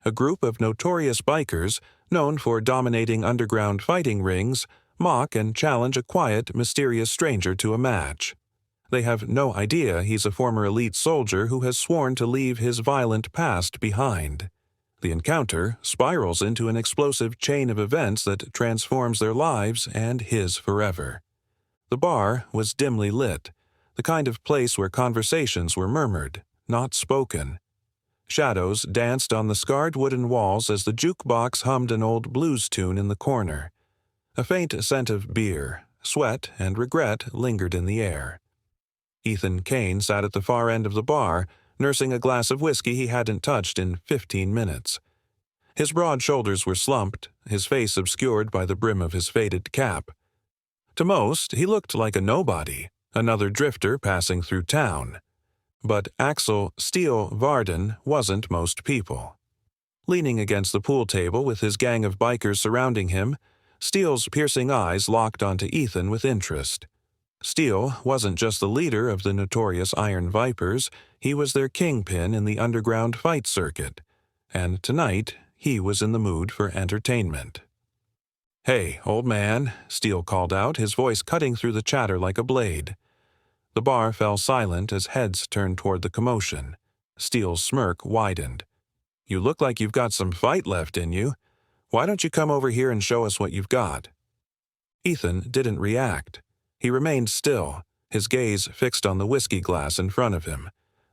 A group of notorious bikers, known for dominating underground fighting rings, mock and challenge a quiet, mysterious stranger to a match. They have no idea he's a former elite soldier who has sworn to leave his violent past behind. The encounter spirals into an explosive chain of events that transforms their lives and his forever. The bar was dimly lit, the kind of place where conversations were murmured, not spoken. Shadows danced on the scarred wooden walls as the jukebox hummed an old blues tune in the corner. A faint scent of beer, sweat, and regret lingered in the air. Ethan Kane sat at the far end of the bar, nursing a glass of whiskey he hadn't touched in 15 minutes. His broad shoulders were slumped, his face obscured by the brim of his faded cap. To most, he looked like a nobody, another drifter passing through town. But Axel Steele Varden wasn't most people. Leaning against the pool table with his gang of bikers surrounding him, Steele's piercing eyes locked onto Ethan with interest. Steele wasn't just the leader of the notorious Iron Vipers, he was their kingpin in the underground fight circuit. And tonight, he was in the mood for entertainment. "Hey, old man," Steele called out, his voice cutting through the chatter like a blade. The bar fell silent as heads turned toward the commotion. Steele's smirk widened. "You look like you've got some fight left in you. Why don't you come over here and show us what you've got?" Ethan didn't react. He remained still, his gaze fixed on the whiskey glass in front of him.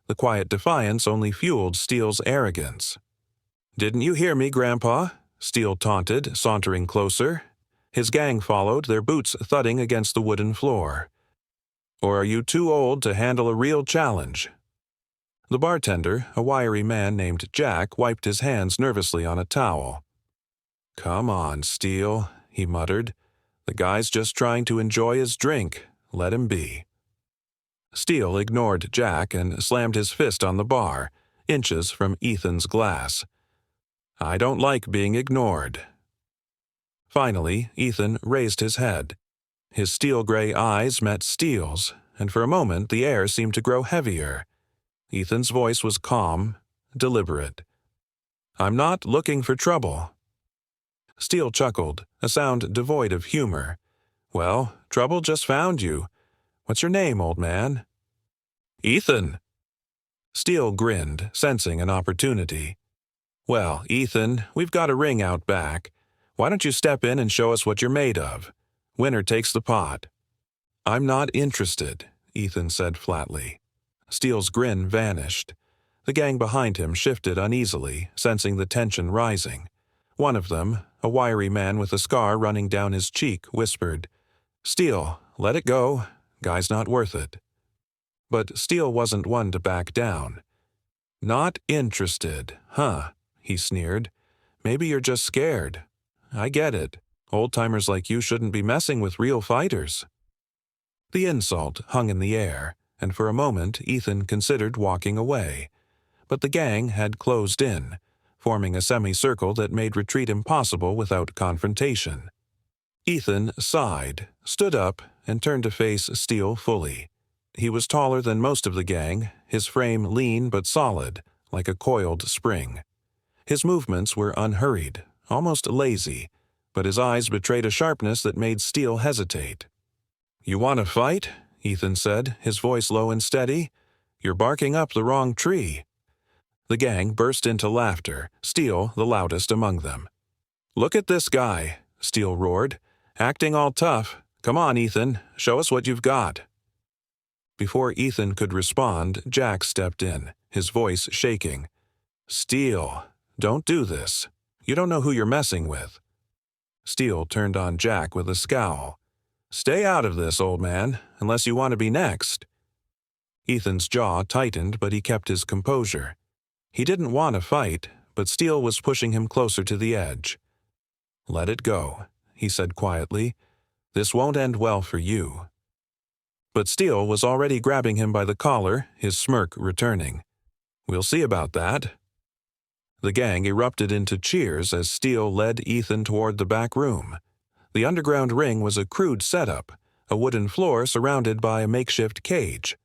The quiet defiance only fueled Steele's arrogance. "Didn't you hear me, Grandpa?" Steele taunted, sauntering closer. His gang followed, their boots thudding against the wooden floor. "Or are you too old to handle a real challenge?" The bartender, a wiry man named Jack, wiped his hands nervously on a towel. "Come on, Steele," he muttered. "The guy's just trying to enjoy his drink. Let him be." Steele ignored Jack and slammed his fist on the bar, inches from Ethan's glass. "I don't like being ignored." Finally, Ethan raised his head. His steel-gray eyes met Steele's, and for a moment the air seemed to grow heavier. Ethan's voice was calm, deliberate. "I'm not looking for trouble." Steele chuckled, a sound devoid of humor. "Well, trouble just found you. What's your name, old man?" "Ethan." Steele grinned, sensing an opportunity. "Well, Ethan, we've got a ring out back. Why don't you step in and show us what you're made of? Winner takes the pot." "I'm not interested," Ethan said flatly. Steele's grin vanished. The gang behind him shifted uneasily, sensing the tension rising. One of them, a wiry man with a scar running down his cheek, whispered, "Steele, let it go. Guy's not worth it." But Steele wasn't one to back down. "Not interested, huh?" he sneered. "Maybe you're just scared. I get it. Old-timers like you shouldn't be messing with real fighters." The insult hung in the air, and for a moment Ethan considered walking away. But the gang had closed in, forming a semicircle that made retreat impossible without confrontation. Ethan sighed, stood up, and turned to face Steele fully. He was taller than most of the gang, his frame lean but solid, like a coiled spring. His movements were unhurried, almost lazy, but his eyes betrayed a sharpness that made Steele hesitate. "You want to fight?" Ethan said, his voice low and steady. "You're barking up the wrong tree." The gang burst into laughter, Steele the loudest among them. "Look at this guy," Steele roared, "acting all tough. Come on, Ethan, show us what you've got." Before Ethan could respond, Jack stepped in, his voice shaking. "Steele, don't do this. You don't know who you're messing with." Steele turned on Jack with a scowl. "Stay out of this, old man, unless you want to be next." Ethan's jaw tightened, but he kept his composure. He didn't want to fight, but Steele was pushing him closer to the edge. "Let it go," he said quietly. "This won't end well for you." But Steele was already grabbing him by the collar, his smirk returning. "We'll see about that." The gang erupted into cheers as Steele led Ethan toward the back room. The underground ring was a crude setup, a wooden floor surrounded by a makeshift cage.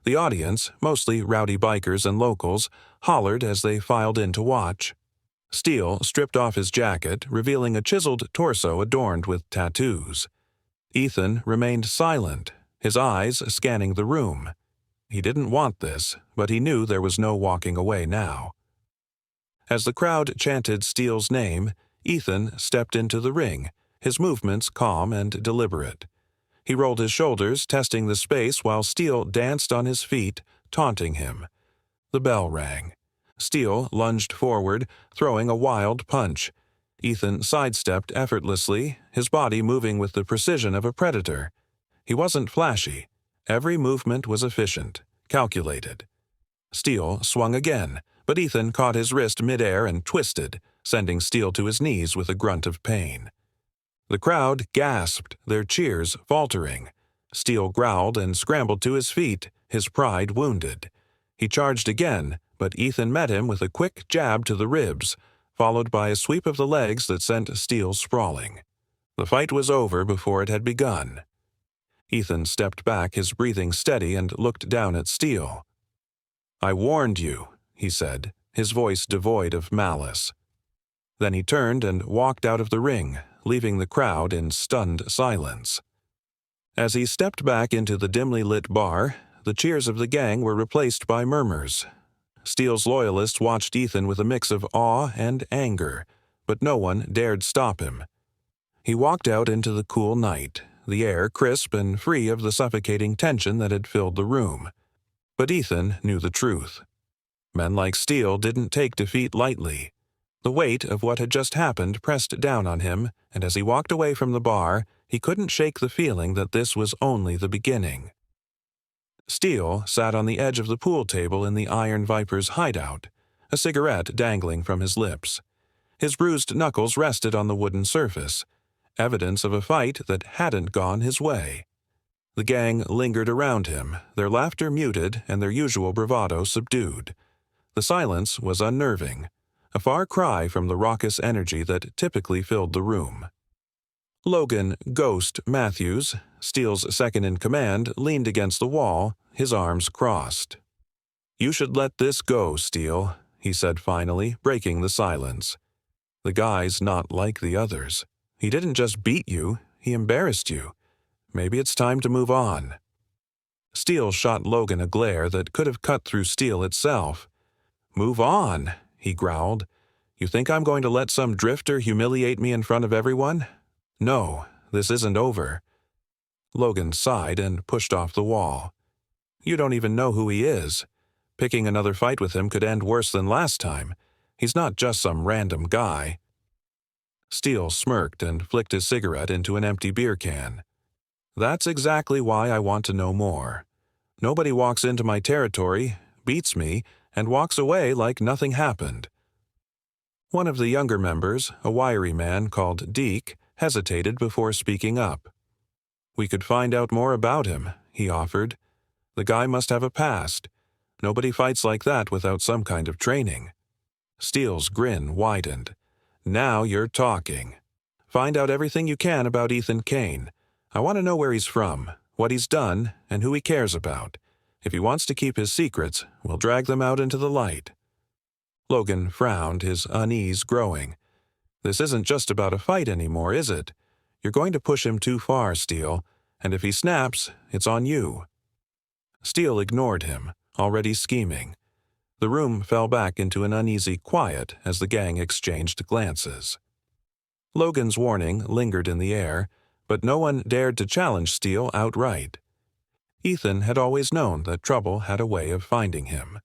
The audience, mostly rowdy bikers and locals, hollered as they filed in to watch. Steele stripped off his jacket, revealing a chiseled torso adorned with tattoos. Ethan remained silent, his eyes scanning the room. He didn't want this, but he knew there was no walking away now. As the crowd chanted Steele's name, Ethan stepped into the ring, his movements calm and deliberate. He rolled his shoulders, testing the space while Steele danced on his feet, taunting him. The bell rang. Steele lunged forward, throwing a wild punch. Ethan sidestepped effortlessly, his body moving with the precision of a predator. He wasn't flashy. Every movement was efficient, calculated. Steele swung again, but Ethan caught his wrist midair and twisted, sending Steele to his knees with a grunt of pain. The crowd gasped, their cheers faltering. Steele growled and scrambled to his feet, his pride wounded. He charged again, but Ethan met him with a quick jab to the ribs, followed by a sweep of the legs that sent Steele sprawling. The fight was over before it had begun. Ethan stepped back, his breathing steady, and looked down at Steele. "I warned you," he said, his voice devoid of malice. Then he turned and walked out of the ring, leaving the crowd in stunned silence. As he stepped back into the dimly lit bar, the cheers of the gang were replaced by murmurs. Steele's loyalists watched Ethan with a mix of awe and anger, but no one dared stop him. He walked out into the cool night, the air crisp and free of the suffocating tension that had filled the room. But Ethan knew the truth. Men like Steele didn't take defeat lightly. The weight of what had just happened pressed down on him, and as he walked away from the bar, he couldn't shake the feeling that this was only the beginning. Steele sat on the edge of the pool table in the Iron Viper's hideout, a cigarette dangling from his lips. His bruised knuckles rested on the wooden surface, evidence of a fight that hadn't gone his way. The gang lingered around him, their laughter muted and their usual bravado subdued. The silence was unnerving, a far cry from the raucous energy that typically filled the room. Logan "Ghost" Matthews, Steele's second-in-command, leaned against the wall, his arms crossed. "You should let this go, Steele," he said finally, breaking the silence. "The guy's not like the others. He didn't just beat you, he embarrassed you. Maybe it's time to move on." Steele shot Logan a glare that could have cut through steel itself. "Move on," he growled. "You think I'm going to let some drifter humiliate me in front of everyone? No, this isn't over." Logan sighed and pushed off the wall. "You don't even know who he is. Picking another fight with him could end worse than last time. He's not just some random guy." Steele smirked and flicked his cigarette into an empty beer can. "That's exactly why I want to know more. Nobody walks into my territory, beats me, and walks away like nothing happened." One of the younger members, a wiry man called Deke, hesitated before speaking up. "We could find out more about him," he offered. "The guy must have a past. Nobody fights like that without some kind of training." Steele's grin widened. "Now you're talking. Find out everything you can about Ethan Kane. I want to know where he's from, what he's done, and who he cares about. If he wants to keep his secrets, we'll drag them out into the light." Logan frowned, his unease growing. "This isn't just about a fight anymore, is it? You're going to push him too far, Steele, and if he snaps, it's on you." Steele ignored him, already scheming. The room fell back into an uneasy quiet as the gang exchanged glances. Logan's warning lingered in the air, but no one dared to challenge Steele outright. Ethan had always known that trouble had a way of finding him.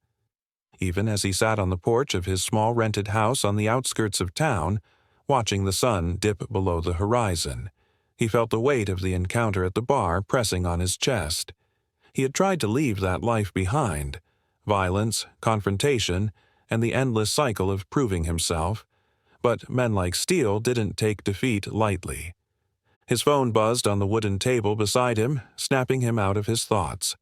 Even as he sat on the porch of his small rented house on the outskirts of town, watching the sun dip below the horizon, he felt the weight of the encounter at the bar pressing on his chest. He had tried to leave that life behind, violence, confrontation, and the endless cycle of proving himself, but men like Steele didn't take defeat lightly. His phone buzzed on the wooden table beside him, snapping him out of his thoughts.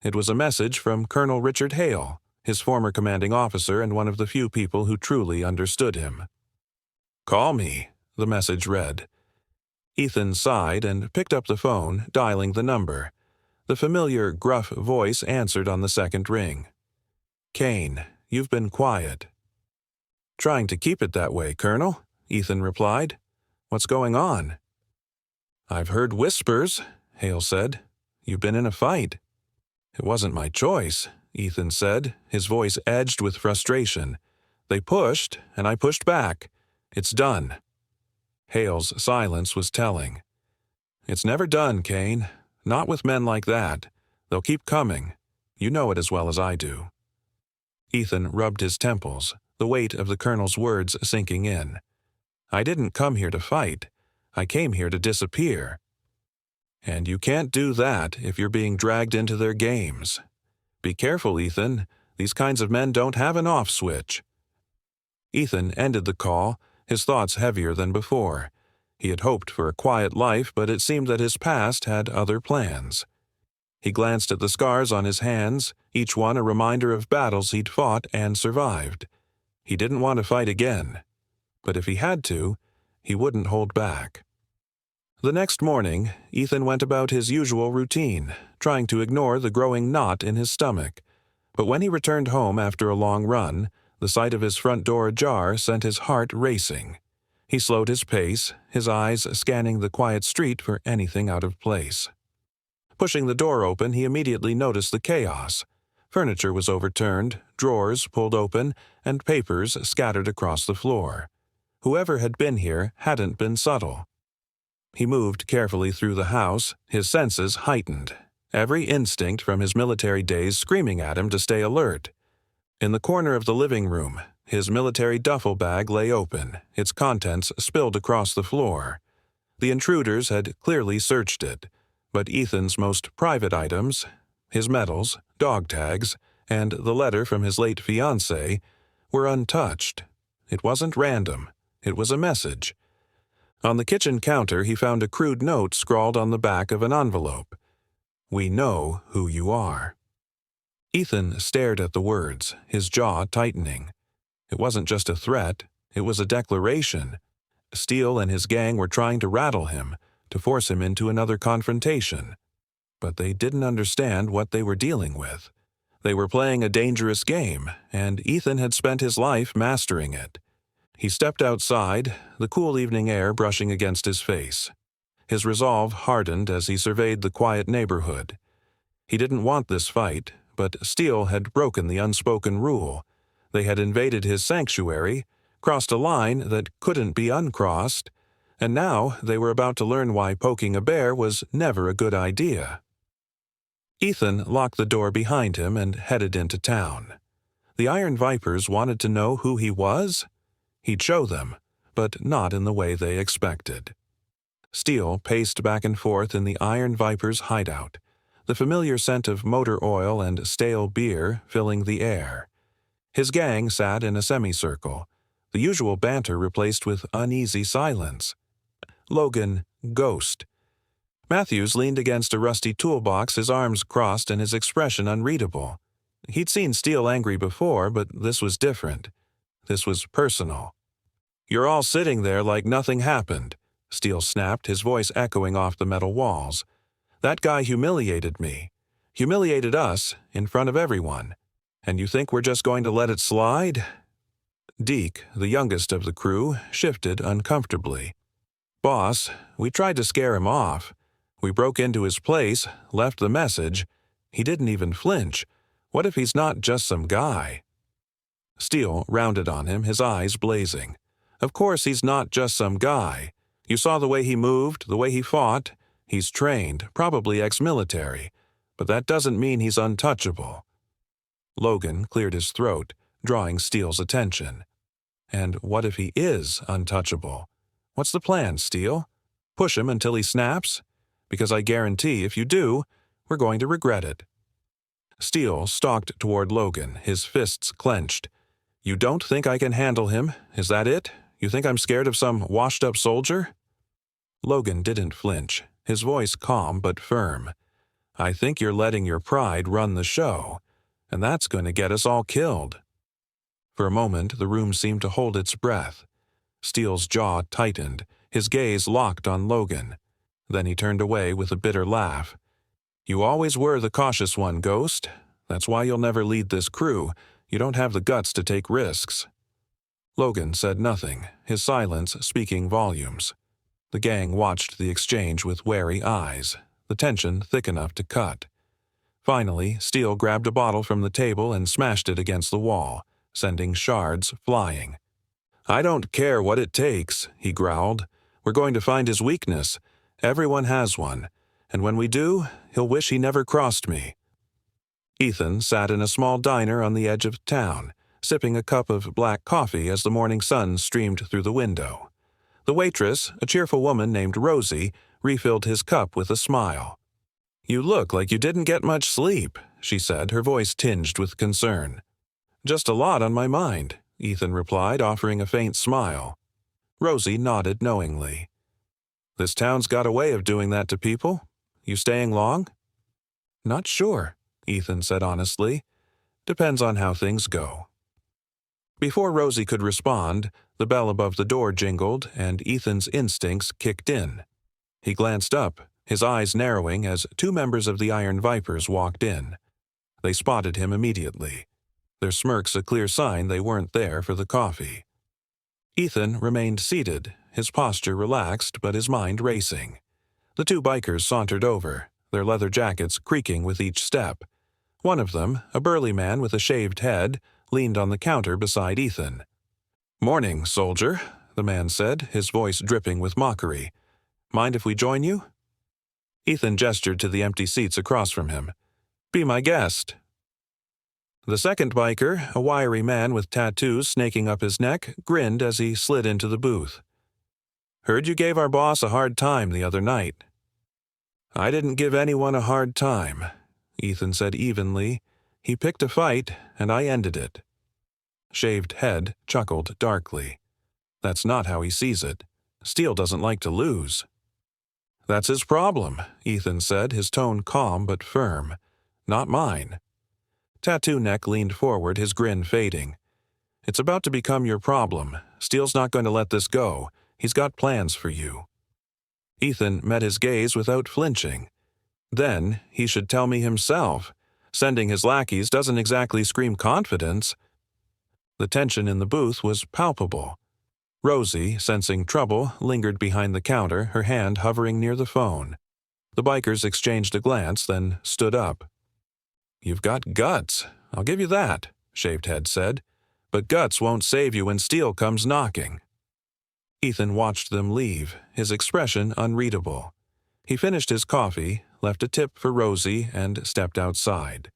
It was a message from Colonel Richard Hale, his former commanding officer and one of the few people who truly understood him. "Call me," the message read. Ethan sighed and picked up the phone, dialing the number. The familiar, gruff voice answered on the second ring. "Kane, you've been quiet." "Trying to keep it that way, Colonel," Ethan replied. "What's going on?" "I've heard whispers," Hale said. "You've been in a fight." "It wasn't my choice," Ethan said, his voice edged with frustration. "They pushed, and I pushed back. It's done." Hale's silence was telling. "It's never done, Kane. Not with men like that. They'll keep coming. You know it as well as I do." Ethan rubbed his temples, the weight of the colonel's words sinking in. "I didn't come here to fight. I came here to disappear." "And you can't do that if you're being dragged into their games. Be careful, Ethan. These kinds of men don't have an off switch." Ethan ended the call, his thoughts heavier than before. He had hoped for a quiet life, but it seemed that his past had other plans. He glanced at the scars on his hands, each one a reminder of battles he'd fought and survived. He didn't want to fight again. But if he had to, he wouldn't hold back. The next morning, Ethan went about his usual routine, trying to ignore the growing knot in his stomach. But when he returned home after a long run, the sight of his front door ajar sent his heart racing. He slowed his pace, his eyes scanning the quiet street for anything out of place. Pushing the door open, he immediately noticed the chaos. Furniture was overturned, drawers pulled open, and papers scattered across the floor. Whoever had been here hadn't been subtle. He moved carefully through the house, his senses heightened, every instinct from his military days screaming at him to stay alert. In the corner of the living room, his military duffel bag lay open, its contents spilled across the floor. The intruders had clearly searched it, but Ethan's most private items, his medals, dog tags, and the letter from his late fiancée, were untouched. It wasn't random. It was a message. On the kitchen counter, he found a crude note scrawled on the back of an envelope. "We know who you are." Ethan stared at the words, his jaw tightening. It wasn't just a threat, it was a declaration. Steele and his gang were trying to rattle him, to force him into another confrontation. But they didn't understand what they were dealing with. They were playing a dangerous game, and Ethan had spent his life mastering it. He stepped outside, the cool evening air brushing against his face. His resolve hardened as he surveyed the quiet neighborhood. He didn't want this fight, but Steele had broken the unspoken rule. They had invaded his sanctuary, crossed a line that couldn't be uncrossed, and now they were about to learn why poking a bear was never a good idea. Ethan locked the door behind him and headed into town. The Iron Vipers wanted to know who he was? He'd show them, but not in the way they expected. Steele paced back and forth in the Iron Vipers' hideout, the familiar scent of motor oil and stale beer filling the air. His gang sat in a semicircle, the usual banter replaced with uneasy silence. Logan, ghost. Matthews leaned against a rusty toolbox, his arms crossed and his expression unreadable. He'd seen Steele angry before, but this was different. This was personal. "You're all sitting there like nothing happened," Steele snapped, his voice echoing off the metal walls. "That guy humiliated me. Humiliated us in front of everyone. And you think we're just going to let it slide?" Deke, the youngest of the crew, shifted uncomfortably. "Boss, we tried to scare him off. We broke into his place, left the message. He didn't even flinch. What if he's not just some guy?" Steele rounded on him, his eyes blazing. "Of course he's not just some guy. You saw the way he moved, the way he fought. He's trained, probably ex-military. But that doesn't mean he's untouchable." Logan cleared his throat, drawing Steele's attention. "And what if he is untouchable? What's the plan, Steele? Push him until he snaps? Because I guarantee if you do, we're going to regret it." Steele stalked toward Logan, his fists clenched. "You don't think I can handle him? Is that it? You think I'm scared of some washed-up soldier?" Logan didn't flinch, his voice calm but firm. "I think you're letting your pride run the show, and that's going to get us all killed." For a moment, the room seemed to hold its breath. Steele's jaw tightened, his gaze locked on Logan. Then he turned away with a bitter laugh. "You always were the cautious one, Ghost. That's why you'll never lead this crew. You don't have the guts to take risks." Logan said nothing, his silence speaking volumes. The gang watched the exchange with wary eyes, the tension thick enough to cut. Finally, Steele grabbed a bottle from the table and smashed it against the wall, sending shards flying. "I don't care what it takes," he growled. "We're going to find his weakness. Everyone has one. And when we do, he'll wish he never crossed me." Ethan sat in a small diner on the edge of town, sipping a cup of black coffee as the morning sun streamed through the window. The waitress, a cheerful woman named Rosie, refilled his cup with a smile. "You look like you didn't get much sleep," she said, her voice tinged with concern. "Just a lot on my mind," Ethan replied, offering a faint smile. Rosie nodded knowingly. "This town's got a way of doing that to people. You staying long?" "Not sure," Ethan said honestly. "Depends on how things go." Before Rosie could respond, the bell above the door jingled and Ethan's instincts kicked in. He glanced up, his eyes narrowing as two members of the Iron Vipers walked in. They spotted him immediately, their smirks a clear sign they weren't there for the coffee. Ethan remained seated, his posture relaxed but his mind racing. The two bikers sauntered over, their leather jackets creaking with each step. One of them, a burly man with a shaved head, leaned on the counter beside Ethan. "Morning, soldier," the man said, his voice dripping with mockery. "Mind if we join you?" Ethan gestured to the empty seats across from him. "Be my guest." The second biker, a wiry man with tattoos snaking up his neck, grinned as he slid into the booth. "Heard you gave our boss a hard time the other night." "I didn't give anyone a hard time," Ethan said evenly. "He picked a fight, and I ended it." Shaved Head chuckled darkly. "That's not how he sees it. Steele doesn't like to lose." "That's his problem," Ethan said, his tone calm but firm. "Not mine." Tattoo Neck leaned forward, his grin fading. "It's about to become your problem. Steele's not going to let this go. He's got plans for you." Ethan met his gaze without flinching. "Then he should tell me himself. Sending his lackeys doesn't exactly scream confidence." The tension in the booth was palpable. Rosie, sensing trouble, lingered behind the counter, her hand hovering near the phone. The bikers exchanged a glance, then stood up. "You've got guts, I'll give you that," Shaved Head said. "But guts won't save you when Steele comes knocking." Ethan watched them leave, his expression unreadable. He finished his coffee, left a tip for Rosie, and stepped outside.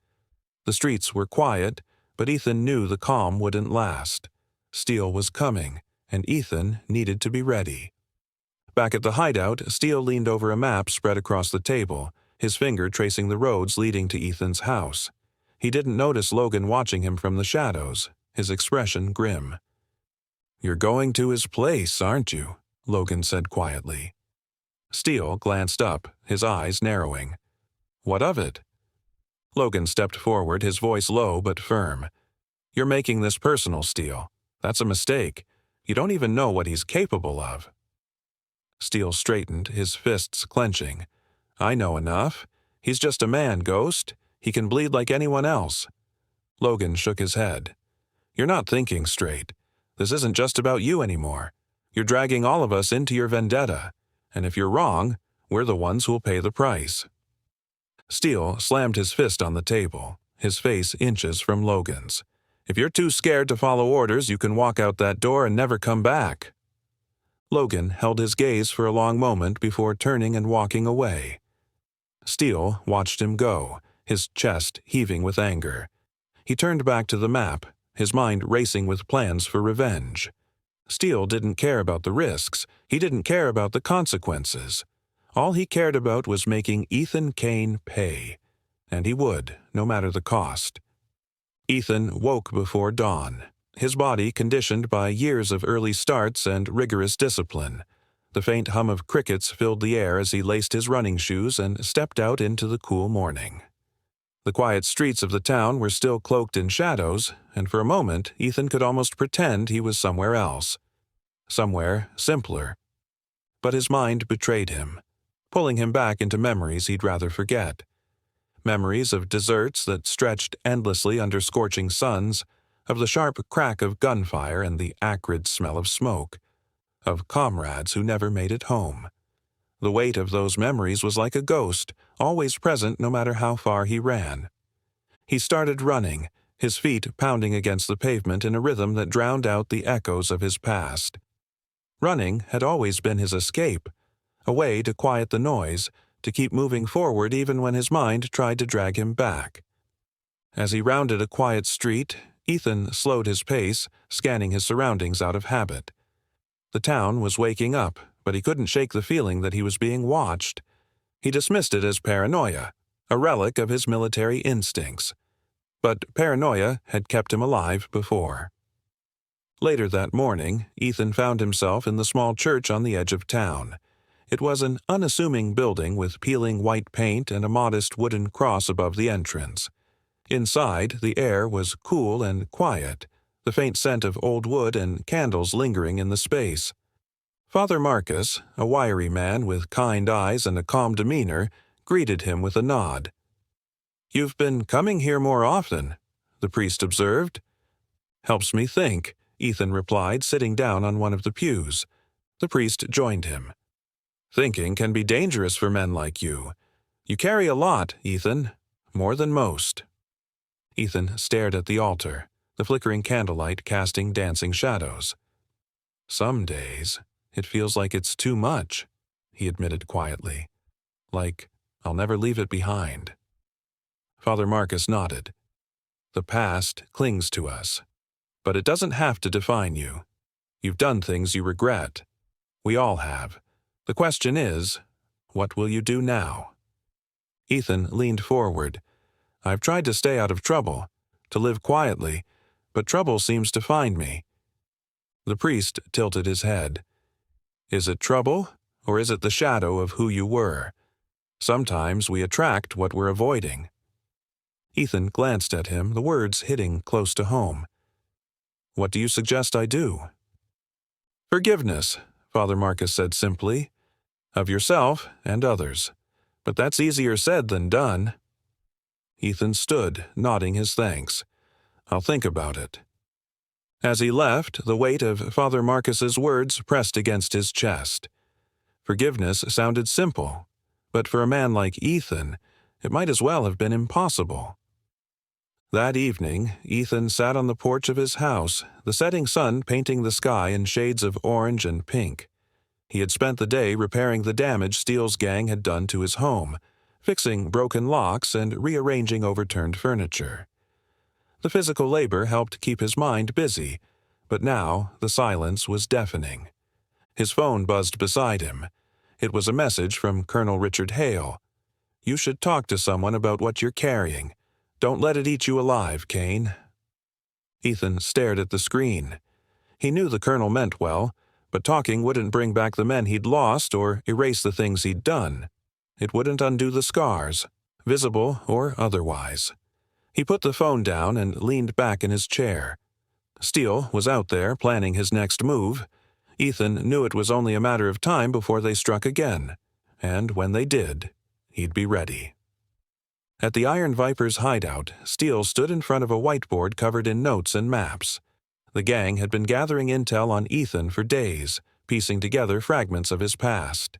The streets were quiet, but Ethan knew the calm wouldn't last. Steele was coming, and Ethan needed to be ready. Back at the hideout, Steele leaned over a map spread across the table, his finger tracing the roads leading to Ethan's house. He didn't notice Logan watching him from the shadows, his expression grim. "You're going to his place, aren't you?" Logan said quietly. Steele glanced up, his eyes narrowing. "What of it?" Logan stepped forward, his voice low but firm. "You're making this personal, Steele. That's a mistake. You don't even know what he's capable of." Steele straightened, his fists clenching. "I know enough. He's just a man, Ghost. He can bleed like anyone else." Logan shook his head. "You're not thinking straight. This isn't just about you anymore. You're dragging all of us into your vendetta. And if you're wrong, we're the ones who'll pay the price." Steele slammed his fist on the table, his face inches from Logan's. "If you're too scared to follow orders, you can walk out that door and never come back." Logan held his gaze for a long moment before turning and walking away. Steele watched him go, his chest heaving with anger. He turned back to the map, his mind racing with plans for revenge. Steele didn't care about the risks. He didn't care about the consequences. All he cared about was making Ethan Kane pay. And he would, no matter the cost. Ethan woke before dawn, his body conditioned by years of early starts and rigorous discipline. The faint hum of crickets filled the air as he laced his running shoes and stepped out into the cool morning. The quiet streets of the town were still cloaked in shadows, and for a moment Ethan could almost pretend he was somewhere else. Somewhere simpler. But his mind betrayed him, pulling him back into memories he'd rather forget. Memories of deserts that stretched endlessly under scorching suns, of the sharp crack of gunfire and the acrid smell of smoke, of comrades who never made it home. The weight of those memories was like a ghost, always present no matter how far he ran. He started running, his feet pounding against the pavement in a rhythm that drowned out the echoes of his past. Running had always been his escape, a way to quiet the noise, to keep moving forward even when his mind tried to drag him back. As he rounded a quiet street, Ethan slowed his pace, scanning his surroundings out of habit. The town was waking up, but he couldn't shake the feeling that he was being watched. He dismissed it as paranoia, a relic of his military instincts. But paranoia had kept him alive before. Later that morning, Ethan found himself in the small church on the edge of town. It was an unassuming building with peeling white paint and a modest wooden cross above the entrance. Inside, the air was cool and quiet, the faint scent of old wood and candles lingering in the space. Father Marcus, a wiry man with kind eyes and a calm demeanor, greeted him with a nod. "You've been coming here more often," the priest observed. "Helps me think," Ethan replied, sitting down on one of the pews. The priest joined him. "Thinking can be dangerous for men like you. You carry a lot, Ethan, more than most." Ethan stared at the altar, the flickering candlelight casting dancing shadows. "Some days, it feels like it's too much," he admitted quietly. "Like I'll never leave it behind." Father Marcus nodded. "The past clings to us, but it doesn't have to define you. You've done things you regret. We all have. The question is, what will you do now?" Ethan leaned forward. "I've tried to stay out of trouble, to live quietly, but trouble seems to find me." The priest tilted his head. "Is it trouble, or is it the shadow of who you were? Sometimes we attract what we're avoiding." Ethan glanced at him, the words hitting close to home. "What do you suggest I do?" "Forgiveness," Father Marcus said simply, "of yourself and others. But that's easier said than done." Ethan stood, nodding his thanks. "I'll think about it." As he left, the weight of Father Marcus's words pressed against his chest. Forgiveness sounded simple, but for a man like Ethan, it might as well have been impossible. That evening, Ethan sat on the porch of his house, the setting sun painting the sky in shades of orange and pink. He had spent the day repairing the damage Steele's gang had done to his home, fixing broken locks and rearranging overturned furniture. The physical labor helped keep his mind busy, but now the silence was deafening. His phone buzzed beside him. It was a message from Colonel Richard Hale. "You should talk to someone about what you're carrying. Don't let it eat you alive, Kane." Ethan stared at the screen. He knew the colonel meant well, but talking wouldn't bring back the men he'd lost or erase the things he'd done. It wouldn't undo the scars, visible or otherwise. He put the phone down and leaned back in his chair. Steele was out there planning his next move. Ethan knew it was only a matter of time before they struck again, and when they did, he'd be ready. At the Iron Viper's hideout, Steele stood in front of a whiteboard covered in notes and maps. The gang had been gathering intel on Ethan for days, piecing together fragments of his past.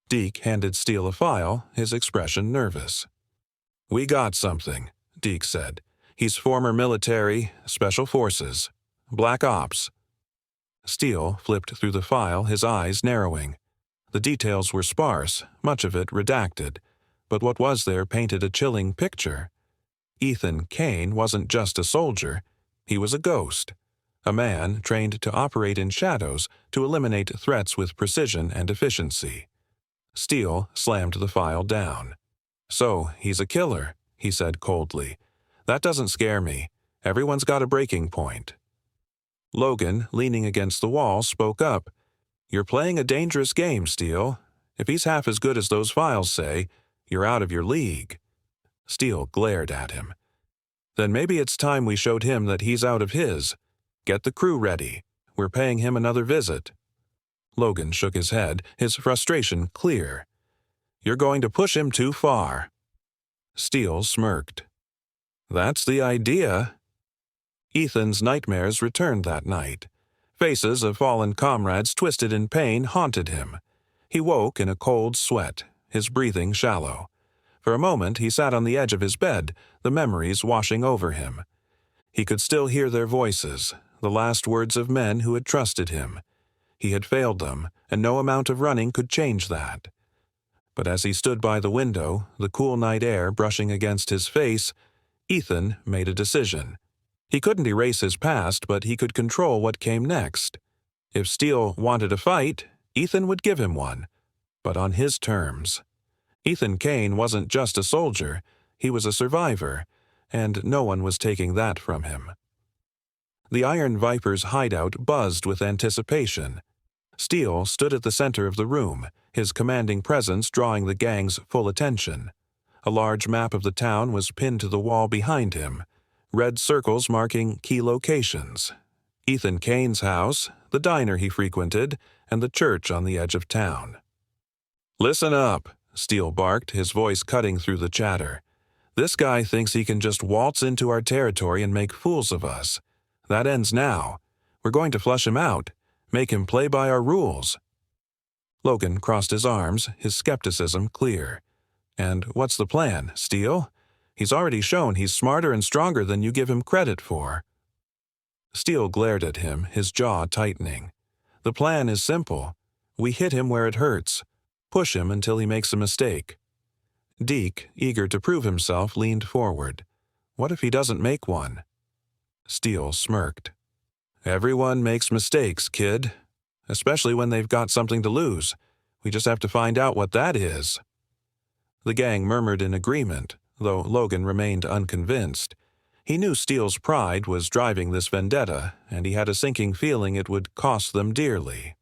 Deke handed Steele a file, his expression nervous. "We got something," Deke said. "He's former military, special forces, black ops." Steele flipped through the file, his eyes narrowing. The details were sparse, much of it redacted, but what was there painted a chilling picture. Ethan Kane wasn't just a soldier, he was a ghost, a man trained to operate in shadows to eliminate threats with precision and efficiency. Steele slammed the file down. "So, he's a killer," he said coldly. "That doesn't scare me. Everyone's got a breaking point." Logan, leaning against the wall, spoke up. "You're playing a dangerous game, Steele. If he's half as good as those files say, you're out of your league." Steele glared at him. "Then maybe it's time we showed him that he's out of his. Get the crew ready. We're paying him another visit." Logan shook his head, his frustration clear. "You're going to push him too far." Steele smirked. "That's the idea." Ethan's nightmares returned that night. Faces of fallen comrades twisted in pain haunted him. He woke in a cold sweat, his breathing shallow. For a moment he sat on the edge of his bed, the memories washing over him. He could still hear their voices, the last words of men who had trusted him. He had failed them, and no amount of running could change that. But as he stood by the window, the cool night air brushing against his face, Ethan made a decision. He couldn't erase his past, but he could control what came next. If Steele wanted a fight, Ethan would give him one, but on his terms. Ethan Kane wasn't just a soldier, he was a survivor, and no one was taking that from him. The Iron Viper's hideout buzzed with anticipation. Steele stood at the center of the room, his commanding presence drawing the gang's full attention. A large map of the town was pinned to the wall behind him, red circles marking key locations: Ethan Kane's house, the diner he frequented, and the church on the edge of town. "Listen up," Steele barked, his voice cutting through the chatter. "This guy thinks he can just waltz into our territory and make fools of us. That ends now. We're going to flush him out, make him play by our rules." Logan crossed his arms, his skepticism clear. "And what's the plan, Steele? He's already shown he's smarter and stronger than you give him credit for." Steele glared at him, his jaw tightening. "The plan is simple. We hit him where it hurts. Push him until he makes a mistake." Deke, eager to prove himself, leaned forward. "What if he doesn't make one?" Steele smirked. "Everyone makes mistakes, kid. Especially when they've got something to lose. We just have to find out what that is." The gang murmured in agreement, though Logan remained unconvinced. He knew Steele's pride was driving this vendetta, and he had a sinking feeling it would cost them dearly.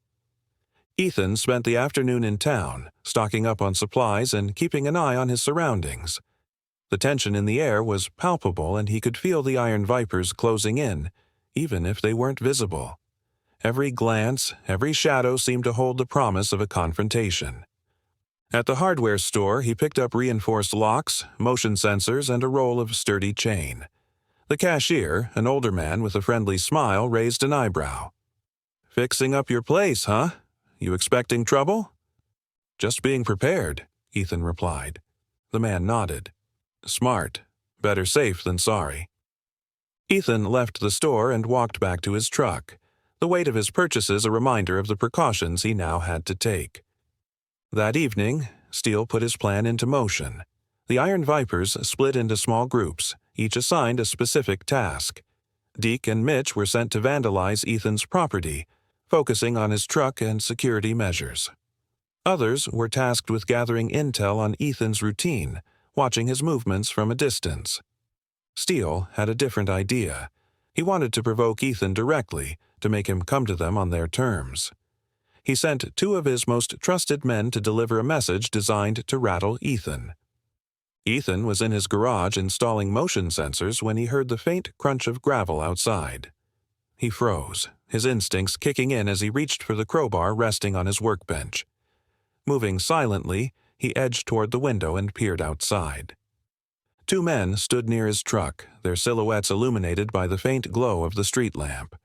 Ethan spent the afternoon in town, stocking up on supplies and keeping an eye on his surroundings. The tension in the air was palpable, and he could feel the Iron Vipers closing in, even if they weren't visible. Every glance, every shadow seemed to hold the promise of a confrontation. At the hardware store, he picked up reinforced locks, motion sensors, and a roll of sturdy chain. The cashier, an older man with a friendly smile, raised an eyebrow. "Fixing up your place, huh? You expecting trouble?" "Just being prepared," Ethan replied. The man nodded. "Smart. Better safe than sorry." Ethan left the store and walked back to his truck, the weight of his purchases a reminder of the precautions he now had to take. That evening, Steele put his plan into motion. The Iron Vipers split into small groups, each assigned a specific task. Deke and Mitch were sent to vandalize Ethan's property, focusing on his truck and security measures. Others were tasked with gathering intel on Ethan's routine, watching his movements from a distance. Steele had a different idea. He wanted to provoke Ethan directly, to make him come to them on their terms. He sent two of his most trusted men to deliver a message designed to rattle Ethan. Ethan was in his garage installing motion sensors when he heard the faint crunch of gravel outside. He froze, his instincts kicking in as he reached for the crowbar resting on his workbench. Moving silently, he edged toward the window and peered outside. Two men stood near his truck, their silhouettes illuminated by the faint glow of the street lamp.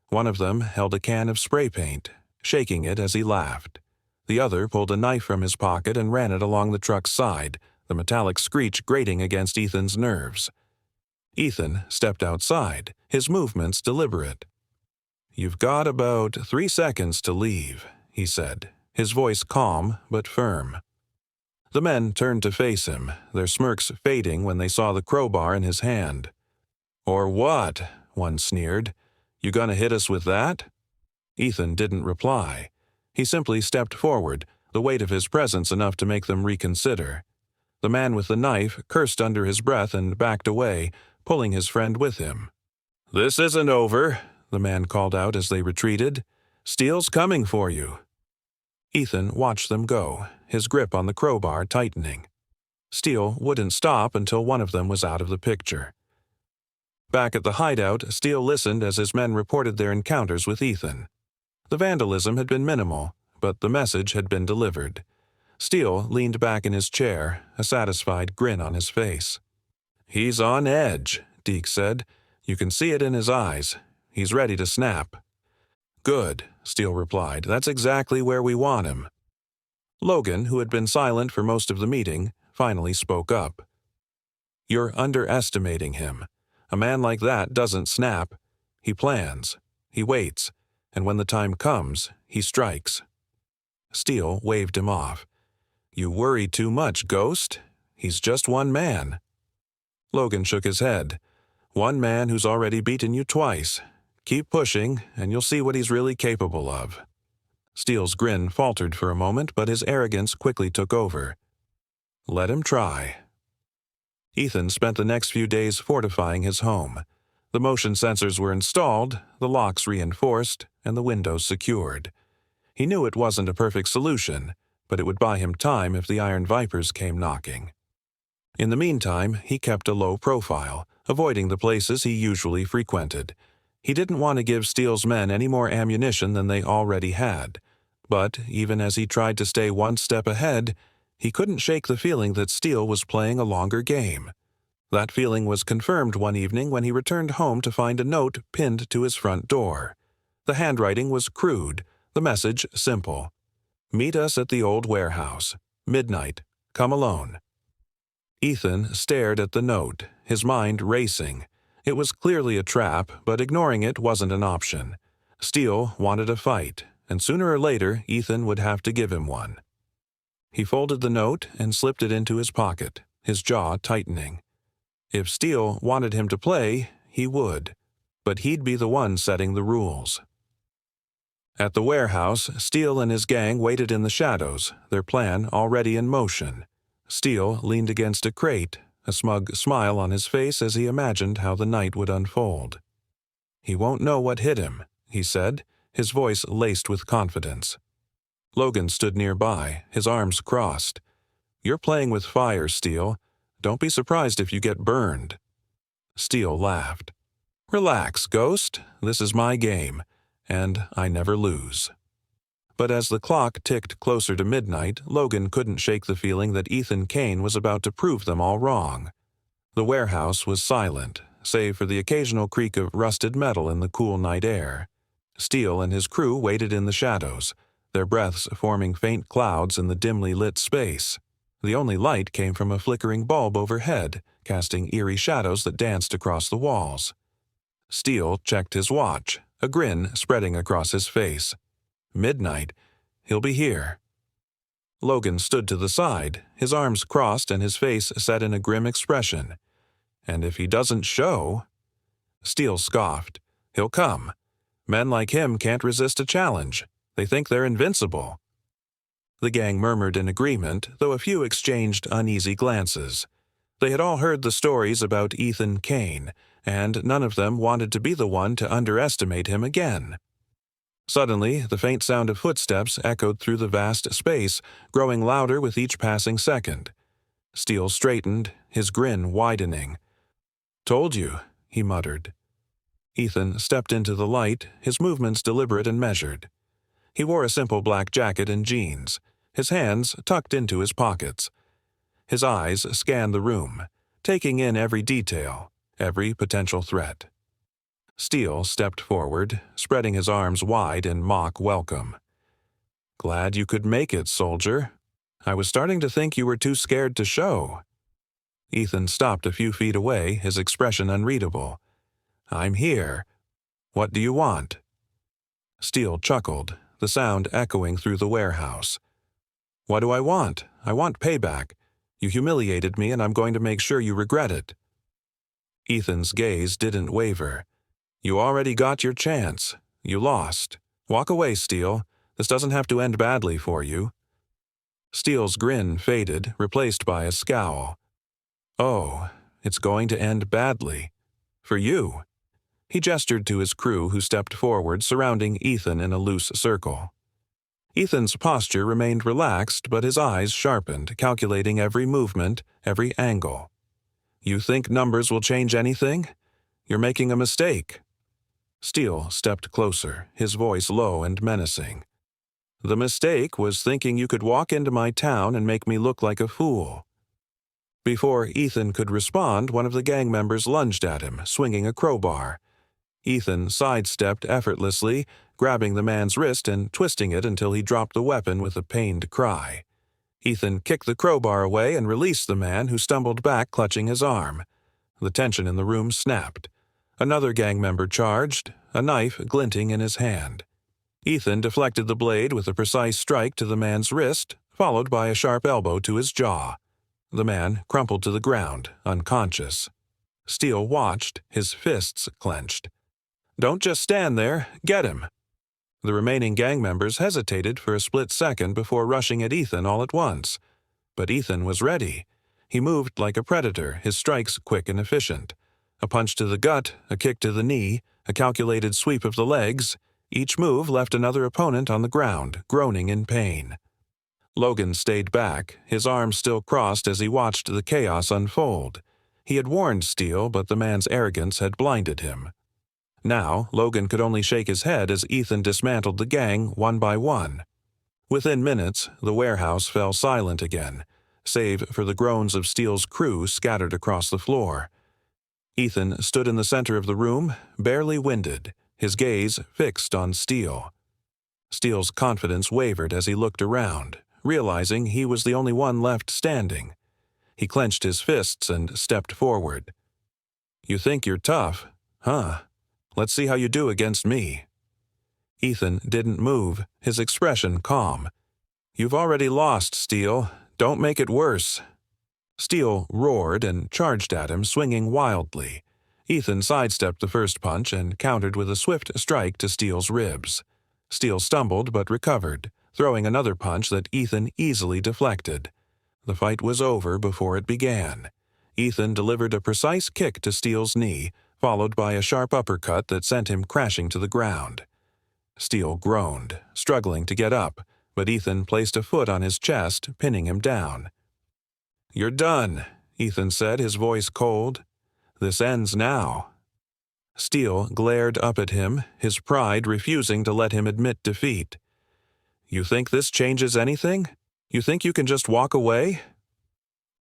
One of them held a can of spray paint, shaking it as he laughed. The other pulled a knife from his pocket and ran it along the truck's side, the metallic screech grating against Ethan's nerves. Ethan stepped outside, his movements deliberate. "You've got about 3 seconds to leave," he said, his voice calm but firm. The men turned to face him, their smirks fading when they saw the crowbar in his hand. "Or what?" one sneered. "You gonna hit us with that?" Ethan didn't reply. He simply stepped forward, the weight of his presence enough to make them reconsider. The man with the knife cursed under his breath and backed away, pulling his friend with him. "This isn't over," the man called out as they retreated. "Steele's coming for you." Ethan watched them go, his grip on the crowbar tightening. Steele wouldn't stop until one of them was out of the picture. Back at the hideout, Steele listened as his men reported their encounters with Ethan. The vandalism had been minimal, but the message had been delivered. Steele leaned back in his chair, a satisfied grin on his face. "He's on edge," Deke said. You can see it in his eyes. He's ready to snap. Good, Steele replied. That's exactly where we want him. Logan, who had been silent for most of the meeting, finally spoke up. You're underestimating him. A man like that doesn't snap. He plans. He waits. And when the time comes, he strikes. Steele waved him off. You worry too much, Ghost. He's just one man. Logan shook his head. One man who's already beaten you twice. Keep pushing, and you'll see what he's really capable of. Steele's grin faltered for a moment, but his arrogance quickly took over. Let him try. Ethan spent the next few days fortifying his home. The motion sensors were installed, the locks reinforced, and the windows secured. He knew it wasn't a perfect solution, but it would buy him time if the Iron Vipers came knocking. In the meantime, he kept a low profile, avoiding the places he usually frequented. He didn't want to give Steele's men any more ammunition than they already had. But even as he tried to stay one step ahead, he couldn't shake the feeling that Steele was playing a longer game. That feeling was confirmed one evening when he returned home to find a note pinned to his front door. The handwriting was crude, the message simple. Meet us at the old warehouse. Midnight. Come alone. Ethan stared at the note, his mind racing. It was clearly a trap, but ignoring it wasn't an option. Steele wanted a fight, and sooner or later Ethan would have to give him one. He folded the note and slipped it into his pocket, his jaw tightening. If Steele wanted him to play, he would, but he'd be the one setting the rules. At the warehouse, Steele and his gang waited in the shadows, their plan already in motion. Steele leaned against a crate, a smug smile on his face as he imagined how the night would unfold. He won't know what hit him, he said, his voice laced with confidence. Logan stood nearby, his arms crossed. You're playing with fire, Steele. Don't be surprised if you get burned. Steele laughed. Relax, Ghost. This is my game, and I never lose. But as the clock ticked closer to midnight, Logan couldn't shake the feeling that Ethan Kane was about to prove them all wrong. The warehouse was silent, save for the occasional creak of rusted metal in the cool night air. Steele and his crew waited in the shadows, their breaths forming faint clouds in the dimly lit space. The only light came from a flickering bulb overhead, casting eerie shadows that danced across the walls. Steele checked his watch, a grin spreading across his face. Midnight. He'll be here. Logan stood to the side, his arms crossed and his face set in a grim expression. And if he doesn't show... Steele scoffed. He'll come. Men like him can't resist a challenge. They think they're invincible. The gang murmured in agreement, though a few exchanged uneasy glances. They had all heard the stories about Ethan Kane, and none of them wanted to be the one to underestimate him again. Suddenly, the faint sound of footsteps echoed through the vast space, growing louder with each passing second. Steele straightened, his grin widening. Told you, he muttered. Ethan stepped into the light, his movements deliberate and measured. He wore a simple black jacket and jeans, his hands tucked into his pockets. His eyes scanned the room, taking in every detail, every potential threat. Steele stepped forward, spreading his arms wide in mock welcome. Glad you could make it, soldier. I was starting to think you were too scared to show. Ethan stopped a few feet away, his expression unreadable. I'm here. What do you want? Steele chuckled, the sound echoing through the warehouse. What do I want? I want payback. You humiliated me, and I'm going to make sure you regret it. Ethan's gaze didn't waver. You already got your chance. You lost. Walk away, Steele. This doesn't have to end badly for you. Steele's grin faded, replaced by a scowl. Oh, it's going to end badly. For you. He gestured to his crew who stepped forward, surrounding Ethan in a loose circle. Ethan's posture remained relaxed, but his eyes sharpened, calculating every movement, every angle. You think numbers will change anything? You're making a mistake. Steele stepped closer, his voice low and menacing. The mistake was thinking you could walk into my town and make me look like a fool. Before Ethan could respond, one of the gang members lunged at him, swinging a crowbar. Ethan sidestepped effortlessly, grabbing the man's wrist and twisting it until he dropped the weapon with a pained cry. Ethan kicked the crowbar away and released the man, who stumbled back, clutching his arm. The tension in the room snapped. Another gang member charged, a knife glinting in his hand. Ethan deflected the blade with a precise strike to the man's wrist, followed by a sharp elbow to his jaw. The man crumpled to the ground, unconscious. Steele watched, his fists clenched. "Don't just stand there, get him!" The remaining gang members hesitated for a split second before rushing at Ethan all at once. But Ethan was ready. He moved like a predator, his strikes quick and efficient. A punch to the gut, a kick to the knee, a calculated sweep of the legs. Each move left another opponent on the ground, groaning in pain. Logan stayed back, his arms still crossed as he watched the chaos unfold. He had warned Steele, but the man's arrogance had blinded him. Now, Logan could only shake his head as Ethan dismantled the gang one by one. Within minutes, the warehouse fell silent again, save for the groans of Steele's crew scattered across the floor. Ethan stood in the center of the room, barely winded, his gaze fixed on Steele. Steele's confidence wavered as he looked around, realizing he was the only one left standing. He clenched his fists and stepped forward. "You think you're tough, huh? Let's see how you do against me." Ethan didn't move, his expression calm. "You've already lost, Steele. Don't make it worse." Steele roared and charged at him, swinging wildly. Ethan sidestepped the first punch and countered with a swift strike to Steele's ribs. Steele stumbled but recovered, throwing another punch that Ethan easily deflected. The fight was over before it began. Ethan delivered a precise kick to Steele's knee, followed by a sharp uppercut that sent him crashing to the ground. Steele groaned, struggling to get up, but Ethan placed a foot on his chest, pinning him down. "You're done," Ethan said, his voice cold. "This ends now." Steele glared up at him, his pride refusing to let him admit defeat. "You think this changes anything? You think you can just walk away?"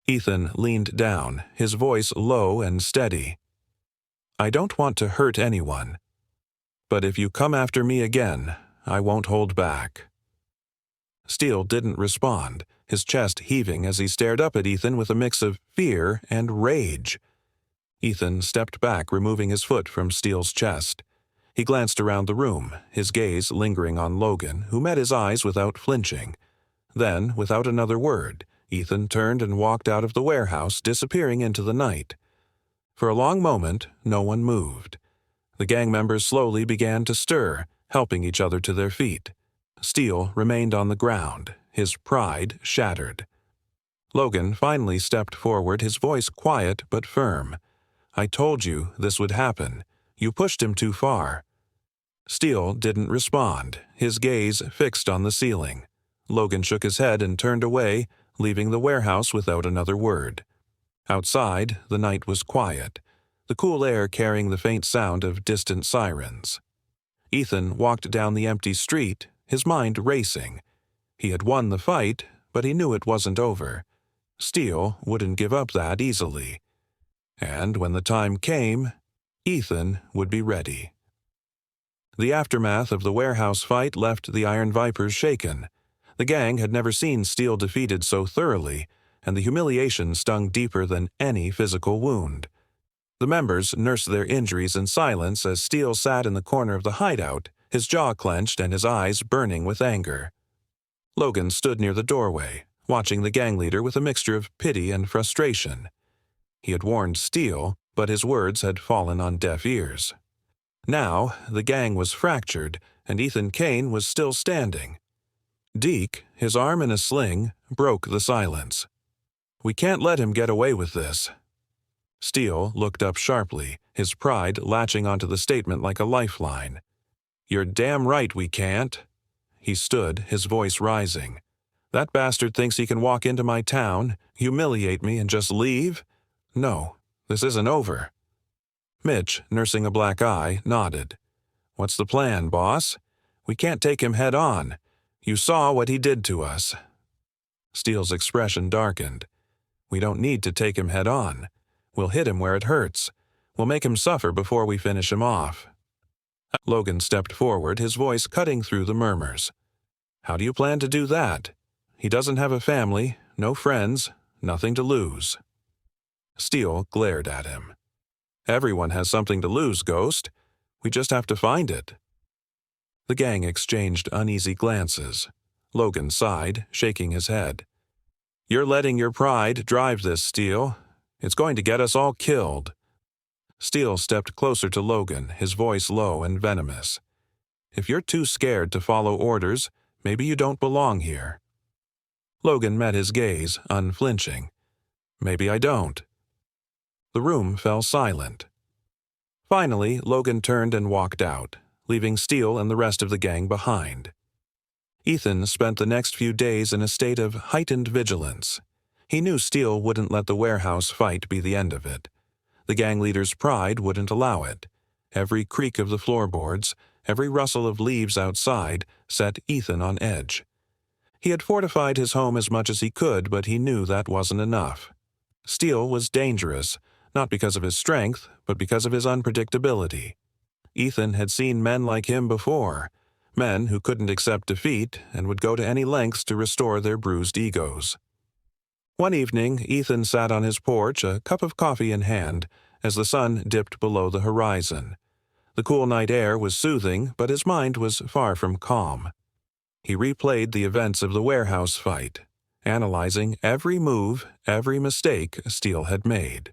Ethan leaned down, his voice low and steady. "I don't want to hurt anyone. But if you come after me again, I won't hold back." Steele didn't respond, his chest heaving as he stared up at Ethan with a mix of fear and rage. Ethan stepped back, removing his foot from Steele's chest. He glanced around the room, his gaze lingering on Logan, who met his eyes without flinching. Then, without another word, Ethan turned and walked out of the warehouse, disappearing into the night. For a long moment, no one moved. The gang members slowly began to stir, helping each other to their feet. Steele remained on the ground, his pride shattered. Logan finally stepped forward, his voice quiet but firm. "I told you this would happen. You pushed him too far." Steele didn't respond, his gaze fixed on the ceiling. Logan shook his head and turned away, leaving the warehouse without another word. Outside, the night was quiet, the cool air carrying the faint sound of distant sirens. Ethan walked down the empty street, his mind racing. He had won the fight, but he knew it wasn't over. Steele wouldn't give up that easily. And when the time came, Ethan would be ready. The aftermath of the warehouse fight left the Iron Vipers shaken. The gang had never seen Steele defeated so thoroughly, and the humiliation stung deeper than any physical wound. The members nursed their injuries in silence as Steele sat in the corner of the hideout, his jaw clenched and his eyes burning with anger. Logan stood near the doorway, watching the gang leader with a mixture of pity and frustration. He had warned Steele, but his words had fallen on deaf ears. Now, the gang was fractured, and Ethan Kane was still standing. Deke, his arm in a sling, broke the silence. "We can't let him get away with this." Steele looked up sharply, his pride latching onto the statement like a lifeline. "You're damn right we can't." He stood, his voice rising. "That bastard thinks he can walk into my town, humiliate me, and just leave? No, this isn't over." Mitch, nursing a black eye, nodded. "What's the plan, boss? We can't take him head on. You saw what he did to us." Steele's expression darkened. We don't need to take him head on. We'll hit him where it hurts. We'll make him suffer before we finish him off." Logan stepped forward, his voice cutting through the murmurs. "How do you plan to do that? He doesn't have a family, no friends, nothing to lose." Steele glared at him. "Everyone has something to lose, Ghost. We just have to find it." The gang exchanged uneasy glances. Logan sighed, shaking his head. "You're letting your pride drive this, Steele. It's going to get us all killed." Steele stepped closer to Logan, his voice low and venomous. "If you're too scared to follow orders, maybe you don't belong here." Logan met his gaze, unflinching. "Maybe I don't." The room fell silent. Finally, Logan turned and walked out, leaving Steele and the rest of the gang behind. Ethan spent the next few days in a state of heightened vigilance. He knew Steele wouldn't let the warehouse fight be the end of it. The gang leader's pride wouldn't allow it. Every creak of the floorboards, every rustle of leaves outside, set Ethan on edge. He had fortified his home as much as he could, but he knew that wasn't enough. Steele was dangerous, not because of his strength, but because of his unpredictability. Ethan had seen men like him before, men who couldn't accept defeat and would go to any lengths to restore their bruised egos. One evening, Ethan sat on his porch, a cup of coffee in hand, as the sun dipped below the horizon. The cool night air was soothing, but his mind was far from calm. He replayed the events of the warehouse fight, analyzing every move, every mistake Steele had made.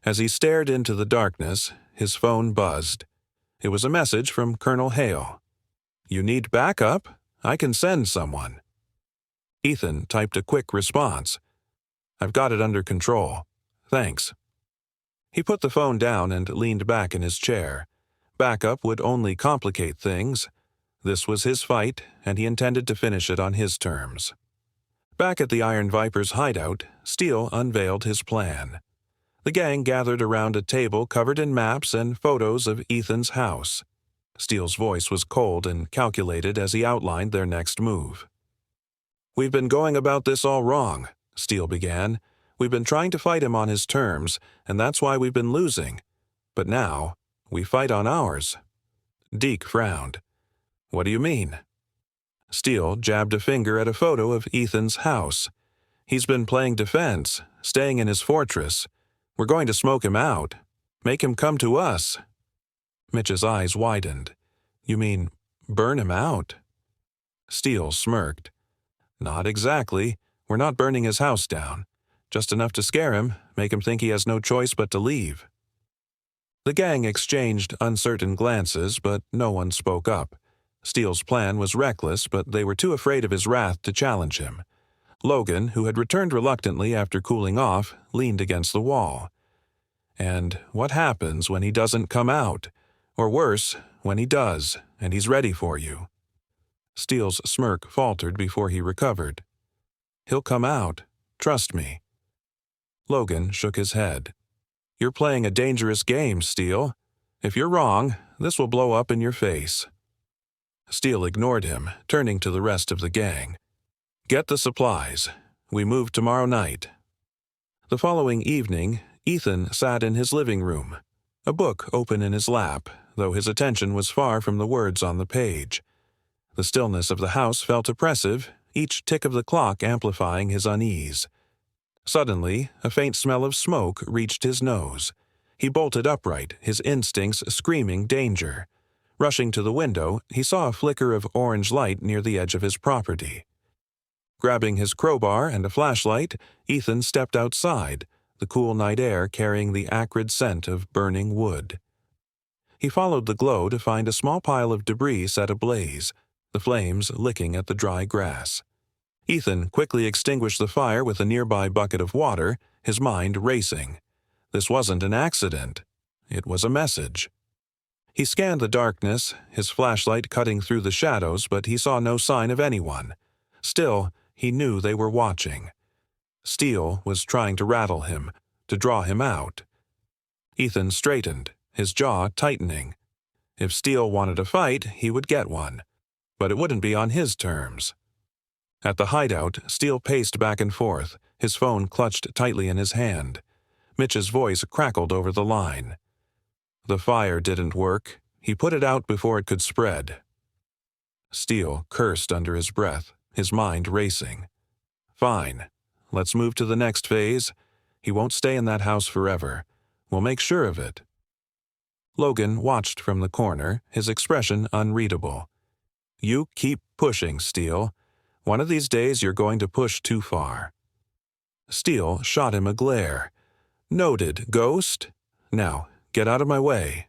As he stared into the darkness, his phone buzzed. It was a message from Colonel Hale. "You need backup? I can send someone." Ethan typed a quick response. "I've got it under control. Thanks." He put the phone down and leaned back in his chair. Backup would only complicate things. This was his fight, and he intended to finish it on his terms. Back at the Iron Viper's hideout, Steele unveiled his plan. The gang gathered around a table covered in maps and photos of Ethan's house. Steele's voice was cold and calculated as he outlined their next move. "We've been going about this all wrong," Steele began. "We've been trying to fight him on his terms, and that's why we've been losing. But now, we fight on ours." Deke frowned. "What do you mean?" Steele jabbed a finger at a photo of Ethan's house. "He's been playing defense, staying in his fortress. We're going to smoke him out. Make him come to us." Mitch's eyes widened. "You mean, burn him out?" Steele smirked. "Not exactly. We're not burning his house down. Just enough to scare him, make him think he has no choice but to leave." The gang exchanged uncertain glances, but no one spoke up. Steele's plan was reckless, but they were too afraid of his wrath to challenge him. Logan, who had returned reluctantly after cooling off, leaned against the wall. "And what happens when he doesn't come out? Or worse, when he does, and he's ready for you?" Steele's smirk faltered before he recovered. "He'll come out. Trust me." Logan shook his head. "You're playing a dangerous game, Steele. If you're wrong, this will blow up in your face." Steele ignored him, turning to the rest of the gang. "Get the supplies. We move tomorrow night." The following evening, Ethan sat in his living room, a book open in his lap, though his attention was far from the words on the page. The stillness of the house felt oppressive, each tick of the clock amplifying his unease. Suddenly, a faint smell of smoke reached his nose. He bolted upright, his instincts screaming danger. Rushing to the window, he saw a flicker of orange light near the edge of his property. Grabbing his crowbar and a flashlight, Ethan stepped outside, the cool night air carrying the acrid scent of burning wood. He followed the glow to find a small pile of debris set ablaze, the flames licking at the dry grass. Ethan quickly extinguished the fire with a nearby bucket of water, his mind racing. This wasn't an accident. It was a message. He scanned the darkness, his flashlight cutting through the shadows, but he saw no sign of anyone. Still, he knew they were watching. Steele was trying to rattle him, to draw him out. Ethan straightened, his jaw tightening. If Steele wanted a fight, he would get one. But it wouldn't be on his terms. At the hideout, Steele paced back and forth, His phone clutched tightly in his hand. Mitch's voice crackled over the line. The fire didn't work. He put it out before it could spread. Steele cursed under his breath, his mind racing. Fine. Let's move to the next phase. He won't stay in that house forever. We'll make sure of it. Logan watched from the corner, his expression unreadable. You keep pushing, Steele. One of these days you're going to push too far. Steele shot him a glare. Noted, ghost. Now, get out of my way.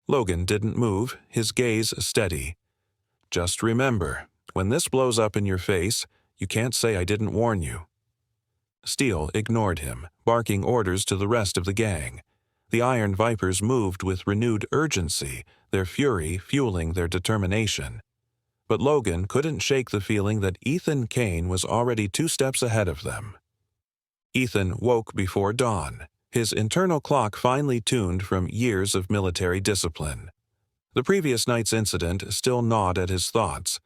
Logan didn't move, his gaze steady. Just remember, when this blows up in your face, you can't say I didn't warn you. Steele ignored him, barking orders to the rest of the gang. The Iron Vipers moved with renewed urgency, their fury fueling their determination. But Logan couldn't shake the feeling that Ethan Kane was already 2 steps ahead of them. Ethan woke before dawn, his internal clock finely tuned from years of military discipline. The previous night's incident still gnawed at his thoughts,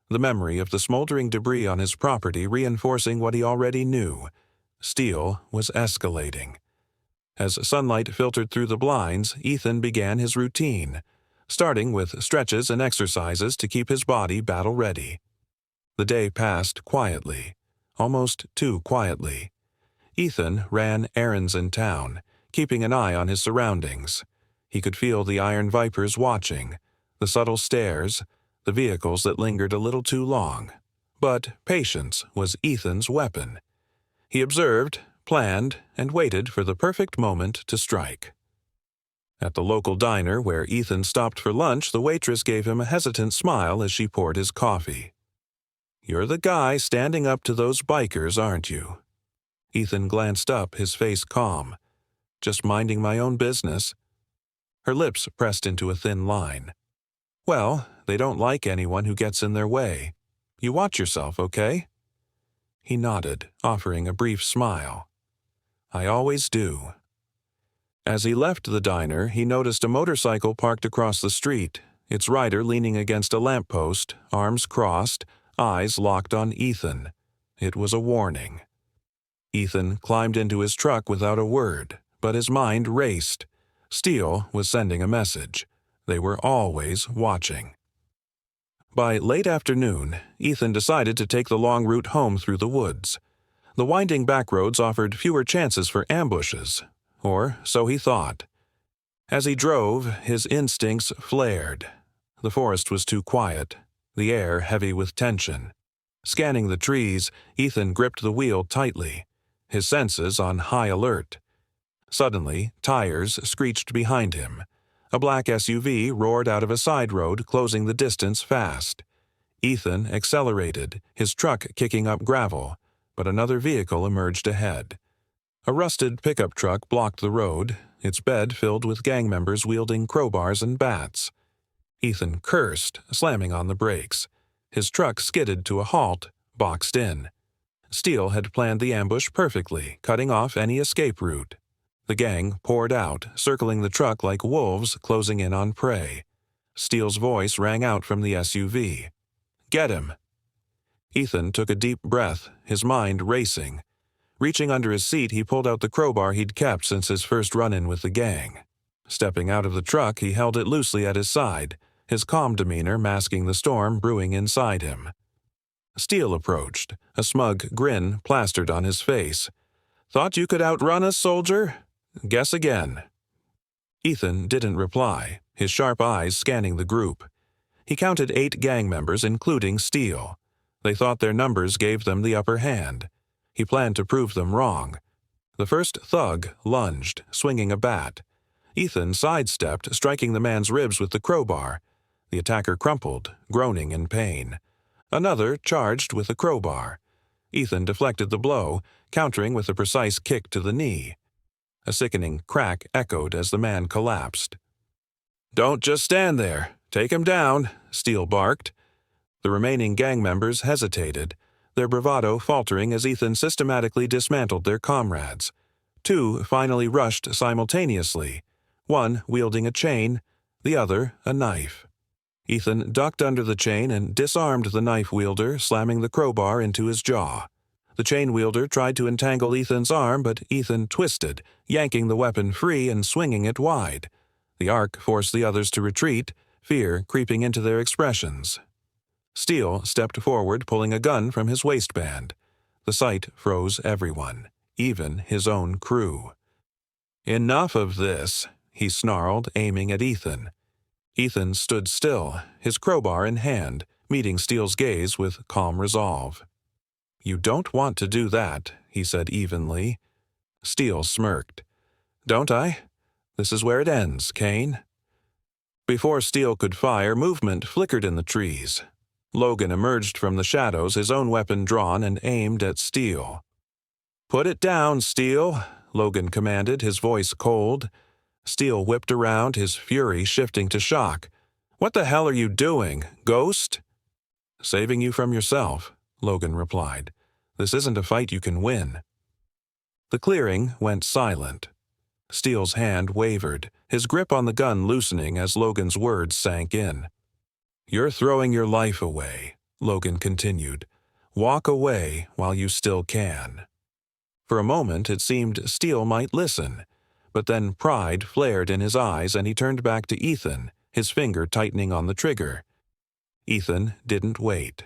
the memory of the smoldering debris on his property reinforcing what he already knew. Steele was escalating. As sunlight filtered through the blinds, Ethan began his routine, starting with stretches and exercises to keep his body battle-ready. The day passed quietly, almost too quietly. Ethan ran errands in town, keeping an eye on his surroundings. He could feel the Iron Vipers watching, the subtle stares, the vehicles that lingered a little too long. But patience was Ethan's weapon. He observed, planned, and waited for the perfect moment to strike. At the local diner where Ethan stopped for lunch, the waitress gave him a hesitant smile as she poured his coffee. "You're the guy standing up to those bikers, aren't you?" Ethan glanced up, his face calm. "Just minding my own business." Her lips pressed into a thin line. "Well, they don't like anyone who gets in their way. You watch yourself, okay?" He nodded, offering a brief smile. "I always do." As he left the diner, he noticed a motorcycle parked across the street, its rider leaning against a lamppost, arms crossed, eyes locked on Ethan. It was a warning. Ethan climbed into his truck without a word, but his mind raced. Steele was sending a message. They were always watching. By late afternoon, Ethan decided to take the long route home through the woods. The winding back roads offered fewer chances for ambushes, or so he thought. As he drove, his instincts flared. The forest was too quiet, the air heavy with tension. Scanning the trees, Ethan gripped the wheel tightly, his senses on high alert. Suddenly, tires screeched behind him. A black SUV roared out of a side road, closing the distance fast. Ethan accelerated, his truck kicking up gravel, but another vehicle emerged ahead. A rusted pickup truck blocked the road, its bed filled with gang members wielding crowbars and bats. Ethan cursed, slamming on the brakes. His truck skidded to a halt, boxed in. Steele had planned the ambush perfectly, cutting off any escape route. The gang poured out, circling the truck like wolves closing in on prey. Steele's voice rang out from the SUV. "Get him!" Ethan took a deep breath, his mind racing. Reaching under his seat, he pulled out the crowbar he'd kept since his first run-in with the gang. Stepping out of the truck, he held it loosely at his side, his calm demeanor masking the storm brewing inside him. Steele approached, a smug grin plastered on his face. "Thought you could outrun us, soldier? Guess again." Ethan didn't reply, his sharp eyes scanning the group. He counted 8 gang members, including Steele. They thought their numbers gave them the upper hand. He planned to prove them wrong. The first thug lunged, swinging a bat. Ethan sidestepped, striking the man's ribs with the crowbar. The attacker crumpled, groaning in pain. Another charged with a crowbar. Ethan deflected the blow, countering with a precise kick to the knee. A sickening crack echoed as the man collapsed. "Don't just stand there. Take him down," Steele barked. The remaining gang members hesitated, their bravado faltering as Ethan systematically dismantled their comrades. 2 finally rushed simultaneously, one wielding a chain, the other a knife. Ethan ducked under the chain and disarmed the knife wielder, slamming the crowbar into his jaw. The chain wielder tried to entangle Ethan's arm, but Ethan twisted, yanking the weapon free and swinging it wide. The arc forced the others to retreat, fear creeping into their expressions. Steele stepped forward, pulling a gun from his waistband. The sight froze everyone, even his own crew. "Enough of this," he snarled, aiming at Ethan. Ethan stood still, his crowbar in hand, meeting Steele's gaze with calm resolve. "You don't want to do that," he said evenly. Steele smirked. "Don't I? This is where it ends, Kane." Before Steele could fire, movement flickered in the trees. Logan emerged from the shadows, his own weapon drawn, and aimed at Steele. "Put it down, Steele," Logan commanded, his voice cold. Steele whipped around, his fury shifting to shock. "What the hell are you doing, Ghost?" "Saving you from yourself," Logan replied. "This isn't a fight you can win." The clearing went silent. Steele's hand wavered, his grip on the gun loosening as Logan's words sank in. "You're throwing your life away," Logan continued. "Walk away while you still can." For a moment it seemed Steele might listen, but then pride flared in his eyes and he turned back to Ethan, his finger tightening on the trigger. Ethan didn't wait.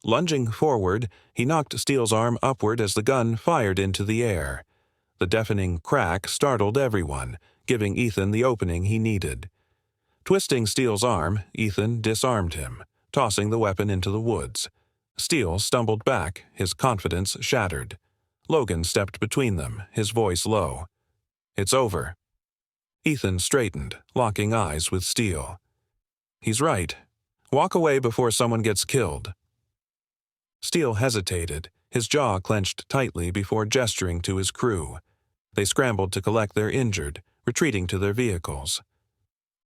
Lunging forward, he knocked Steele's arm upward as the gun fired into the air. The deafening crack startled everyone, giving Ethan the opening he needed. Twisting Steele's arm, Ethan disarmed him, tossing the weapon into the woods. Steele stumbled back, his confidence shattered. Logan stepped between them, his voice low. "It's over." Ethan straightened, locking eyes with Steele. "He's right. Walk away before someone gets killed." Steele hesitated, his jaw clenched tightly before gesturing to his crew. They scrambled to collect their injured, retreating to their vehicles.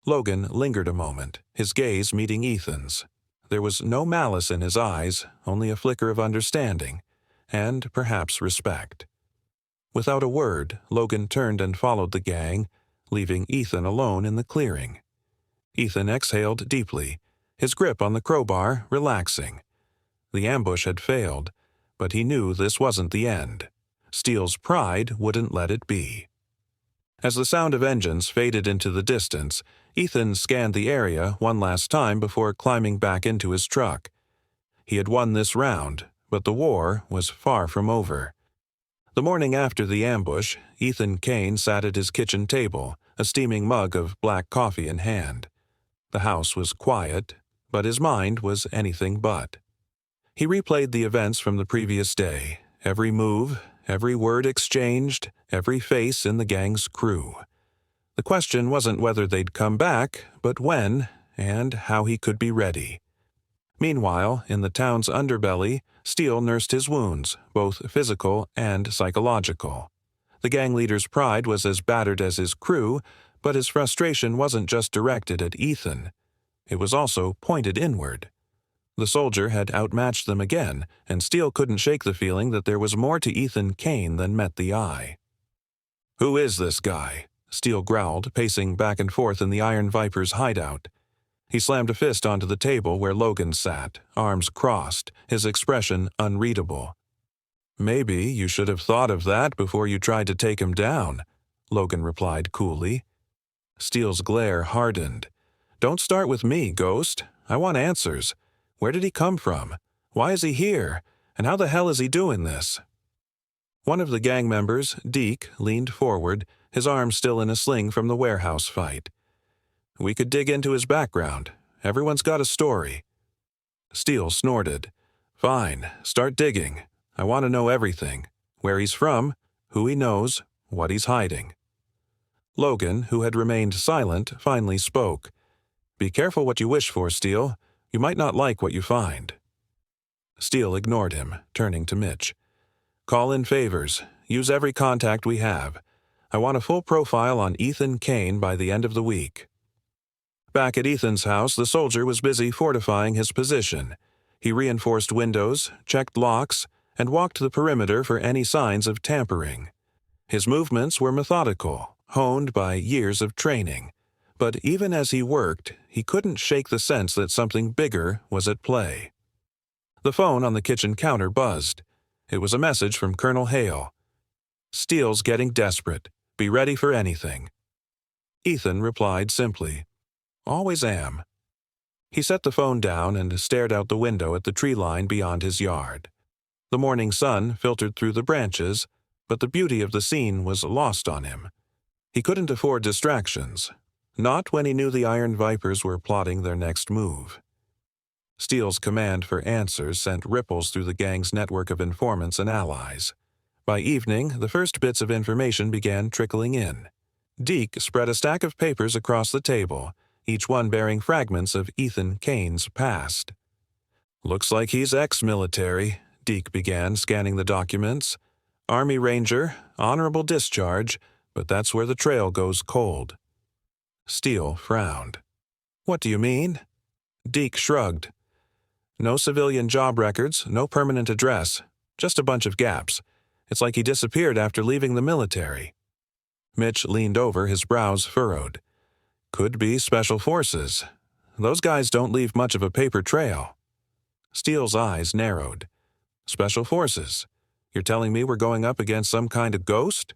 Logan lingered a moment, his gaze meeting Ethan's. There was no malice in his eyes, only a flicker of understanding, and perhaps respect. Without a word, Logan turned and followed the gang, leaving Ethan alone in the clearing. Ethan exhaled deeply, his grip on the crowbar relaxing. The ambush had failed, but he knew this wasn't the end. Steele's pride wouldn't let it be. As the sound of engines faded into the distance, Ethan scanned the area one last time before climbing back into his truck. He had won this round, but the war was far from over. The morning after the ambush, Ethan Kane sat at his kitchen table, a steaming mug of black coffee in hand. The house was quiet, but his mind was anything but. He replayed the events from the previous day, every move, every word exchanged, every face in the gang's crew. The question wasn't whether they'd come back, but when, and how he could be ready. Meanwhile, in the town's underbelly, Steele nursed his wounds, both physical and psychological. The gang leader's pride was as battered as his crew, but his frustration wasn't just directed at Ethan. It was also pointed inward. The soldier had outmatched them again, and Steele couldn't shake the feeling that there was more to Ethan Kane than met the eye. "Who is this guy?" Steele growled, pacing back and forth in the Iron Viper's hideout. He slammed a fist onto the table where Logan sat, arms crossed, his expression unreadable. "Maybe you should have thought of that before you tried to take him down," Logan replied coolly. Steele's glare hardened. "Don't start with me, Ghost. I want answers. Where did he come from? Why is he here? And how the hell is he doing this?" One of the gang members, Deke, leaned forward, his arm still in a sling from the warehouse fight. "We could dig into his background. Everyone's got a story." Steele snorted. "Fine, start digging. I want to know everything. Where he's from, who he knows, what he's hiding." Logan, who had remained silent, finally spoke. "Be careful what you wish for, Steele. You might not like what you find." Steele ignored him, turning to Mitch. "Call in favors. Use every contact we have. I want a full profile on Ethan Kane by the end of the week." Back at Ethan's house, the soldier was busy fortifying his position. He reinforced windows, checked locks, and walked the perimeter for any signs of tampering. His movements were methodical, honed by years of training. But even as he worked, he couldn't shake the sense that something bigger was at play. The phone on the kitchen counter buzzed. It was a message from Colonel Hale. "Steele's getting desperate. Be ready for anything." Ethan replied simply, "Always am." He set the phone down and stared out the window at the tree line beyond his yard. The morning sun filtered through the branches, but the beauty of the scene was lost on him. He couldn't afford distractions, not when he knew the Iron Vipers were plotting their next move. Steele's command for answers sent ripples through the gang's network of informants and allies. By evening, the first bits of information began trickling in. Deke spread a stack of papers across the table, each one bearing fragments of Ethan Kane's past. "Looks like he's ex-military," Deke began, scanning the documents. "Army Ranger, honorable discharge, but that's where the trail goes cold." Steele frowned. "What do you mean?" Deke shrugged. "No civilian job records, no permanent address, just a bunch of gaps. It's like he disappeared after leaving the military." Mitch leaned over, his brows furrowed. "Could be Special Forces. Those guys don't leave much of a paper trail." Steele's eyes narrowed. "Special Forces? You're telling me we're going up against some kind of ghost?"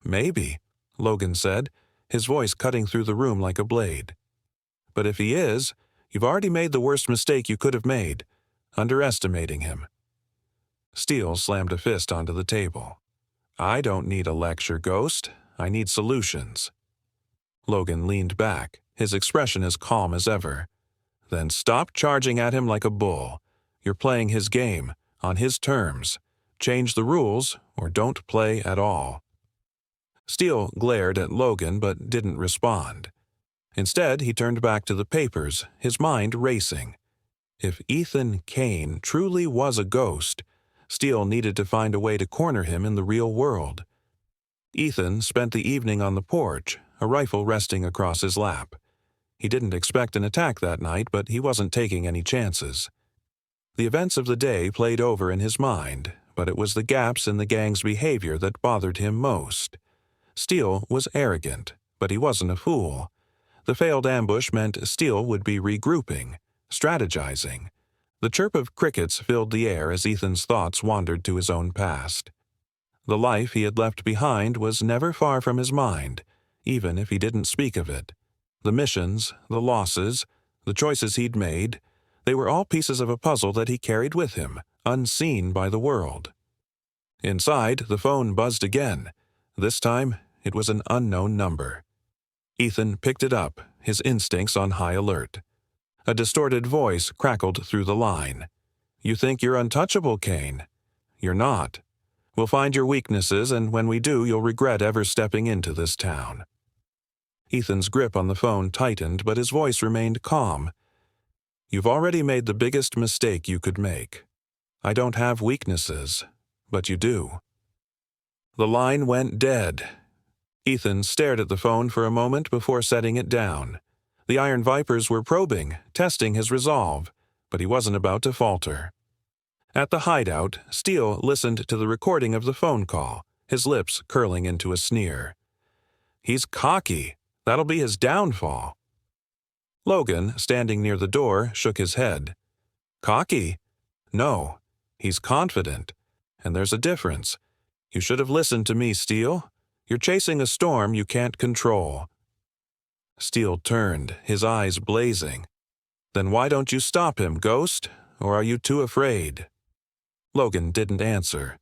"Maybe," Logan said, his voice cutting through the room like a blade. "But if he is, you've already made the worst mistake you could have made, underestimating him." Steele slammed a fist onto the table. "I don't need a lecture, Ghost. I need solutions." Logan leaned back, his expression as calm as ever. "Then stop charging at him like a bull. You're playing his game, on his terms. Change the rules, or don't play at all." Steele glared at Logan but didn't respond. Instead, he turned back to the papers, his mind racing. If Ethan Kane truly was a ghost, Steele needed to find a way to corner him in the real world. Ethan spent the evening on the porch, a rifle resting across his lap. He didn't expect an attack that night, but he wasn't taking any chances. The events of the day played over in his mind, but it was the gaps in the gang's behavior that bothered him most. Steele was arrogant, but he wasn't a fool. The failed ambush meant Steele would be regrouping, strategizing. The chirp of crickets filled the air as Ethan's thoughts wandered to his own past. The life he had left behind was never far from his mind, even if he didn't speak of it. The missions, the losses, the choices he'd made, they were all pieces of a puzzle that he carried with him, unseen by the world. Inside, the phone buzzed again. This time, it was an unknown number. Ethan picked it up, his instincts on high alert. A distorted voice crackled through the line. "You think you're untouchable, Kane? You're not. We'll find your weaknesses, and when we do, you'll regret ever stepping into this town." Ethan's grip on the phone tightened, but his voice remained calm. "You've already made the biggest mistake you could make. I don't have weaknesses, but you do." The line went dead. Ethan stared at the phone for a moment before setting it down. The Iron Vipers were probing, testing his resolve, but he wasn't about to falter. At the hideout, Steele listened to the recording of the phone call, his lips curling into a sneer. "He's cocky. That'll be his downfall." Logan, standing near the door, shook his head. "Cocky? No. He's confident. And there's a difference. You should have listened to me, Steele. You're chasing a storm you can't control." Steele turned, his eyes blazing. "Then why don't you stop him, Ghost? Or are you too afraid?" Logan didn't answer.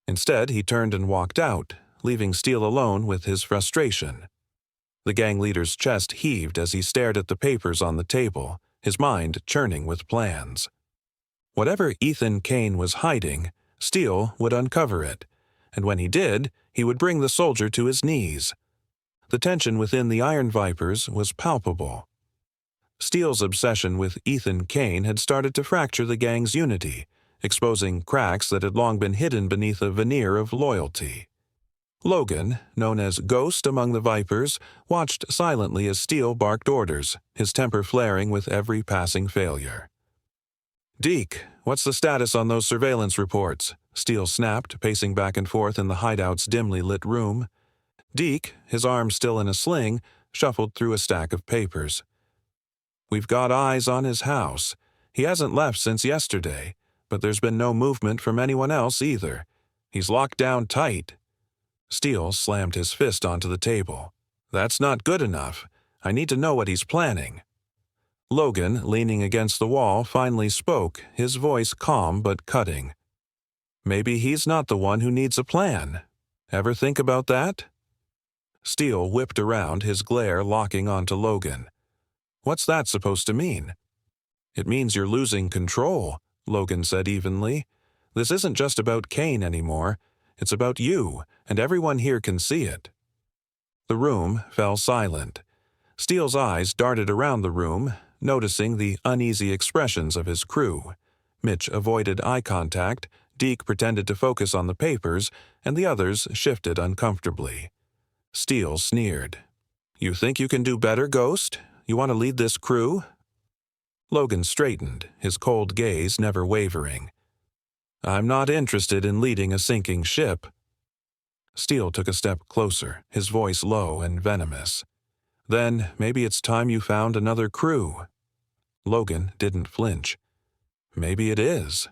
Instead, he turned and walked out, leaving Steele alone with his frustration. The gang leader's chest heaved as he stared at the papers on the table, his mind churning with plans. Whatever Ethan Kane was hiding, Steele would uncover it, and when he did, he would bring the soldier to his knees. The tension within the Iron Vipers was palpable. Steele's obsession with Ethan Kane had started to fracture the gang's unity, exposing cracks that had long been hidden beneath a veneer of loyalty. Logan, known as Ghost among the Vipers, watched silently as Steele barked orders, his temper flaring with every passing failure. "Deke, what's the status on those surveillance reports?" Steele snapped, pacing back and forth in the hideout's dimly lit room. Deke, his arm still in a sling, shuffled through a stack of papers. "We've got eyes on his house. He hasn't left since yesterday. But there's been no movement from anyone else either. He's locked down tight. Steele slammed his fist onto the table. That's not good enough. I need to know what he's planning. Logan, leaning against the wall, finally spoke, his voice calm but cutting. Maybe he's not the one who needs a plan. Ever think about that? Steele whipped around, his glare locking onto Logan. What's that supposed to mean? It means you're losing control, Logan said evenly. This isn't just about Kane anymore. It's about you, and everyone here can see it. The room fell silent. Steele's eyes darted around the room, noticing the uneasy expressions of his crew. Mitch avoided eye contact, Deke pretended to focus on the papers, and the others shifted uncomfortably. Steele sneered. You think you can do better, Ghost? You want to lead this crew? Logan straightened, his cold gaze never wavering. I'm not interested in leading a sinking ship. Steele took a step closer, his voice low and venomous. Then maybe it's time you found another crew. Logan didn't flinch. Maybe it is.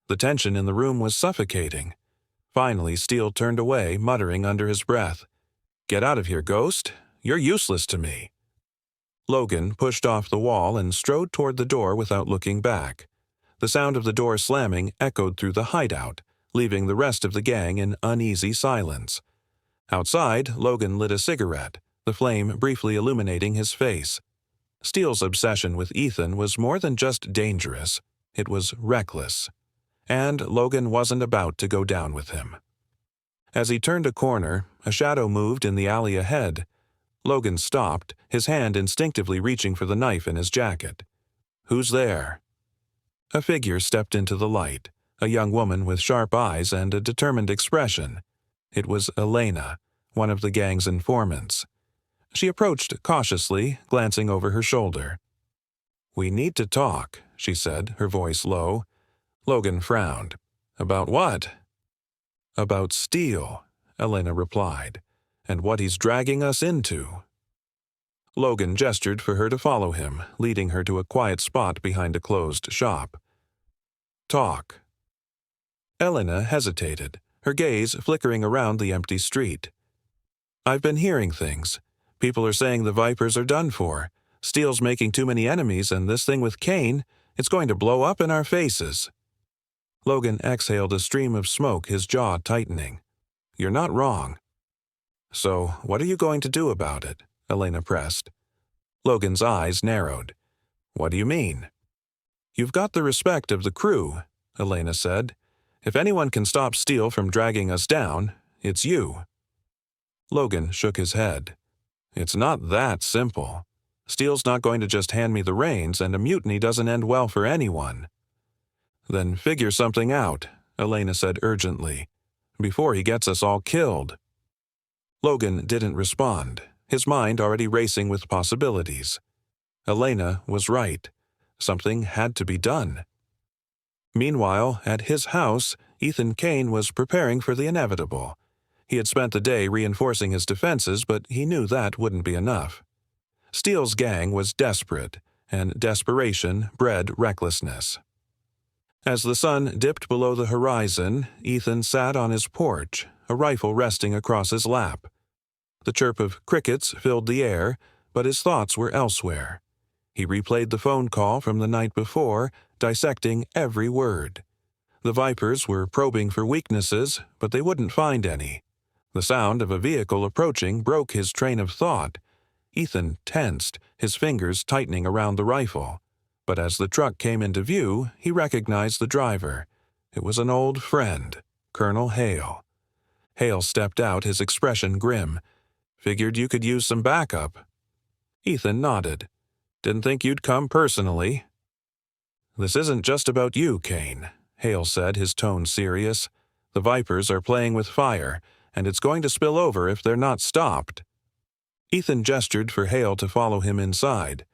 The tension in the room was suffocating. Finally, Steele turned away, muttering under his breath. Get out of here, Ghost. You're useless to me. Logan pushed off the wall and strode toward the door without looking back. The sound of the door slamming echoed through the hideout, leaving the rest of the gang in uneasy silence. Outside, Logan lit a cigarette, the flame briefly illuminating his face. Steele's obsession with Ethan was more than just dangerous. It was reckless. And Logan wasn't about to go down with him. As he turned a corner, a shadow moved in the alley ahead. Logan stopped, his hand instinctively reaching for the knife in his jacket. Who's there? A figure stepped into the light, a young woman with sharp eyes and a determined expression. It was Elena, one of the gang's informants. She approached cautiously, glancing over her shoulder. We need to talk, she said, her voice low. Logan frowned. About what? About Steele, Elena replied, and what he's dragging us into. Logan gestured for her to follow him, leading her to a quiet spot behind a closed shop. Talk. Elena hesitated, her gaze flickering around the empty street. I've been hearing things. People are saying the Vipers are done for. Steele's making too many enemies, and this thing with Kane, it's going to blow up in our faces. Logan exhaled a stream of smoke, his jaw tightening. You're not wrong. So, what are you going to do about it? Elena pressed. Logan's eyes narrowed. What do you mean? You've got the respect of the crew, Elena said. If anyone can stop Steele from dragging us down, it's you. Logan shook his head. It's not that simple. Steele's not going to just hand me the reins, and a mutiny doesn't end well for anyone. Then figure something out, Elena said urgently, before he gets us all killed. Logan didn't respond, his mind already racing with possibilities. Elena was right. Something had to be done. Meanwhile, at his house, Ethan Kane was preparing for the inevitable. He had spent the day reinforcing his defenses, but he knew that wouldn't be enough. Steele's gang was desperate, and desperation bred recklessness. As the sun dipped below the horizon, Ethan sat on his porch, a rifle resting across his lap. The chirp of crickets filled the air, but his thoughts were elsewhere. He replayed the phone call from the night before, dissecting every word. The Vipers were probing for weaknesses, but they wouldn't find any. The sound of a vehicle approaching broke his train of thought. Ethan tensed, his fingers tightening around the rifle. But as the truck came into view, he recognized the driver. It was an old friend, Colonel Hale. Hale stepped out, his expression grim. Figured you could use some backup. Ethan nodded. Didn't think you'd come personally. This isn't just about you, Kane, Hale said, his tone serious. The Vipers are playing with fire, and it's going to spill over if they're not stopped. Ethan gestured for Hale to follow him inside.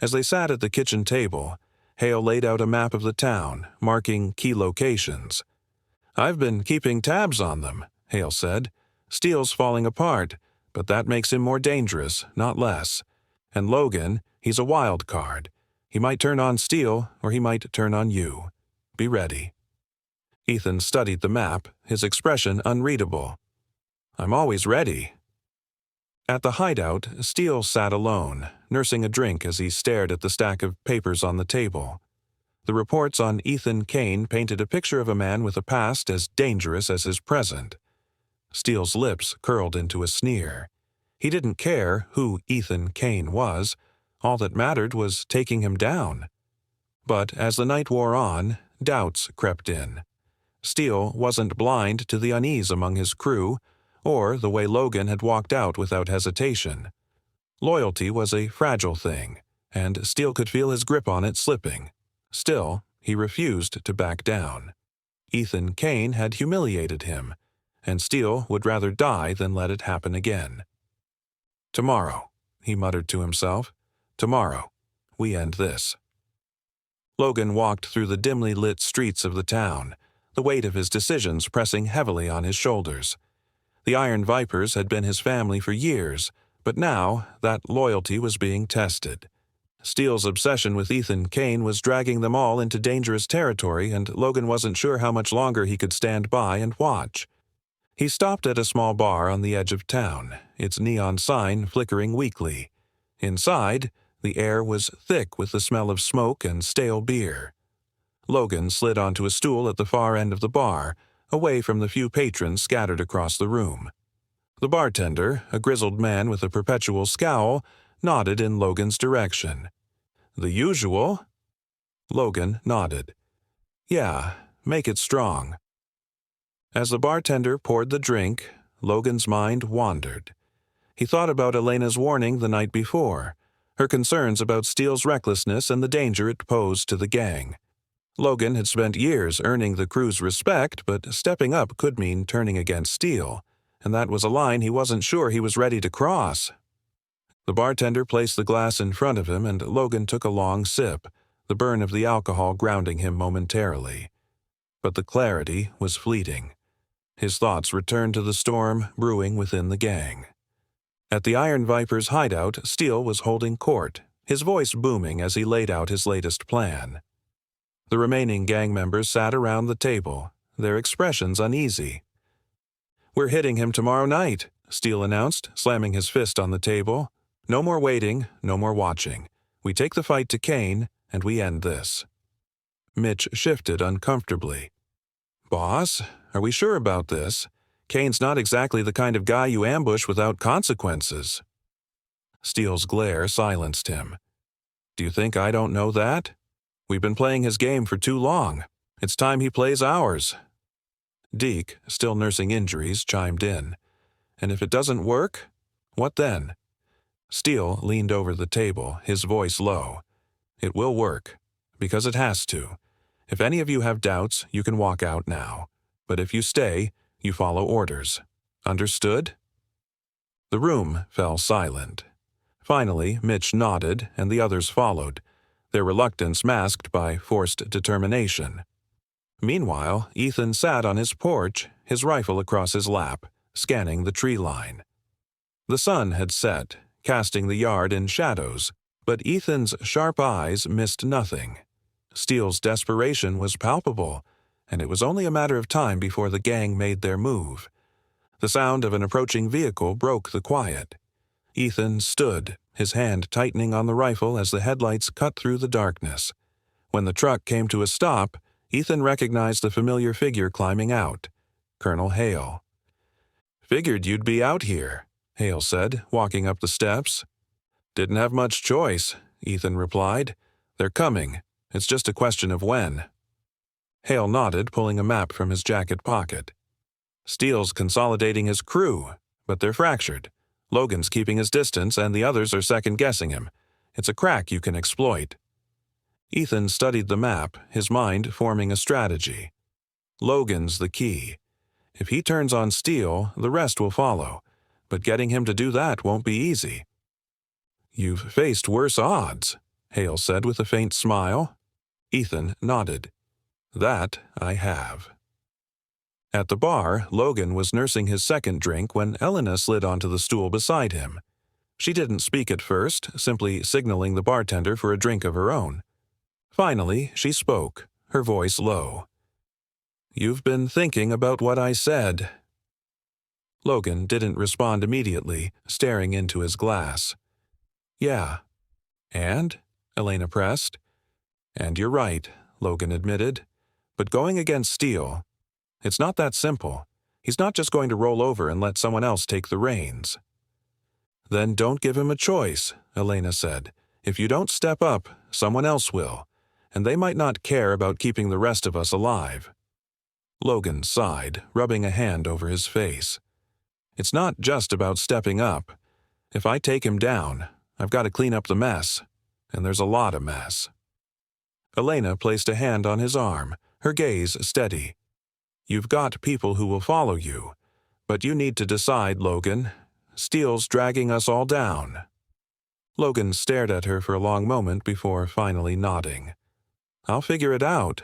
As they sat at the kitchen table, Hale laid out a map of the town, marking key locations. I've been keeping tabs on them, Hale said. Steele's falling apart, but that makes him more dangerous, not less. And Logan, he's a wild card. He might turn on Steele, or he might turn on you. Be ready." Ethan studied the map, his expression unreadable. "I'm always ready." At the hideout, Steele sat alone, nursing a drink as he stared at the stack of papers on the table. The reports on Ethan Kane painted a picture of a man with a past as dangerous as his present. Steele's lips curled into a sneer. He didn't care who Ethan Kane was. All that mattered was taking him down. But as the night wore on, doubts crept in. Steele wasn't blind to the unease among his crew, or the way Logan had walked out without hesitation. Loyalty was a fragile thing, and Steele could feel his grip on it slipping. Still, he refused to back down. Ethan Kane had humiliated him, and Steele would rather die than let it happen again. "Tomorrow," he muttered to himself. "Tomorrow, we end this." Logan walked through the dimly lit streets of the town, the weight of his decisions pressing heavily on his shoulders. The Iron Vipers had been his family for years, but now that loyalty was being tested. Steele's obsession with Ethan Kane was dragging them all into dangerous territory, and Logan wasn't sure how much longer he could stand by and watch. He stopped at a small bar on the edge of town, its neon sign flickering weakly. Inside, the air was thick with the smell of smoke and stale beer. Logan slid onto a stool at the far end of the bar, away from the few patrons scattered across the room. The bartender, a grizzled man with a perpetual scowl, nodded in Logan's direction. "The usual?" Logan nodded. "Yeah, make it strong." As the bartender poured the drink, Logan's mind wandered. He thought about Elena's warning the night before, her concerns about Steele's recklessness and the danger it posed to the gang. Logan had spent years earning the crew's respect, but stepping up could mean turning against Steele, and that was a line he wasn't sure he was ready to cross. The bartender placed the glass in front of him, and Logan took a long sip, the burn of the alcohol grounding him momentarily. But the clarity was fleeting. His thoughts returned to the storm brewing within the gang. At the Iron Viper's hideout, Steele was holding court, his voice booming as he laid out his latest plan. The remaining gang members sat around the table, their expressions uneasy. "We're hitting him tomorrow night," Steele announced, slamming his fist on the table. "No more waiting, no more watching. We take the fight to Kane, and we end this." Mitch shifted uncomfortably. "Boss, are we sure about this? Kane's not exactly the kind of guy you ambush without consequences." Steele's glare silenced him. "Do you think I don't know that? We've been playing his game for too long. It's time he plays ours." Deke, still nursing injuries, chimed in. "And if it doesn't work, what then?" Steele leaned over the table, his voice low. "It will work, because it has to. If any of you have doubts, you can walk out now. But if you stay, you follow orders. Understood?" The room fell silent. Finally, Mitch nodded, and the others followed, their reluctance masked by forced determination. Meanwhile, Ethan sat on his porch, his rifle across his lap, scanning the tree line. The sun had set, casting the yard in shadows, but Ethan's sharp eyes missed nothing. Steele's desperation was palpable, and it was only a matter of time before the gang made their move. The sound of an approaching vehicle broke the quiet. Ethan stood, his hand tightening on the rifle as the headlights cut through the darkness. When the truck came to a stop, Ethan recognized the familiar figure climbing out, Colonel Hale. "Figured you'd be out here," Hale said, walking up the steps. "Didn't have much choice," Ethan replied. "They're coming. It's just a question of when." Hale nodded, pulling a map from his jacket pocket. "Steele's consolidating his crew, but they're fractured. Logan's keeping his distance, and the others are second-guessing him. It's a crack you can exploit." Ethan studied the map, his mind forming a strategy. Logan's the key. If he turns on Steele, the rest will follow, but getting him to do that won't be easy. "You've faced worse odds," Hale said with a faint smile. Ethan nodded. "That I have." At the bar, Logan was nursing his second drink when Elena slid onto the stool beside him. She didn't speak at first, simply signaling the bartender for a drink of her own. Finally, she spoke, her voice low. "You've been thinking about what I said." Logan didn't respond immediately, staring into his glass. "Yeah." "And?" Elena pressed. "And you're right," Logan admitted. "But going against Steele, it's not that simple. He's not just going to roll over and let someone else take the reins." "Then don't give him a choice," Elena said. "If you don't step up, someone else will, and they might not care about keeping the rest of us alive." Logan sighed, rubbing a hand over his face. "It's not just about stepping up. If I take him down, I've got to clean up the mess, and there's a lot of mess." Elena placed a hand on his arm, her gaze steady. "You've got people who will follow you, but you need to decide, Logan. Steele's dragging us all down." Logan stared at her for a long moment before finally nodding. "I'll figure it out."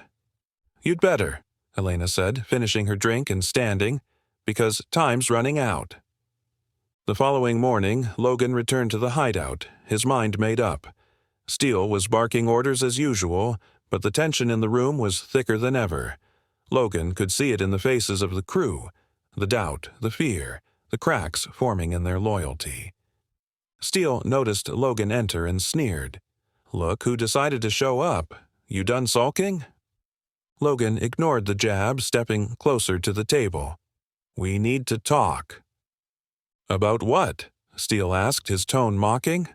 "You'd better," Elena said, finishing her drink and standing, "because time's running out." The following morning, Logan returned to the hideout, his mind made up. Steele was barking orders as usual, but the tension in the room was thicker than ever. Logan could see it in the faces of the crew, the doubt, the fear, the cracks forming in their loyalty. Steele noticed Logan enter and sneered. "Look who decided to show up. You done sulking?" Logan ignored the jab, stepping closer to the table. "We need to talk." "About what?" Steele asked, his tone mocking.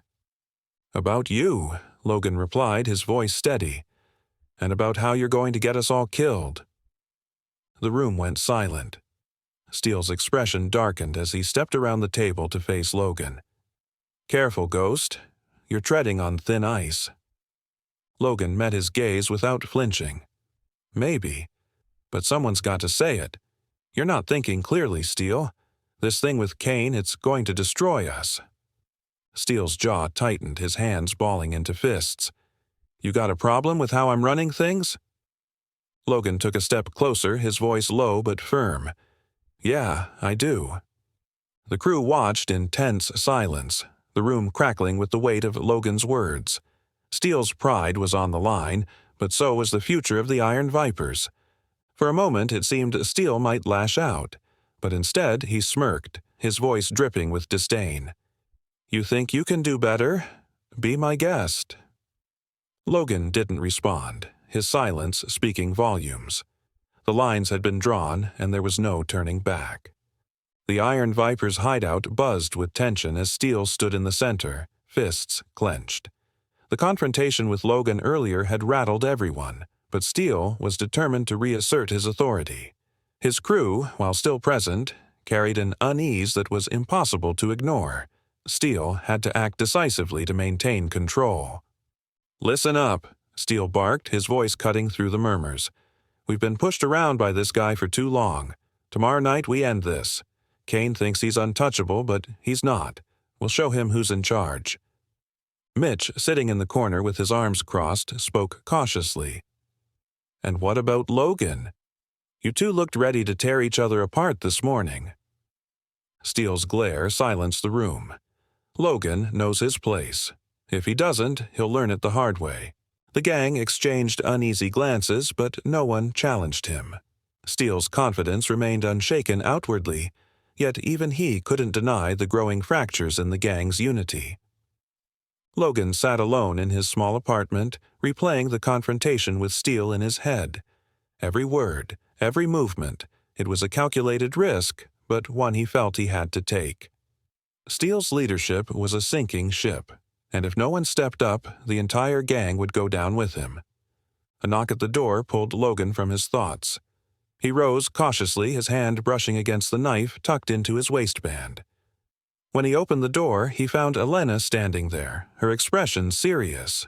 "About you," Logan replied, his voice steady. "And about how you're going to get us all killed." The room went silent. Steele's expression darkened as he stepped around the table to face Logan. "Careful, Ghost. You're treading on thin ice." Logan met his gaze without flinching. "Maybe. But someone's got to say it. You're not thinking clearly, Steele. This thing with Kane, it's going to destroy us." Steele's jaw tightened, his hands balling into fists. "You got a problem with how I'm running things?" Logan took a step closer, his voice low but firm. "Yeah, I do." The crew watched in tense silence, the room crackling with the weight of Logan's words. Steele's pride was on the line, but so was the future of the Iron Vipers. For a moment it seemed Steele might lash out, but instead he smirked, his voice dripping with disdain. "You think you can do better? Be my guest." Logan didn't respond, his silence speaking volumes. The lines had been drawn, and there was no turning back. The Iron Viper's hideout buzzed with tension as Steele stood in the center, fists clenched. The confrontation with Logan earlier had rattled everyone, but Steele was determined to reassert his authority. His crew, while still present, carried an unease that was impossible to ignore. Steele had to act decisively to maintain control. "Listen up," Steele barked, his voice cutting through the murmurs. "We've been pushed around by this guy for too long. Tomorrow night we end this. Kane thinks he's untouchable, but he's not. We'll show him who's in charge." Mitch, sitting in the corner with his arms crossed, spoke cautiously. "And what about Logan? You two looked ready to tear each other apart this morning." Steele's glare silenced the room. Logan knows his place. If he doesn't, he'll learn it the hard way. The gang exchanged uneasy glances, but no one challenged him. Steele's confidence remained unshaken outwardly, yet even he couldn't deny the growing fractures in the gang's unity. Logan sat alone in his small apartment, replaying the confrontation with Steele in his head. Every word, every movement, it was a calculated risk, but one he felt he had to take. Steele's leadership was a sinking ship, and if no one stepped up, the entire gang would go down with him. A knock at the door pulled Logan from his thoughts. He rose cautiously, his hand brushing against the knife tucked into his waistband. When he opened the door, he found Elena standing there, her expression serious.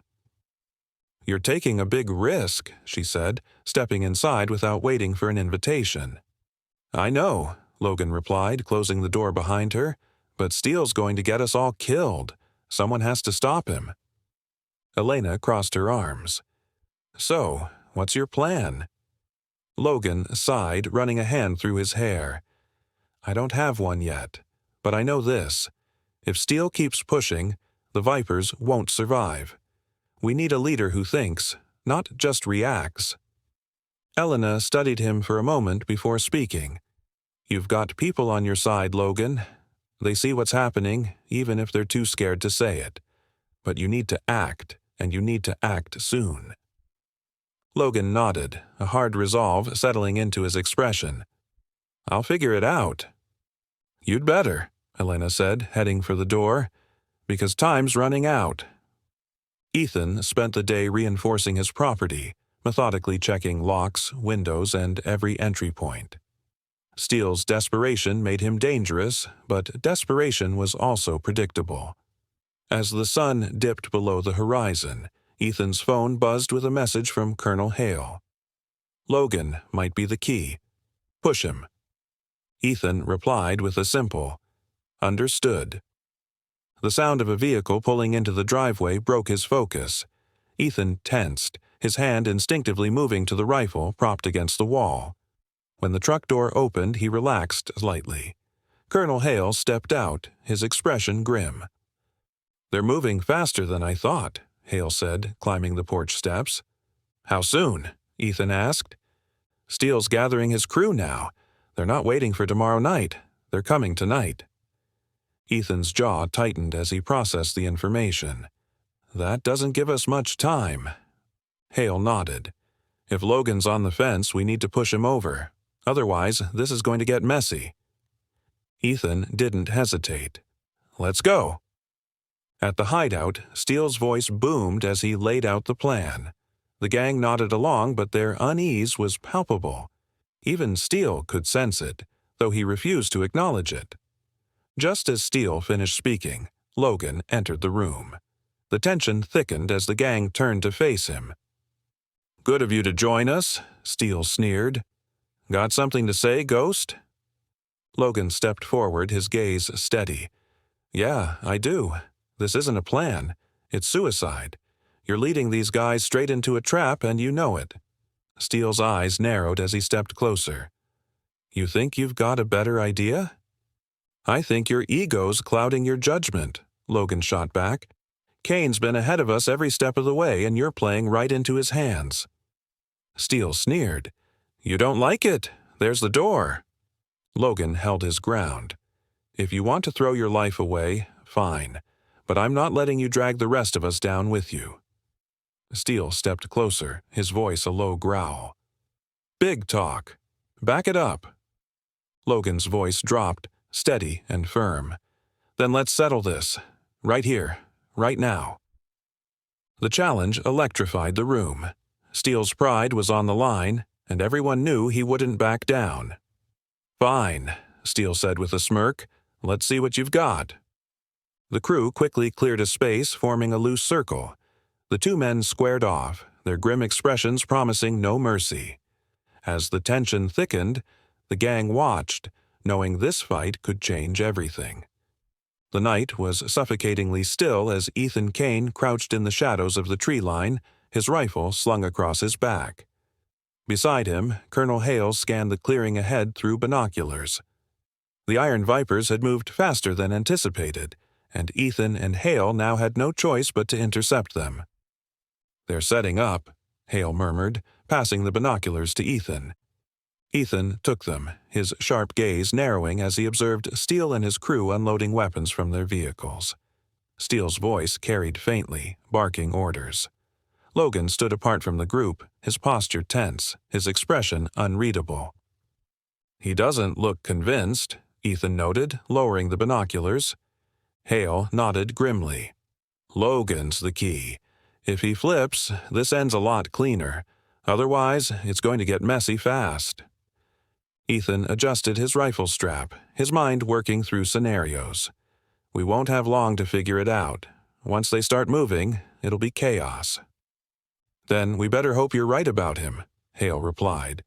"You're taking a big risk," she said, stepping inside without waiting for an invitation. "I know," Logan replied, closing the door behind her, "but Steele's going to get us all killed. Someone has to stop him." Elena crossed her arms. "So, what's your plan?" Logan sighed, running a hand through his hair. "I don't have one yet, but I know this. If Steele keeps pushing, the Vipers won't survive. We need a leader who thinks, not just reacts." Elena studied him for a moment before speaking. "You've got people on your side, Logan. They see what's happening, even if they're too scared to say it. But you need to act, and you need to act soon." Logan nodded, a hard resolve settling into his expression. "I'll figure it out." "You'd better," Elena said, heading for the door, "because time's running out." Ethan spent the day reinforcing his property, methodically checking locks, windows, and every entry point. Steele's desperation made him dangerous, but desperation was also predictable. As the sun dipped below the horizon, Ethan's phone buzzed with a message from Colonel Hale. Logan might be the key. Push him. Ethan replied with a simple, "Understood." The sound of a vehicle pulling into the driveway broke his focus. Ethan tensed, his hand instinctively moving to the rifle propped against the wall. When the truck door opened, he relaxed lightly. Colonel Hale stepped out, his expression grim. "They're moving faster than I thought," Hale said, climbing the porch steps. "How soon?" Ethan asked. "Steele's gathering his crew now. They're not waiting for tomorrow night. They're coming tonight." Ethan's jaw tightened as he processed the information. "That doesn't give us much time." Hale nodded. "If Logan's on the fence, we need to push him over. Otherwise, this is going to get messy." Ethan didn't hesitate. "Let's go." At the hideout, Steele's voice boomed as he laid out the plan. The gang nodded along, but their unease was palpable. Even Steele could sense it, though he refused to acknowledge it. Just as Steele finished speaking, Logan entered the room. The tension thickened as the gang turned to face him. "Good of you to join us," Steele sneered. "Got something to say, Ghost?" Logan stepped forward, his gaze steady. "Yeah, I do. This isn't a plan. It's suicide. You're leading these guys straight into a trap, and you know it." Steele's eyes narrowed as he stepped closer. "You think you've got a better idea?" "I think your ego's clouding your judgment," Logan shot back. "Kane's been ahead of us every step of the way, and you're playing right into his hands." Steele sneered. "You don't like it? There's the door." Logan held his ground. "If you want to throw your life away, fine. But I'm not letting you drag the rest of us down with you." Steele stepped closer, his voice a low growl. "Big talk. Back it up." Logan's voice dropped, steady and firm. "Then let's settle this. Right here. Right now." The challenge electrified the room. Steele's pride was on the line, and everyone knew he wouldn't back down. "Fine," Steele said with a smirk. "Let's see what you've got." The crew quickly cleared a space, forming a loose circle. The two men squared off, their grim expressions promising no mercy. As the tension thickened, the gang watched, knowing this fight could change everything. The night was suffocatingly still as Ethan Kane crouched in the shadows of the tree line, his rifle slung across his back. Beside him, Colonel Hale scanned the clearing ahead through binoculars. The Iron Vipers had moved faster than anticipated, and Ethan and Hale now had no choice but to intercept them. "They're setting up," Hale murmured, passing the binoculars to Ethan. Ethan took them, his sharp gaze narrowing as he observed Steele and his crew unloading weapons from their vehicles. Steele's voice carried faintly, barking orders. Logan stood apart from the group, his posture tense, his expression unreadable. "He doesn't look convinced," Ethan noted, lowering the binoculars. Hale nodded grimly. "Logan's the key. If he flips, this ends a lot cleaner. Otherwise, it's going to get messy fast." Ethan adjusted his rifle strap, his mind working through scenarios. "We won't have long to figure it out. Once they start moving, it'll be chaos." "Then we better hope you're right about him," Hale replied.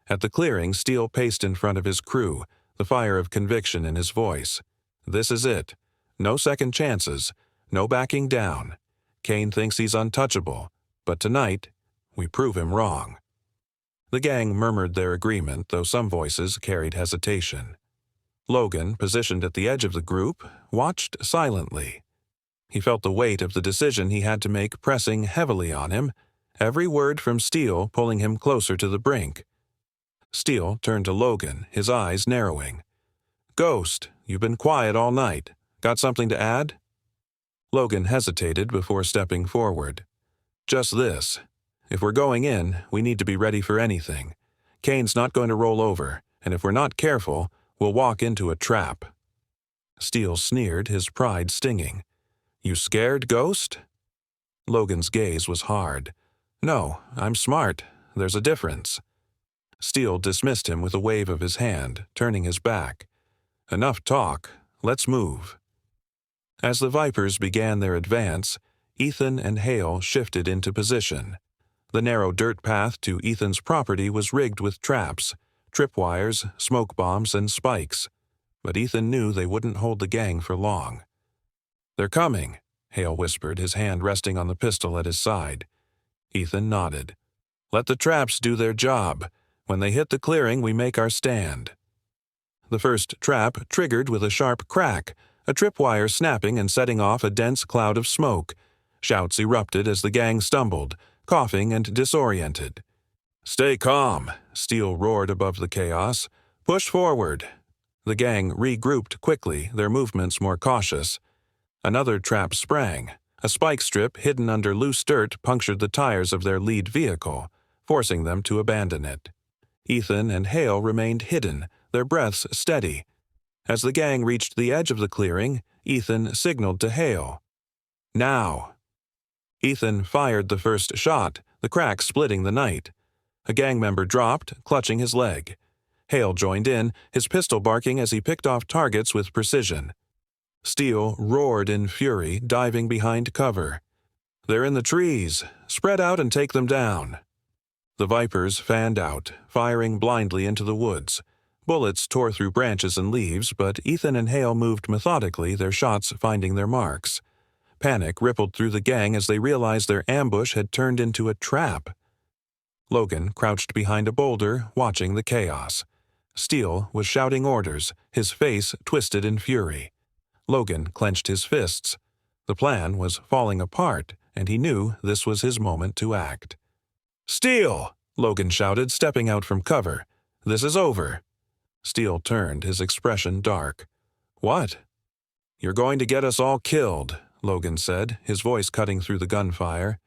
At the clearing, Steele paced in front of his crew, the fire of conviction in his voice. "This is it. No second chances. No backing down. Kane thinks he's untouchable, but tonight, we prove him wrong." The gang murmured their agreement, though some voices carried hesitation. Logan, positioned at the edge of the group, watched silently. He felt the weight of the decision he had to make pressing heavily on him, every word from Steele pulling him closer to the brink. Steele turned to Logan, his eyes narrowing. "Ghost, you've been quiet all night. Got something to add?" Logan hesitated before stepping forward. "Just this. If we're going in, we need to be ready for anything. Kane's not going to roll over, and if we're not careful, we'll walk into a trap." Steele sneered, his pride stinging. "You scared, Ghost?" Logan's gaze was hard. "No, I'm smart. There's a difference." Steele dismissed him with a wave of his hand, turning his back. "Enough talk. Let's move." As the Vipers began their advance, Ethan and Hale shifted into position. The narrow dirt path to Ethan's property was rigged with traps, tripwires, smoke bombs, and spikes. But Ethan knew they wouldn't hold the gang for long. "They're coming," Hale whispered, his hand resting on the pistol at his side. Ethan nodded. "Let the traps do their job. When they hit the clearing, we make our stand." The first trap triggered with a sharp crack, a tripwire snapping and setting off a dense cloud of smoke. Shouts erupted as the gang stumbled, coughing and disoriented. "Stay calm," Steele roared above the chaos. "Push forward." The gang regrouped quickly, their movements more cautious. Another trap sprang. A spike strip hidden under loose dirt punctured the tires of their lead vehicle, forcing them to abandon it. Ethan and Hale remained hidden, their breaths steady. As the gang reached the edge of the clearing, Ethan signaled to Hale. "Now." Ethan fired the first shot, the crack splitting the night. A gang member dropped, clutching his leg. Hale joined in, his pistol barking as he picked off targets with precision. Steele roared in fury, diving behind cover. "They're in the trees. Spread out and take them down." The Vipers fanned out, firing blindly into the woods. Bullets tore through branches and leaves, but Ethan and Hale moved methodically, their shots finding their marks. Panic rippled through the gang as they realized their ambush had turned into a trap. Logan crouched behind a boulder, watching the chaos. Steele was shouting orders, his face twisted in fury. Logan clenched his fists. The plan was falling apart, and he knew this was his moment to act. "Steele!" Logan shouted, stepping out from cover. "This is over." Steele turned, his expression dark. "What?" "You're going to get us all killed," Logan said, his voice cutting through the gunfire.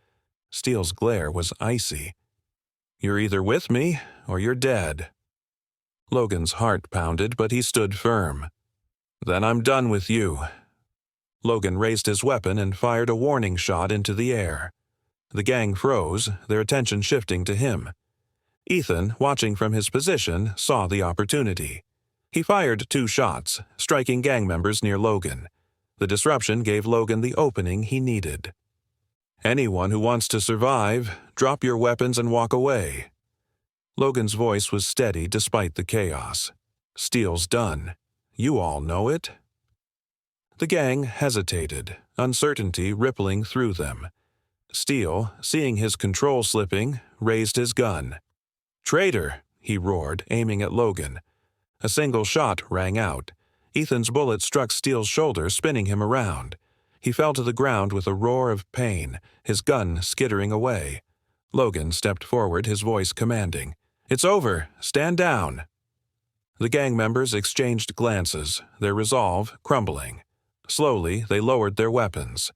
Steele's glare was icy. "You're either with me, or you're dead." Logan's heart pounded, but he stood firm. "Then I'm done with you." Logan raised his weapon and fired a warning shot into the air. The gang froze, their attention shifting to him. Ethan, watching from his position, saw the opportunity. He fired 2 shots, striking gang members near Logan. The disruption gave Logan the opening he needed. "Anyone who wants to survive, drop your weapons and walk away." Logan's voice was steady despite the chaos. "Steele's done. You all know it." The gang hesitated, uncertainty rippling through them. Steele, seeing his control slipping, raised his gun. "Traitor!" he roared, aiming at Logan. A single shot rang out. Ethan's bullet struck Steele's shoulder, spinning him around. He fell to the ground with a roar of pain, his gun skittering away. Logan stepped forward, his voice commanding. "It's over. Stand down." The gang members exchanged glances, their resolve crumbling. Slowly, they lowered their weapons.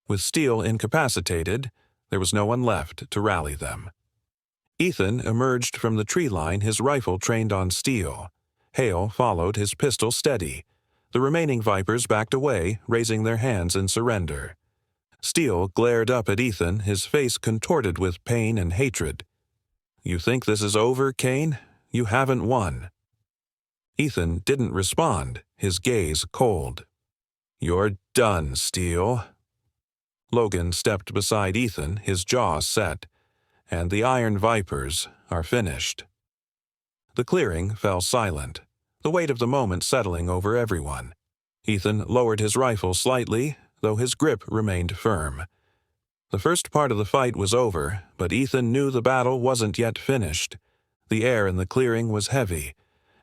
With Steele incapacitated, there was no one left to rally them. Ethan emerged from the tree line, his rifle trained on Steele. Hale followed, his pistol steady. The remaining Vipers backed away, raising their hands in surrender. Steele glared up at Ethan, his face contorted with pain and hatred. "You think this is over, Kane? You haven't won." Ethan didn't respond, his gaze cold. "You're done, Steele." Logan stepped beside Ethan, his jaw set. "And the Iron Vipers are finished." The clearing fell silent, the weight of the moment settling over everyone. Ethan lowered his rifle slightly, though his grip remained firm. The first part of the fight was over, but Ethan knew the battle wasn't yet finished. The air in the clearing was heavy,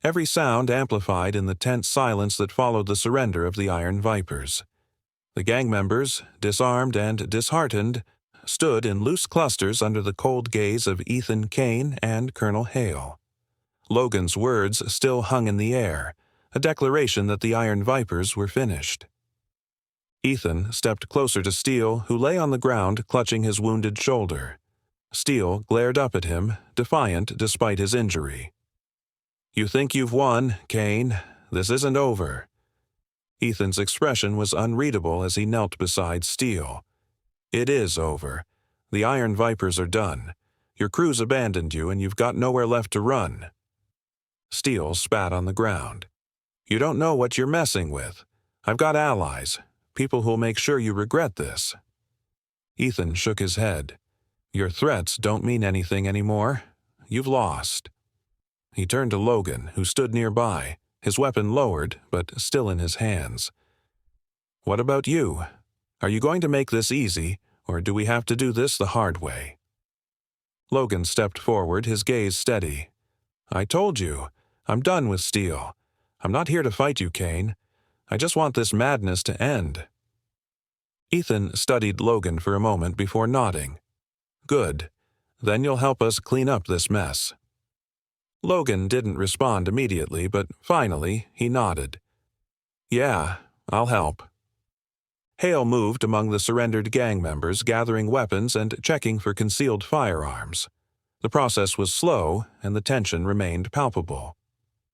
every sound amplified in the tense silence that followed the surrender of the Iron Vipers. The gang members, disarmed and disheartened, stood in loose clusters under the cold gaze of Ethan Kane and Colonel Hale. Logan's words still hung in the air, a declaration that the Iron Vipers were finished. Ethan stepped closer to Steele, who lay on the ground clutching his wounded shoulder. Steele glared up at him, defiant despite his injury. "You think you've won, Kane. This isn't over." Ethan's expression was unreadable as he knelt beside Steele. "It is over. The Iron Vipers are done. Your crew's abandoned you and you've got nowhere left to run." Steele spat on the ground. "You don't know what you're messing with. I've got allies, people who'll make sure you regret this." Ethan shook his head. "Your threats don't mean anything anymore. You've lost." He turned to Logan, who stood nearby, his weapon lowered but still in his hands. "What about you? Are you going to make this easy, or do we have to do this the hard way?" Logan stepped forward, his gaze steady. "I told you, I'm done with Steele. I'm not here to fight you, Kane. I just want this madness to end." Ethan studied Logan for a moment before nodding. "Good. Then you'll help us clean up this mess." Logan didn't respond immediately, but finally he nodded. "Yeah, I'll help." Hale moved among the surrendered gang members, gathering weapons and checking for concealed firearms. The process was slow, and the tension remained palpable.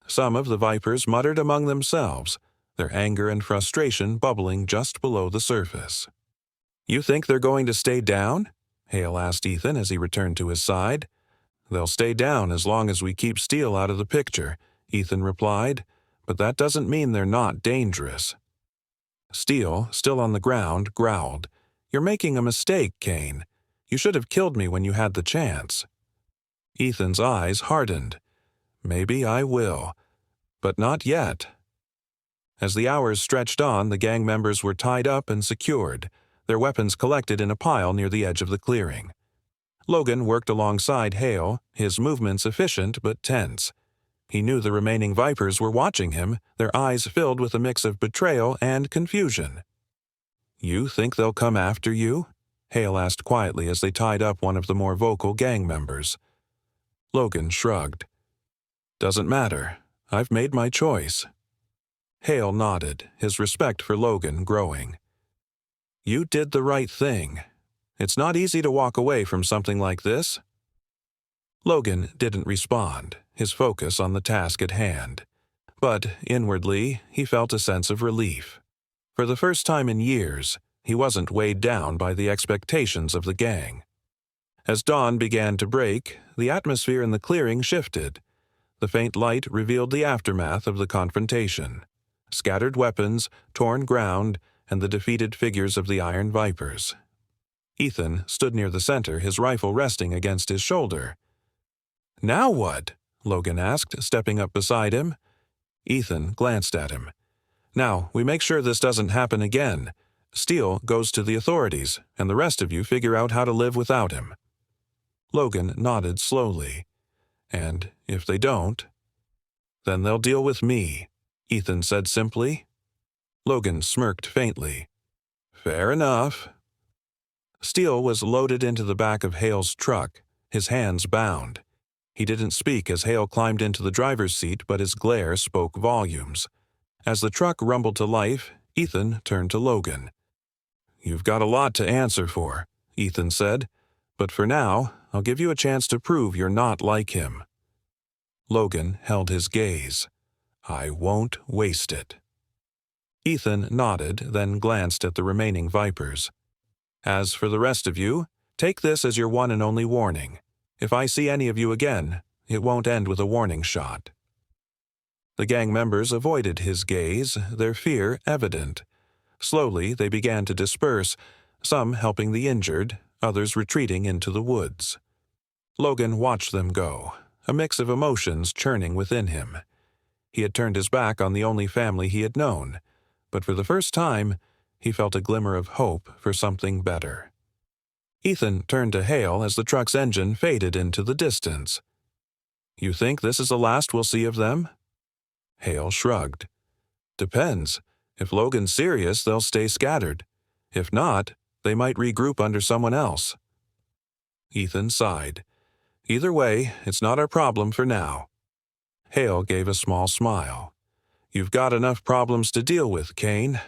Some of the Vipers muttered among themselves, their anger and frustration bubbling just below the surface. "You think they're going to stay down?" Hale asked Ethan as he returned to his side. "They'll stay down as long as we keep Steele out of the picture," Ethan replied, "but that doesn't mean they're not dangerous." Steele, still on the ground, growled, "You're making a mistake, Kane. You should have killed me when you had the chance." Ethan's eyes hardened. "Maybe I will, but not yet." As the hours stretched on, the gang members were tied up and secured, their weapons collected in a pile near the edge of the clearing. Logan worked alongside Hale, his movements efficient but tense. He knew the remaining Vipers were watching him, their eyes filled with a mix of betrayal and confusion. "You think they'll come after you?" Hale asked quietly as they tied up one of the more vocal gang members. Logan shrugged. "Doesn't matter. I've made my choice." Hale nodded, his respect for Logan growing. "You did the right thing. It's not easy to walk away from something like this." Logan didn't respond, his focus on the task at hand. But inwardly, he felt a sense of relief. For the first time in years, he wasn't weighed down by the expectations of the gang. As dawn began to break, the atmosphere in the clearing shifted. The faint light revealed the aftermath of the confrontation. Scattered weapons, torn ground, and the defeated figures of the Iron Vipers. Ethan stood near the center, his rifle resting against his shoulder. "Now what?" Logan asked, stepping up beside him. Ethan glanced at him. "Now, we make sure this doesn't happen again. Steele goes to the authorities, and the rest of you figure out how to live without him." Logan nodded slowly. "And if they don't?" "Then they'll deal with me," Ethan said simply. Logan smirked faintly. "Fair enough." Steele was loaded into the back of Hale's truck, his hands bound. He didn't speak as Hale climbed into the driver's seat, but his glare spoke volumes. As the truck rumbled to life, Ethan turned to Logan. "You've got a lot to answer for," Ethan said, "but for now, I'll give you a chance to prove you're not like him." Logan held his gaze. "I won't waste it." Ethan nodded, then glanced at the remaining Vipers. "As for the rest of you, take this as your one and only warning. If I see any of you again, it won't end with a warning shot." The gang members avoided his gaze, their fear evident. Slowly, they began to disperse, some helping the injured, others retreating into the woods. Logan watched them go, a mix of emotions churning within him. He had turned his back on the only family he had known, but for the first time, he felt a glimmer of hope for something better. Ethan turned to Hale as the truck's engine faded into the distance. "You think this is the last we'll see of them?" Hale shrugged. "Depends. If Logan's serious, they'll stay scattered. If not, They might regroup under someone else. Ethan sighed. Either way, it's not our problem for now. Hale gave a small smile. You've got enough problems to deal with, Kane.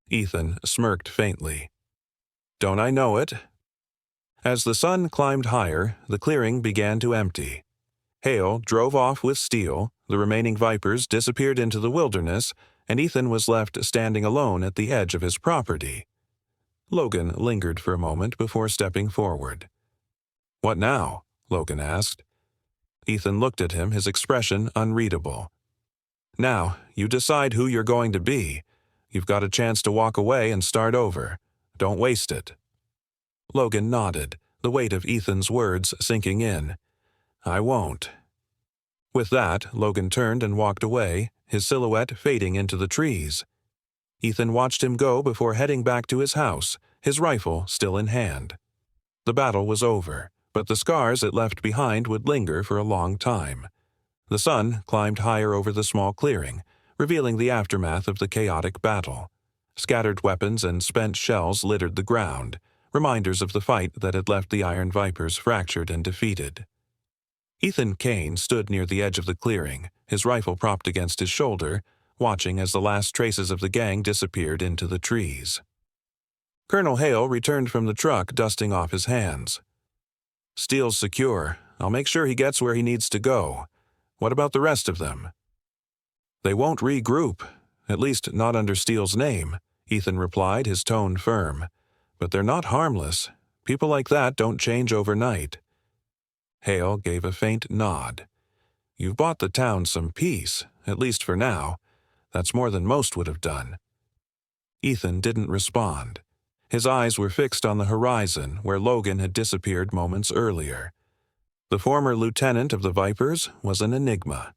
Ethan smirked faintly. Don't I know it? As the sun climbed higher, the clearing began to empty. Hale drove off with Steele, the remaining vipers disappeared into the wilderness, and Ethan was left standing alone at the edge of his property. Logan lingered for a moment before stepping forward. What now? Logan asked. Ethan looked at him, his expression unreadable. Now, you decide who you're going to be. You've got a chance to walk away and start over. Don't waste it. Logan nodded, the weight of Ethan's words sinking in. I won't. With that, Logan turned and walked away, his silhouette fading into the trees. Ethan watched him go before heading back to his house, his rifle still in hand. The battle was over, but the scars it left behind would linger for a long time. The sun climbed higher over the small clearing, revealing the aftermath of the chaotic battle. Scattered weapons and spent shells littered the ground, reminders of the fight that had left the Iron Vipers fractured and defeated. Ethan Kane stood near the edge of the clearing, his rifle propped against his shoulder, watching as the last traces of the gang disappeared into the trees. Colonel Hale returned from the truck, dusting off his hands. Steele's secure. I'll make sure he gets where he needs to go. What about the rest of them? They won't regroup, at least not under Steele's name, Ethan replied, his tone firm. But they're not harmless. People like that don't change overnight. Hale gave a faint nod. You've bought the town some peace, at least for now. That's more than most would have done. Ethan didn't respond. His eyes were fixed on the horizon where Logan had disappeared moments earlier. The former lieutenant of the Vipers was an enigma.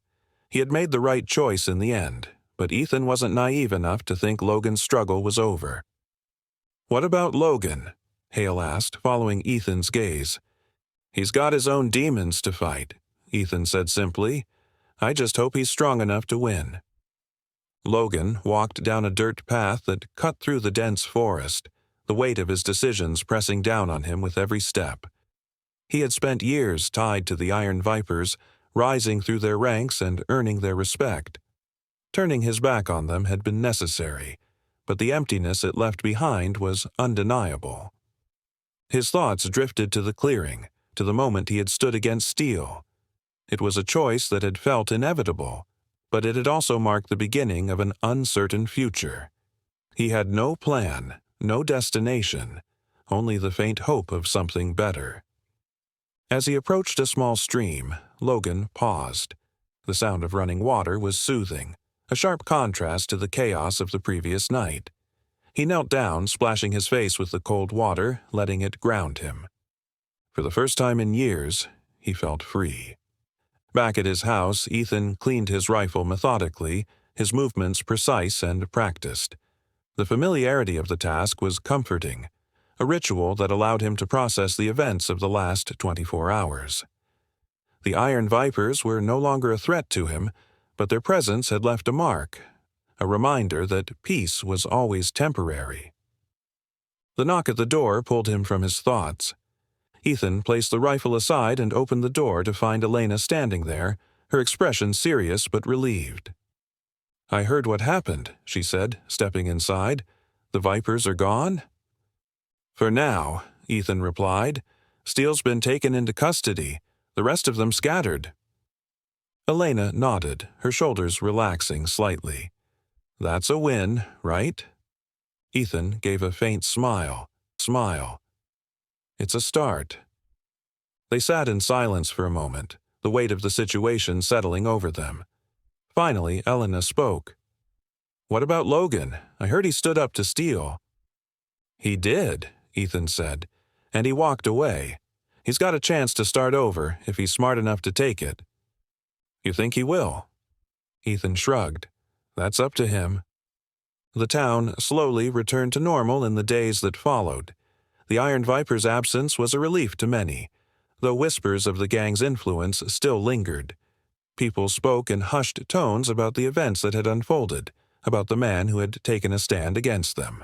He had made the right choice in the end, but Ethan wasn't naive enough to think Logan's struggle was over. What about Logan? Hale asked, following Ethan's gaze. He's got his own demons to fight, Ethan said simply. I just hope he's strong enough to win. Logan walked down a dirt path that cut through the dense forest, the weight of his decisions pressing down on him with every step. He had spent years tied to the Iron Vipers, rising through their ranks and earning their respect. Turning his back on them had been necessary, but the emptiness it left behind was undeniable. His thoughts drifted to the clearing, to the moment he had stood against Steele. It was a choice that had felt inevitable, but it had also marked the beginning of an uncertain future. He had no plan, no destination, only the faint hope of something better. As he approached a small stream, Logan paused. The sound of running water was soothing, a sharp contrast to the chaos of the previous night. He knelt down, splashing his face with the cold water, letting it ground him. For the first time in years, he felt free. Back at his house, Ethan cleaned his rifle methodically, his movements precise and practiced. The familiarity of the task was comforting, a ritual that allowed him to process the events of the last 24 hours. The Iron Vipers were no longer a threat to him, but their presence had left a mark, a reminder that peace was always temporary. The knock at the door pulled him from his thoughts. Ethan placed the rifle aside and opened the door to find Elena standing there, her expression serious but relieved. I heard what happened, she said, stepping inside. The Vipers are gone? For now, Ethan replied. Steele's been taken into custody. The rest of them scattered. Elena nodded, her shoulders relaxing slightly. That's a win, right? Ethan gave a faint smile. It's a start. They sat in silence for a moment, the weight of the situation settling over them. Finally, Elena spoke. What about Logan? I heard he stood up to Steele. He did, Ethan said, and he walked away. He's got a chance to start over if he's smart enough to take it. You think he will? Ethan shrugged. That's up to him. The town slowly returned to normal in the days that followed. The Iron Viper's absence was a relief to many, though whispers of the gang's influence still lingered. People spoke in hushed tones about the events that had unfolded, about the man who had taken a stand against them.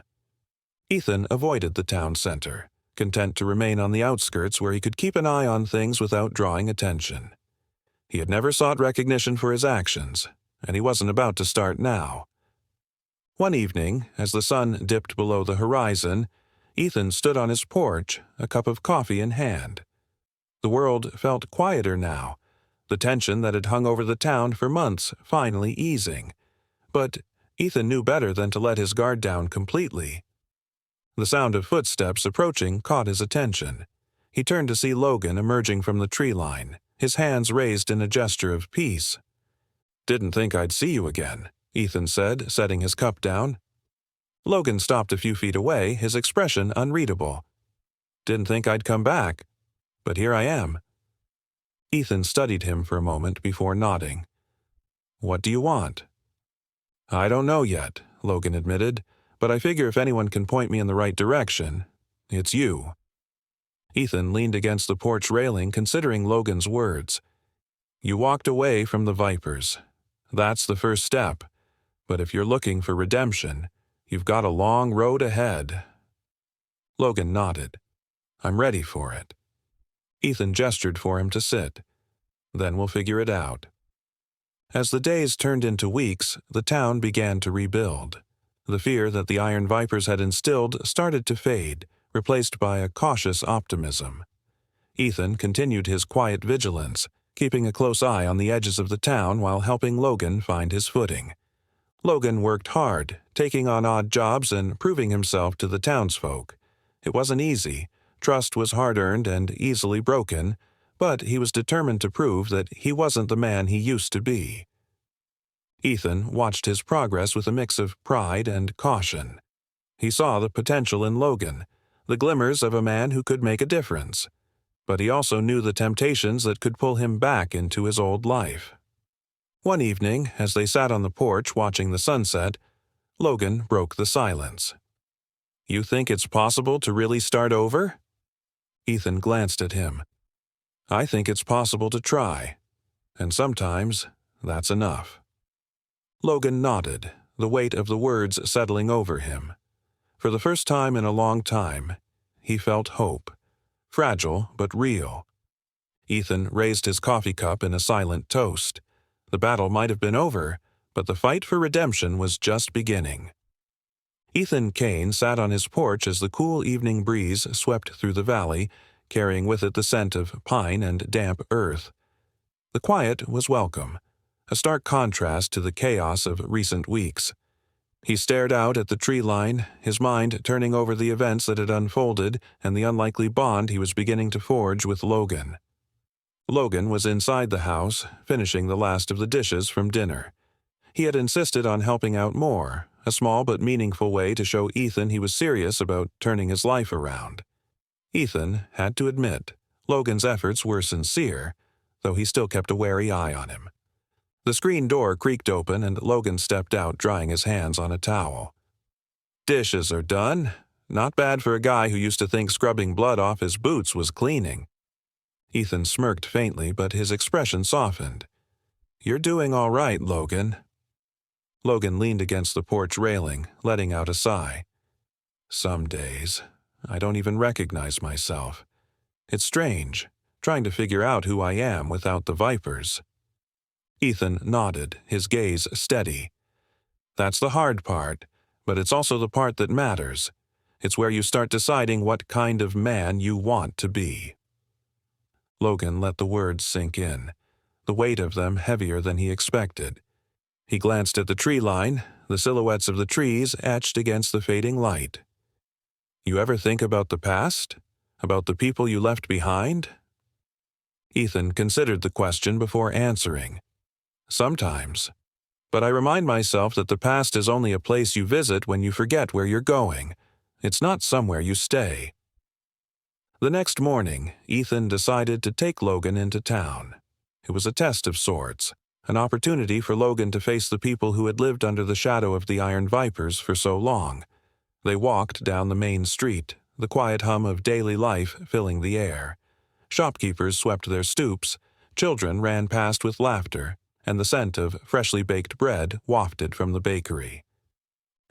Ethan avoided the town center, content to remain on the outskirts where he could keep an eye on things without drawing attention. He had never sought recognition for his actions, and he wasn't about to start now. One evening, as the sun dipped below the horizon, Ethan stood on his porch, a cup of coffee in hand. The world felt quieter now, the tension that had hung over the town for months finally easing. But Ethan knew better than to let his guard down completely. The sound of footsteps approaching caught his attention. He turned to see Logan emerging from the tree line, his hands raised in a gesture of peace. "Didn't think I'd see you again," Ethan said, setting his cup down. Logan stopped a few feet away, his expression unreadable. "Didn't think I'd come back, but here I am." Ethan studied him for a moment before nodding. "What do you want?" "I don't know yet," Logan admitted, "but I figure if anyone can point me in the right direction, it's you." Ethan leaned against the porch railing, considering Logan's words. "You walked away from the Vipers. That's the first step. But if you're looking for redemption, you've got a long road ahead." Logan nodded. "I'm ready for it." Ethan gestured for him to sit. "Then we'll figure it out." As the days turned into weeks, the town began to rebuild. The fear that the Iron Vipers had instilled started to fade, replaced by a cautious optimism. Ethan continued his quiet vigilance, keeping a close eye on the edges of the town while helping Logan find his footing. Logan worked hard, taking on odd jobs and proving himself to the townsfolk. It wasn't easy. Trust was hard-earned and easily broken, but he was determined to prove that he wasn't the man he used to be. Ethan watched his progress with a mix of pride and caution. He saw the potential in Logan, the glimmers of a man who could make a difference. But he also knew the temptations that could pull him back into his old life. One evening, as they sat on the porch watching the sunset, Logan broke the silence. "You think it's possible to really start over?" Ethan glanced at him. "I think it's possible to try, and sometimes that's enough." Logan nodded, the weight of the words settling over him. For the first time in a long time, he felt hope, fragile but real. Ethan raised his coffee cup in a silent toast. The battle might have been over, but the fight for redemption was just beginning. Ethan Kane sat on his porch as the cool evening breeze swept through the valley, carrying with it the scent of pine and damp earth. The quiet was welcome, a stark contrast to the chaos of recent weeks. He stared out at the tree line, his mind turning over the events that had unfolded and the unlikely bond he was beginning to forge with Logan. Logan was inside the house, finishing the last of the dishes from dinner. He had insisted on helping out more, a small but meaningful way to show Ethan he was serious about turning his life around. Ethan had to admit, Logan's efforts were sincere, though he still kept a wary eye on him. The screen door creaked open and Logan stepped out, drying his hands on a towel. "Dishes are done. Not bad for a guy who used to think scrubbing blood off his boots was cleaning." Ethan smirked faintly, but his expression softened. "You're doing all right, Logan." Logan leaned against the porch railing, letting out a sigh. "Some days, I don't even recognize myself. It's strange, trying to figure out who I am without the Vipers." Ethan nodded, his gaze steady. "That's the hard part, but it's also the part that matters. It's where you start deciding what kind of man you want to be." Logan let the words sink in, the weight of them heavier than he expected. He glanced at the tree line, the silhouettes of the trees etched against the fading light. "You ever think about the past? About the people you left behind?" Ethan considered the question before answering. "Sometimes. But I remind myself that the past is only a place you visit when you forget where you're going. It's not somewhere you stay." The next morning, Ethan decided to take Logan into town. It was a test of sorts, an opportunity for Logan to face the people who had lived under the shadow of the Iron Vipers for so long. They walked down the main street, the quiet hum of daily life filling the air. Shopkeepers swept their stoops, children ran past with laughter, and the scent of freshly baked bread wafted from the bakery.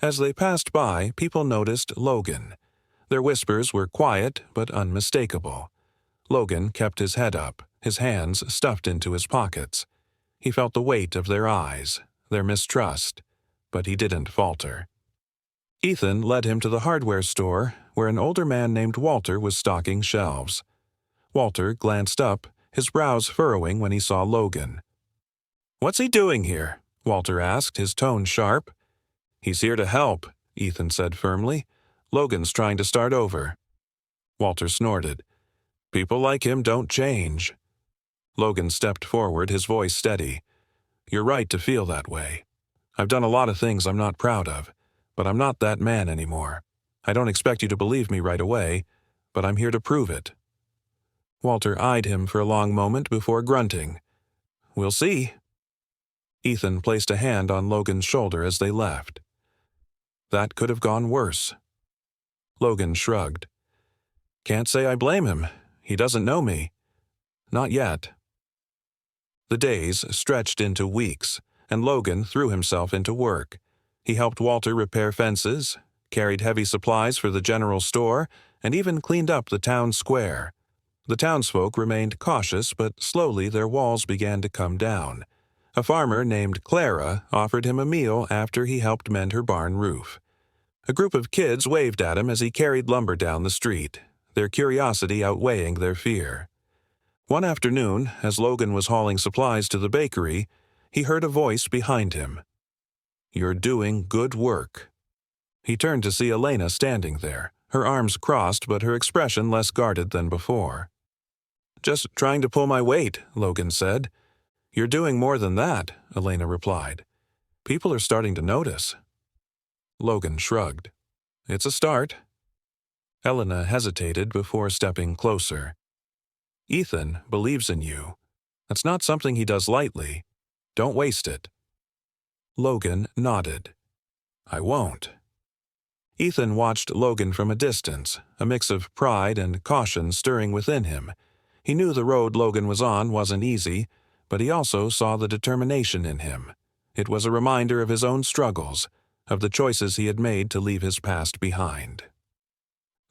As they passed by, people noticed Logan. Their whispers were quiet but unmistakable. Logan kept his head up, his hands stuffed into his pockets. He felt the weight of their eyes, their mistrust, but he didn't falter. Ethan led him to the hardware store, where an older man named Walter was stocking shelves. Walter glanced up, his brows furrowing when he saw Logan. "What's he doing here?" Walter asked, his tone sharp. "He's here to help," Ethan said firmly. "Logan's trying to start over." Walter snorted. "People like him don't change." Logan stepped forward, his voice steady. "You're right to feel that way. I've done a lot of things I'm not proud of, but I'm not that man anymore. I don't expect you to believe me right away, but I'm here to prove it." Walter eyed him for a long moment before grunting. "We'll see." Ethan placed a hand on Logan's shoulder as they left. "That could have gone worse." Logan shrugged. "Can't say I blame him. He doesn't know me. Not yet." The days stretched into weeks, and Logan threw himself into work. He helped Walter repair fences, carried heavy supplies for the general store, and even cleaned up the town square. The townsfolk remained cautious, but slowly their walls began to come down. A farmer named Clara offered him a meal after he helped mend her barn roof. A group of kids waved at him as he carried lumber down the street, their curiosity outweighing their fear. One afternoon, as Logan was hauling supplies to the bakery, he heard a voice behind him. "You're doing good work." He turned to see Elena standing there, her arms crossed but her expression less guarded than before. "Just trying to pull my weight," Logan said. "You're doing more than that," Elena replied. "People are starting to notice." Logan shrugged. "It's a start." Elena hesitated before stepping closer. "Ethan believes in you. That's not something he does lightly. Don't waste it." Logan nodded. "I won't." Ethan watched Logan from a distance, a mix of pride and caution stirring within him. He knew the road Logan was on wasn't easy, but he also saw the determination in him. It was a reminder of his own struggles, of the choices he had made to leave his past behind.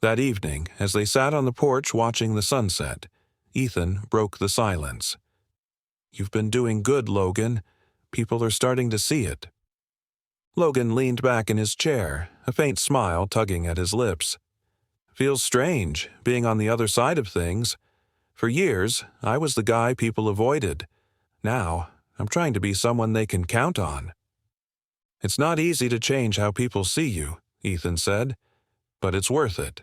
That evening, as they sat on the porch watching the sunset, Ethan broke the silence. "You've been doing good, Logan. People are starting to see it." Logan leaned back in his chair, a faint smile tugging at his lips. "Feels strange, being on the other side of things. For years, I was the guy people avoided. Now, I'm trying to be someone they can count on." "It's not easy to change how people see you," Ethan said, "but it's worth it."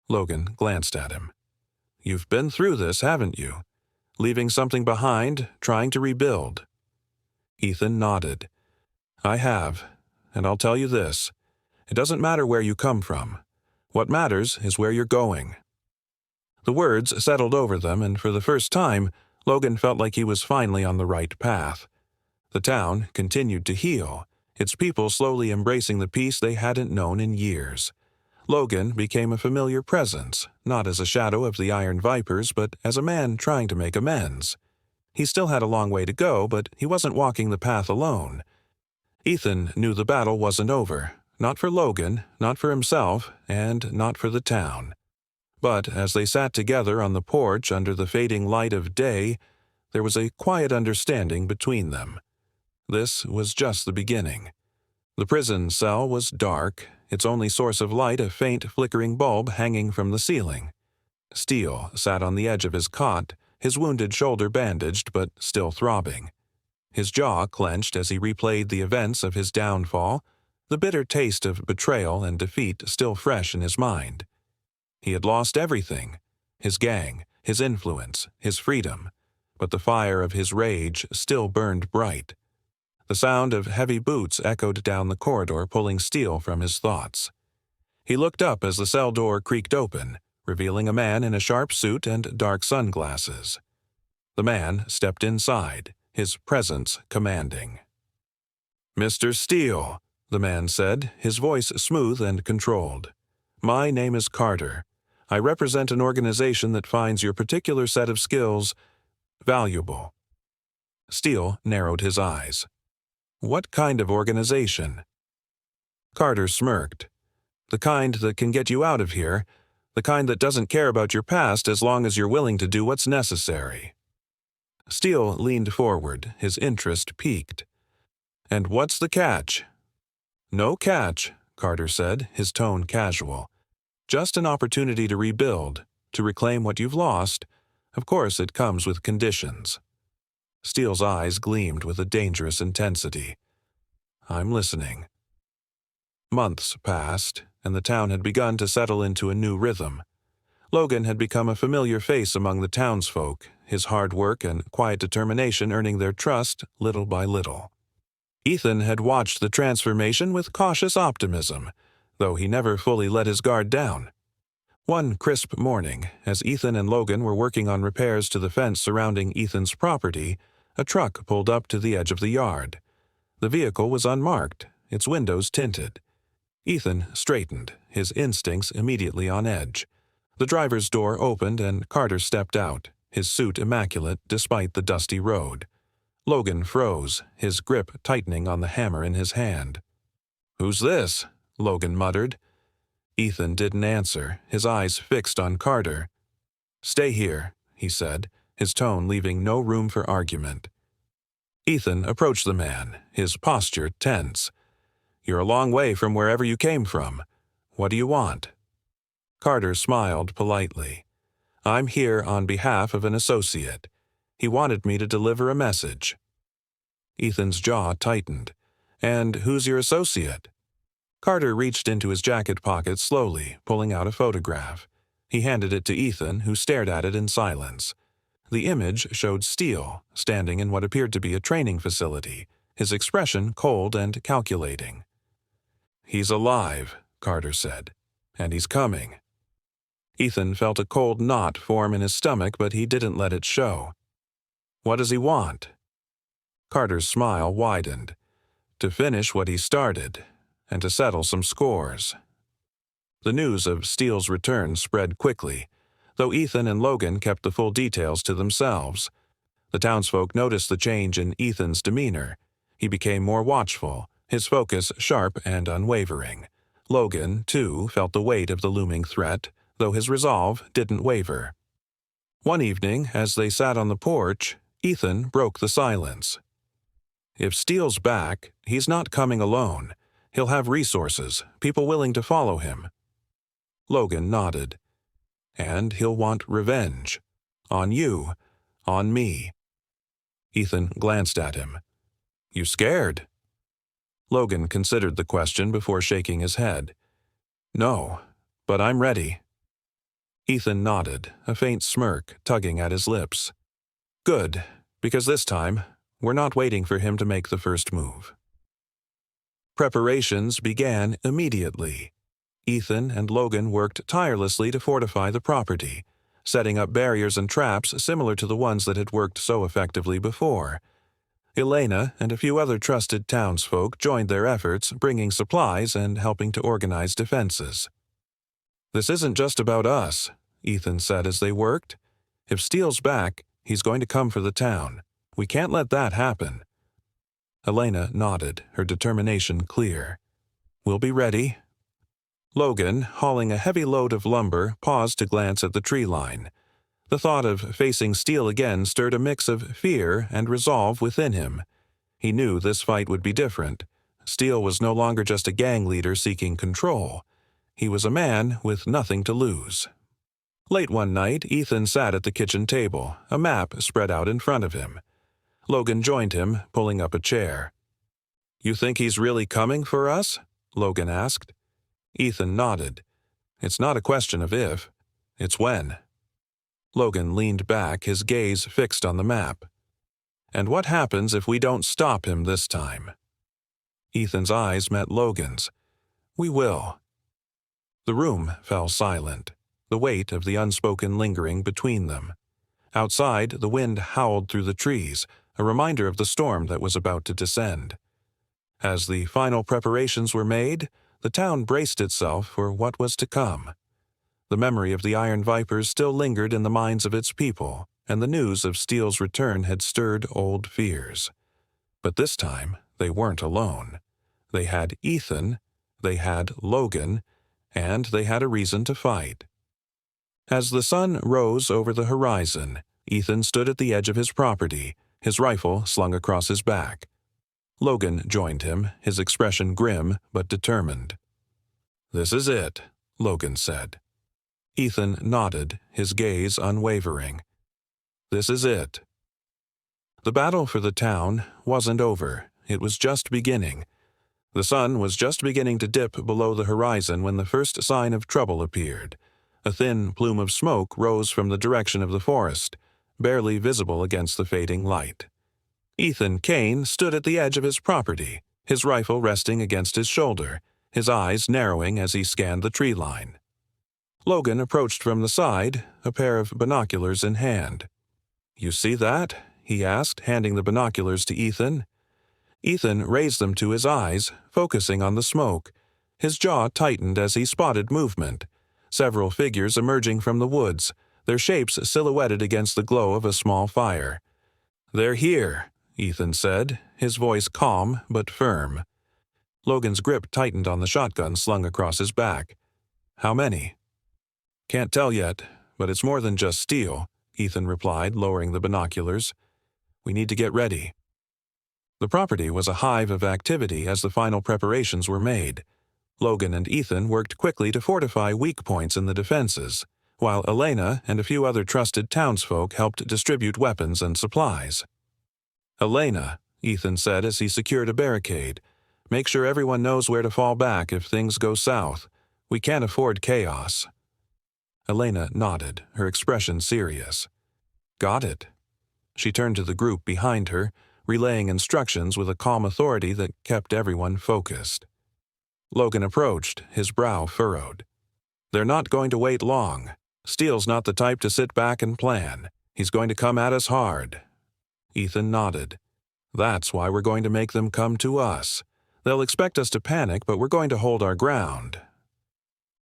Logan glanced at him. "You've been through this, haven't you? Leaving something behind, trying to rebuild." Ethan nodded. "I have, and I'll tell you this. It doesn't matter where you come from. What matters is where you're going." The words settled over them, and for the first time, Logan felt like he was finally on the right path. The town continued to heal, its people slowly embracing the peace they hadn't known in years. Logan became a familiar presence, not as a shadow of the Iron Vipers, but as a man trying to make amends. He still had a long way to go, but he wasn't walking the path alone. Ethan knew the battle wasn't over, not for Logan, not for himself, and not for the town. But as they sat together on the porch under the fading light of day, there was a quiet understanding between them. This was just the beginning. The prison cell was dark, its only source of light a faint flickering bulb hanging from the ceiling. Steele sat on the edge of his cot, his wounded shoulder bandaged but still throbbing. His jaw clenched as he replayed the events of his downfall, the bitter taste of betrayal and defeat still fresh in his mind. He had lost everything, his gang, his influence, his freedom, but the fire of his rage still burned bright. The sound of heavy boots echoed down the corridor, pulling Steele from his thoughts. He looked up as the cell door creaked open, revealing a man in a sharp suit and dark sunglasses. The man stepped inside, his presence commanding. "Mr. Steele," the man said, his voice smooth and controlled. "My name is Carter. I represent an organization that finds your particular set of skills valuable." Steele narrowed his eyes. "What kind of organization?" Carter smirked. The kind that can get you out of here, the kind that doesn't care about your past as long as you're willing to do what's necessary. Steele leaned forward, his interest piqued. And what's the catch? No catch, Carter said, his tone casual. Just an opportunity to rebuild, to reclaim what you've lost. Of course, it comes with conditions. Steele's eyes gleamed with a dangerous intensity. I'm listening. Months passed, and the town had begun to settle into a new rhythm. Logan had become a familiar face among the townsfolk, his hard work and quiet determination earning their trust little by little. Ethan had watched the transformation with cautious optimism, though he never fully let his guard down. One crisp morning, as Ethan and Logan were working on repairs to the fence surrounding Ethan's property, a truck pulled up to the edge of the yard. The vehicle was unmarked, its windows tinted. Ethan straightened, his instincts immediately on edge. The driver's door opened and Carter stepped out, his suit immaculate despite the dusty road. Logan froze, his grip tightening on the hammer in his hand. "Who's this?" Logan muttered. Ethan didn't answer, his eyes fixed on Carter. "Stay here," he said, his tone leaving no room for argument. Ethan approached the man, his posture tense. "You're a long way from wherever you came from. What do you want?" Carter smiled politely. "I'm here on behalf of an associate. He wanted me to deliver a message." Ethan's jaw tightened. "And who's your associate?" Carter reached into his jacket pocket slowly, pulling out a photograph. He handed it to Ethan, who stared at it in silence. The image showed Steele, standing in what appeared to be a training facility, his expression cold and calculating. "He's alive," Carter said, "and he's coming." Ethan felt a cold knot form in his stomach, but he didn't let it show. "What does he want?" Carter's smile widened. "To finish what he started, and to settle some scores." The news of Steele's return spread quickly, though Ethan and Logan kept the full details to themselves. The townsfolk noticed the change in Ethan's demeanor. He became more watchful, his focus sharp and unwavering. Logan, too, felt the weight of the looming threat, though his resolve didn't waver. One evening, as they sat on the porch, Ethan broke the silence. "If Steele's back, he's not coming alone. He'll have resources, people willing to follow him." Logan nodded. "And he'll want revenge. On you. On me." Ethan glanced at him. "You scared?" Logan considered the question before shaking his head. "No, but I'm ready." Ethan nodded, a faint smirk tugging at his lips. "Good, because this time, we're not waiting for him to make the first move." Preparations began immediately. Ethan and Logan worked tirelessly to fortify the property, setting up barriers and traps similar to the ones that had worked so effectively before. Elena and a few other trusted townsfolk joined their efforts, bringing supplies and helping to organize defenses. "This isn't just about us," Ethan said as they worked. "If Steele's back, he's going to come for the town. We can't let that happen." Elena nodded, her determination clear. "We'll be ready." Logan, hauling a heavy load of lumber, paused to glance at the tree line. The thought of facing Steele again stirred a mix of fear and resolve within him. He knew this fight would be different. Steele was no longer just a gang leader seeking control. He was a man with nothing to lose. Late one night, Ethan sat at the kitchen table, a map spread out in front of him. Logan joined him, pulling up a chair. "You think he's really coming for us?" Logan asked. Ethan nodded. "It's not a question of if, it's when." Logan leaned back, his gaze fixed on the map. "And what happens if we don't stop him this time?" Ethan's eyes met Logan's. "We will." The room fell silent, the weight of the unspoken lingering between them. Outside, the wind howled through the trees, a reminder of the storm that was about to descend. As the final preparations were made, the town braced itself for what was to come. The memory of the Iron Vipers still lingered in the minds of its people, and the news of Steele's return had stirred old fears. But this time, they weren't alone. They had Ethan They had Logan, and they had a reason to fight. As the sun rose over the horizon, Ethan stood at the edge of his property, his rifle slung across his back. Logan joined him, his expression grim but determined. "This is it," Logan said. Ethan nodded, his gaze unwavering. "This is it." The battle for the town wasn't over. It was just beginning. The sun was just beginning to dip below the horizon when the first sign of trouble appeared. A thin plume of smoke rose from the direction of the forest, barely visible against the fading light. Ethan Kane stood at the edge of his property, his rifle resting against his shoulder, his eyes narrowing as he scanned the tree line. Logan approached from the side, a pair of binoculars in hand. "You see that?" he asked, handing the binoculars to Ethan. Ethan raised them to his eyes, focusing on the smoke. His jaw tightened as he spotted movement. Several figures emerging from the woods, their shapes silhouetted against the glow of a small fire. "They're here," Ethan said, his voice calm but firm. Logan's grip tightened on the shotgun slung across his back. "How many?" "Can't tell yet, but it's more than just steel," Ethan replied, lowering the binoculars. "We need to get ready." The property was a hive of activity as the final preparations were made. Logan and Ethan worked quickly to fortify weak points in the defenses, while Elena and a few other trusted townsfolk helped distribute weapons and supplies. "Elena," Ethan said as he secured a barricade, "make sure everyone knows where to fall back if things go south. We can't afford chaos." Elena nodded, her expression serious. "Got it." She turned to the group behind her, relaying instructions with a calm authority that kept everyone focused. Logan approached, his brow furrowed. "They're not going to wait long. Steele's not the type to sit back and plan. He's going to come at us hard." Ethan nodded. "That's why we're going to make them come to us. They'll expect us to panic, but we're going to hold our ground."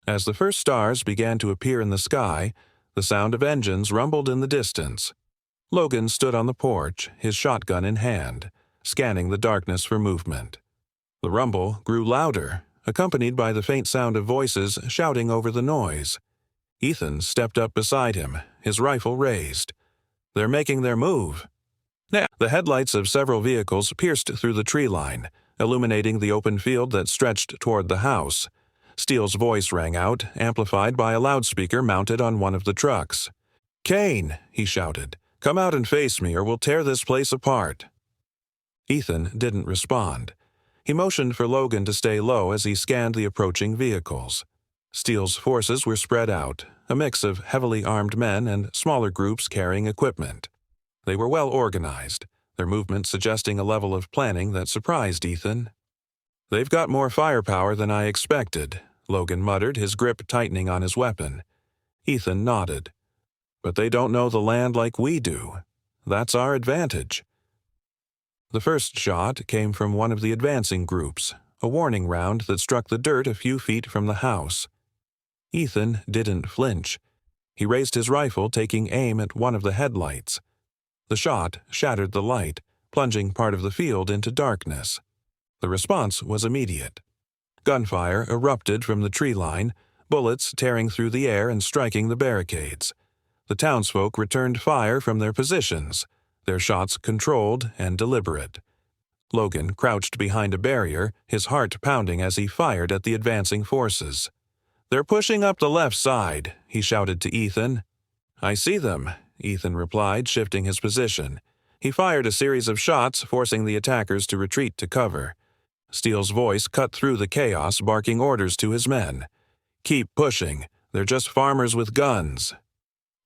As the first stars began to appear in the sky, the sound of engines rumbled in the distance. Logan stood on the porch, his shotgun in hand, scanning the darkness for movement. The rumble grew louder, accompanied by the faint sound of voices shouting over the noise. Ethan stepped up beside him, his rifle raised. "They're making their move." Now, the headlights of several vehicles pierced through the tree line, illuminating the open field that stretched toward the house. Steele's voice rang out, amplified by a loudspeaker mounted on one of the trucks. "Kane," he shouted, "come out and face me or we'll tear this place apart." Ethan didn't respond. He motioned for Logan to stay low as he scanned the approaching vehicles. Steele's forces were spread out, a mix of heavily armed men and smaller groups carrying equipment. They were well organized, their movement suggesting a level of planning that surprised Ethan. "They've got more firepower than I expected," Logan muttered, his grip tightening on his weapon. Ethan nodded. "But they don't know the land like we do. That's our advantage." The first shot came from one of the advancing groups, a warning round that struck the dirt a few feet from the house. Ethan didn't flinch. He raised his rifle, taking aim at one of the headlights. The shot shattered the light, plunging part of the field into darkness. The response was immediate. Gunfire erupted from the tree line, bullets tearing through the air and striking the barricades. The townsfolk returned fire from their positions, their shots controlled and deliberate. Logan crouched behind a barrier, his heart pounding as he fired at the advancing forces. "They're pushing up the left side," he shouted to Ethan. "I see them," Ethan replied, shifting his position. He fired a series of shots, forcing the attackers to retreat to cover. Steele's voice cut through the chaos, barking orders to his men. "Keep pushing. They're just farmers with guns."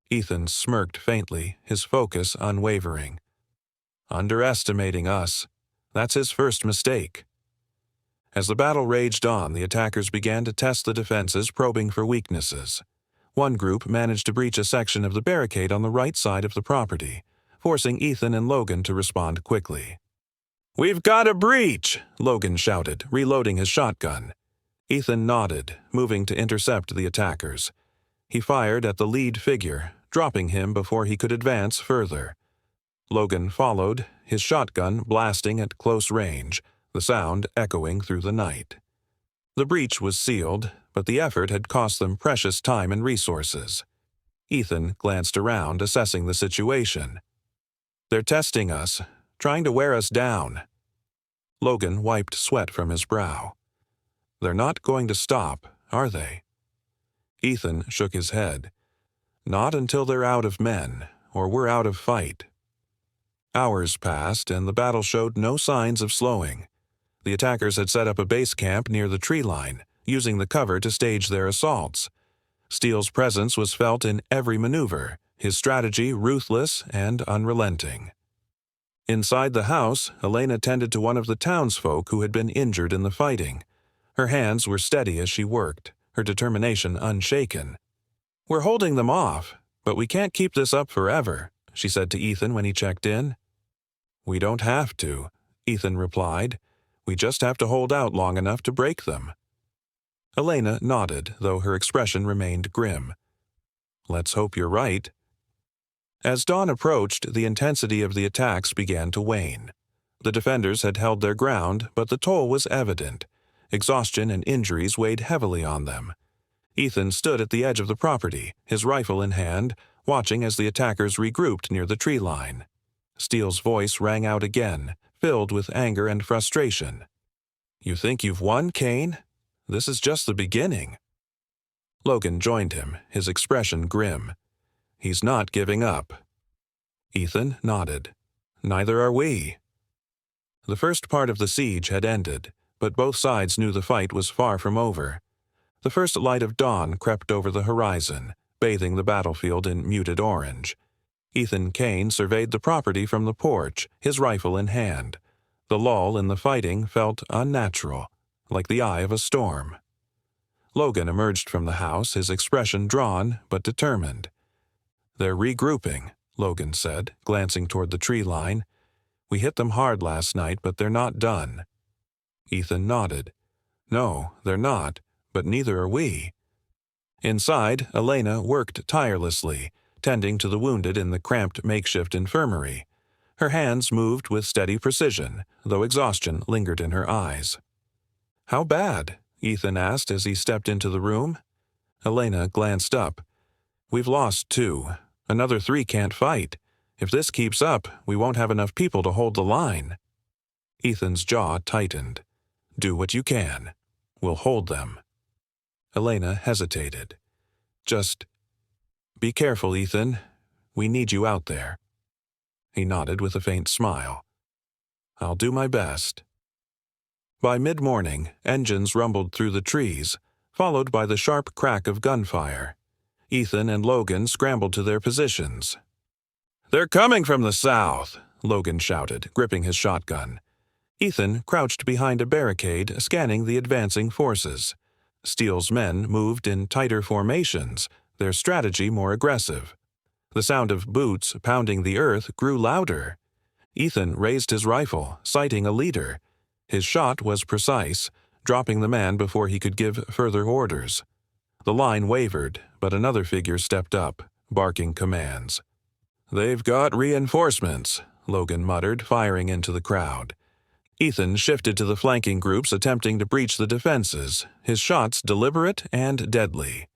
Ethan smirked faintly, his focus unwavering. "Underestimating us. That's his first mistake." As the battle raged on, the attackers began to test the defenses, probing for weaknesses. One group managed to breach a section of the barricade on the right side of the property, forcing Ethan and Logan to respond quickly. "We've got a breach!" Logan shouted, reloading his shotgun. Ethan nodded, moving to intercept the attackers. He fired at the lead figure, dropping him before he could advance further. Logan followed, his shotgun blasting at close range, the sound echoing through the night. The breach was sealed, but the effort had cost them precious time and resources. Ethan glanced around, assessing the situation. "They're testing us, trying to wear us down." Logan wiped sweat from his brow. "They're not going to stop, are they?" Ethan shook his head. "Not until they're out of men, or we're out of fight." Hours passed, and the battle showed no signs of slowing. The attackers had set up a base camp near the tree line, using the cover to stage their assaults. Steele's presence was felt in every maneuver, his strategy ruthless and unrelenting. Inside the house, Elena tended to one of the townsfolk who had been injured in the fighting. Her hands were steady as she worked, her determination unshaken. "We're holding them off, but we can't keep this up forever," she said to Ethan when he checked in. "We don't have to," Ethan replied. "We just have to hold out long enough to break them." Elena nodded, though her expression remained grim. "Let's hope you're right." As dawn approached, the intensity of the attacks began to wane. The defenders had held their ground, but the toll was evident. Exhaustion and injuries weighed heavily on them. Ethan stood at the edge of the property, his rifle in hand, watching as the attackers regrouped near the tree line. Steele's voice rang out again, filled with anger and frustration. "You think you've won, Kane? This is just the beginning." Logan joined him, his expression grim. "He's not giving up." Ethan nodded. "Neither are we." The first part of the siege had ended, but both sides knew the fight was far from over. The first light of dawn crept over the horizon, bathing the battlefield in muted orange. Ethan Kane surveyed the property from the porch, his rifle in hand. The lull in the fighting felt unnatural, like the eye of a storm. Logan emerged from the house, his expression drawn but determined. "They're regrouping," Logan said, glancing toward the tree line. "We hit them hard last night, but they're not done." Ethan nodded. "No, they're not, but neither are we." Inside, Elena worked tirelessly, tending to the wounded in the cramped makeshift infirmary. Her hands moved with steady precision, though exhaustion lingered in her eyes. "How bad?" Ethan asked as he stepped into the room. Elena glanced up. "We've lost 2. Another 3 can't fight. If this keeps up, we won't have enough people to hold the line." Ethan's jaw tightened. "Do what you can. We'll hold them." Elena hesitated. "Just be careful, Ethan. We need you out there." He nodded with a faint smile. "I'll do my best." By mid-morning, engines rumbled through the trees, followed by the sharp crack of gunfire. Ethan and Logan scrambled to their positions. "They're coming from the south," Logan shouted, gripping his shotgun. Ethan crouched behind a barricade, scanning the advancing forces. Steele's men moved in tighter formations, their strategy more aggressive. The sound of boots pounding the earth grew louder. Ethan raised his rifle, sighting a leader. His shot was precise, dropping the man before he could give further orders. The line wavered, but another figure stepped up, barking commands. "They've got reinforcements," Logan muttered, firing into the crowd. Ethan shifted to the flanking groups attempting to breach the defenses, his shots deliberate and deadly.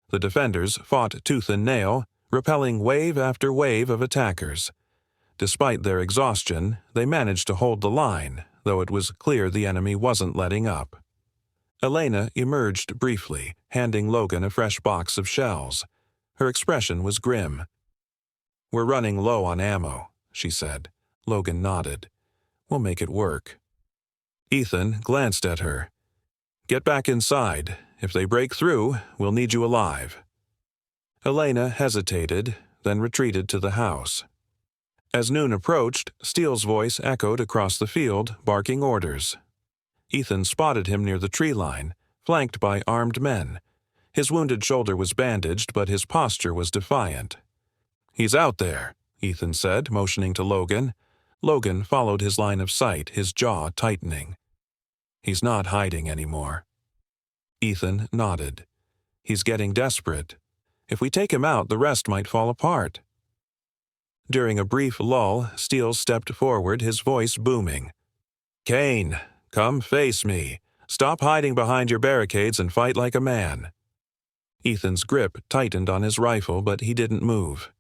The defenders fought tooth and nail, repelling wave after wave of attackers. Despite their exhaustion, they managed to hold the line, though it was clear the enemy wasn't letting up. Elena emerged briefly, handing Logan a fresh box of shells. Her expression was grim. "We're running low on ammo," she said. Logan nodded. "We'll make it work." Ethan glanced at her. "Get back inside. If they break through, we'll need you alive." Elena hesitated, then retreated to the house. As noon approached, Steele's voice echoed across the field, barking orders. Ethan spotted him near the tree line, flanked by armed men. His wounded shoulder was bandaged, but his posture was defiant. "He's out there," Ethan said, motioning to Logan. Logan followed his line of sight, his jaw tightening. "He's not hiding anymore." Ethan nodded. "He's getting desperate. If we take him out, the rest might fall apart." During a brief lull, Steele stepped forward, his voice booming. "Kane, come face me. Stop hiding behind your barricades and fight like a man." Ethan's grip tightened on his rifle, but he didn't move.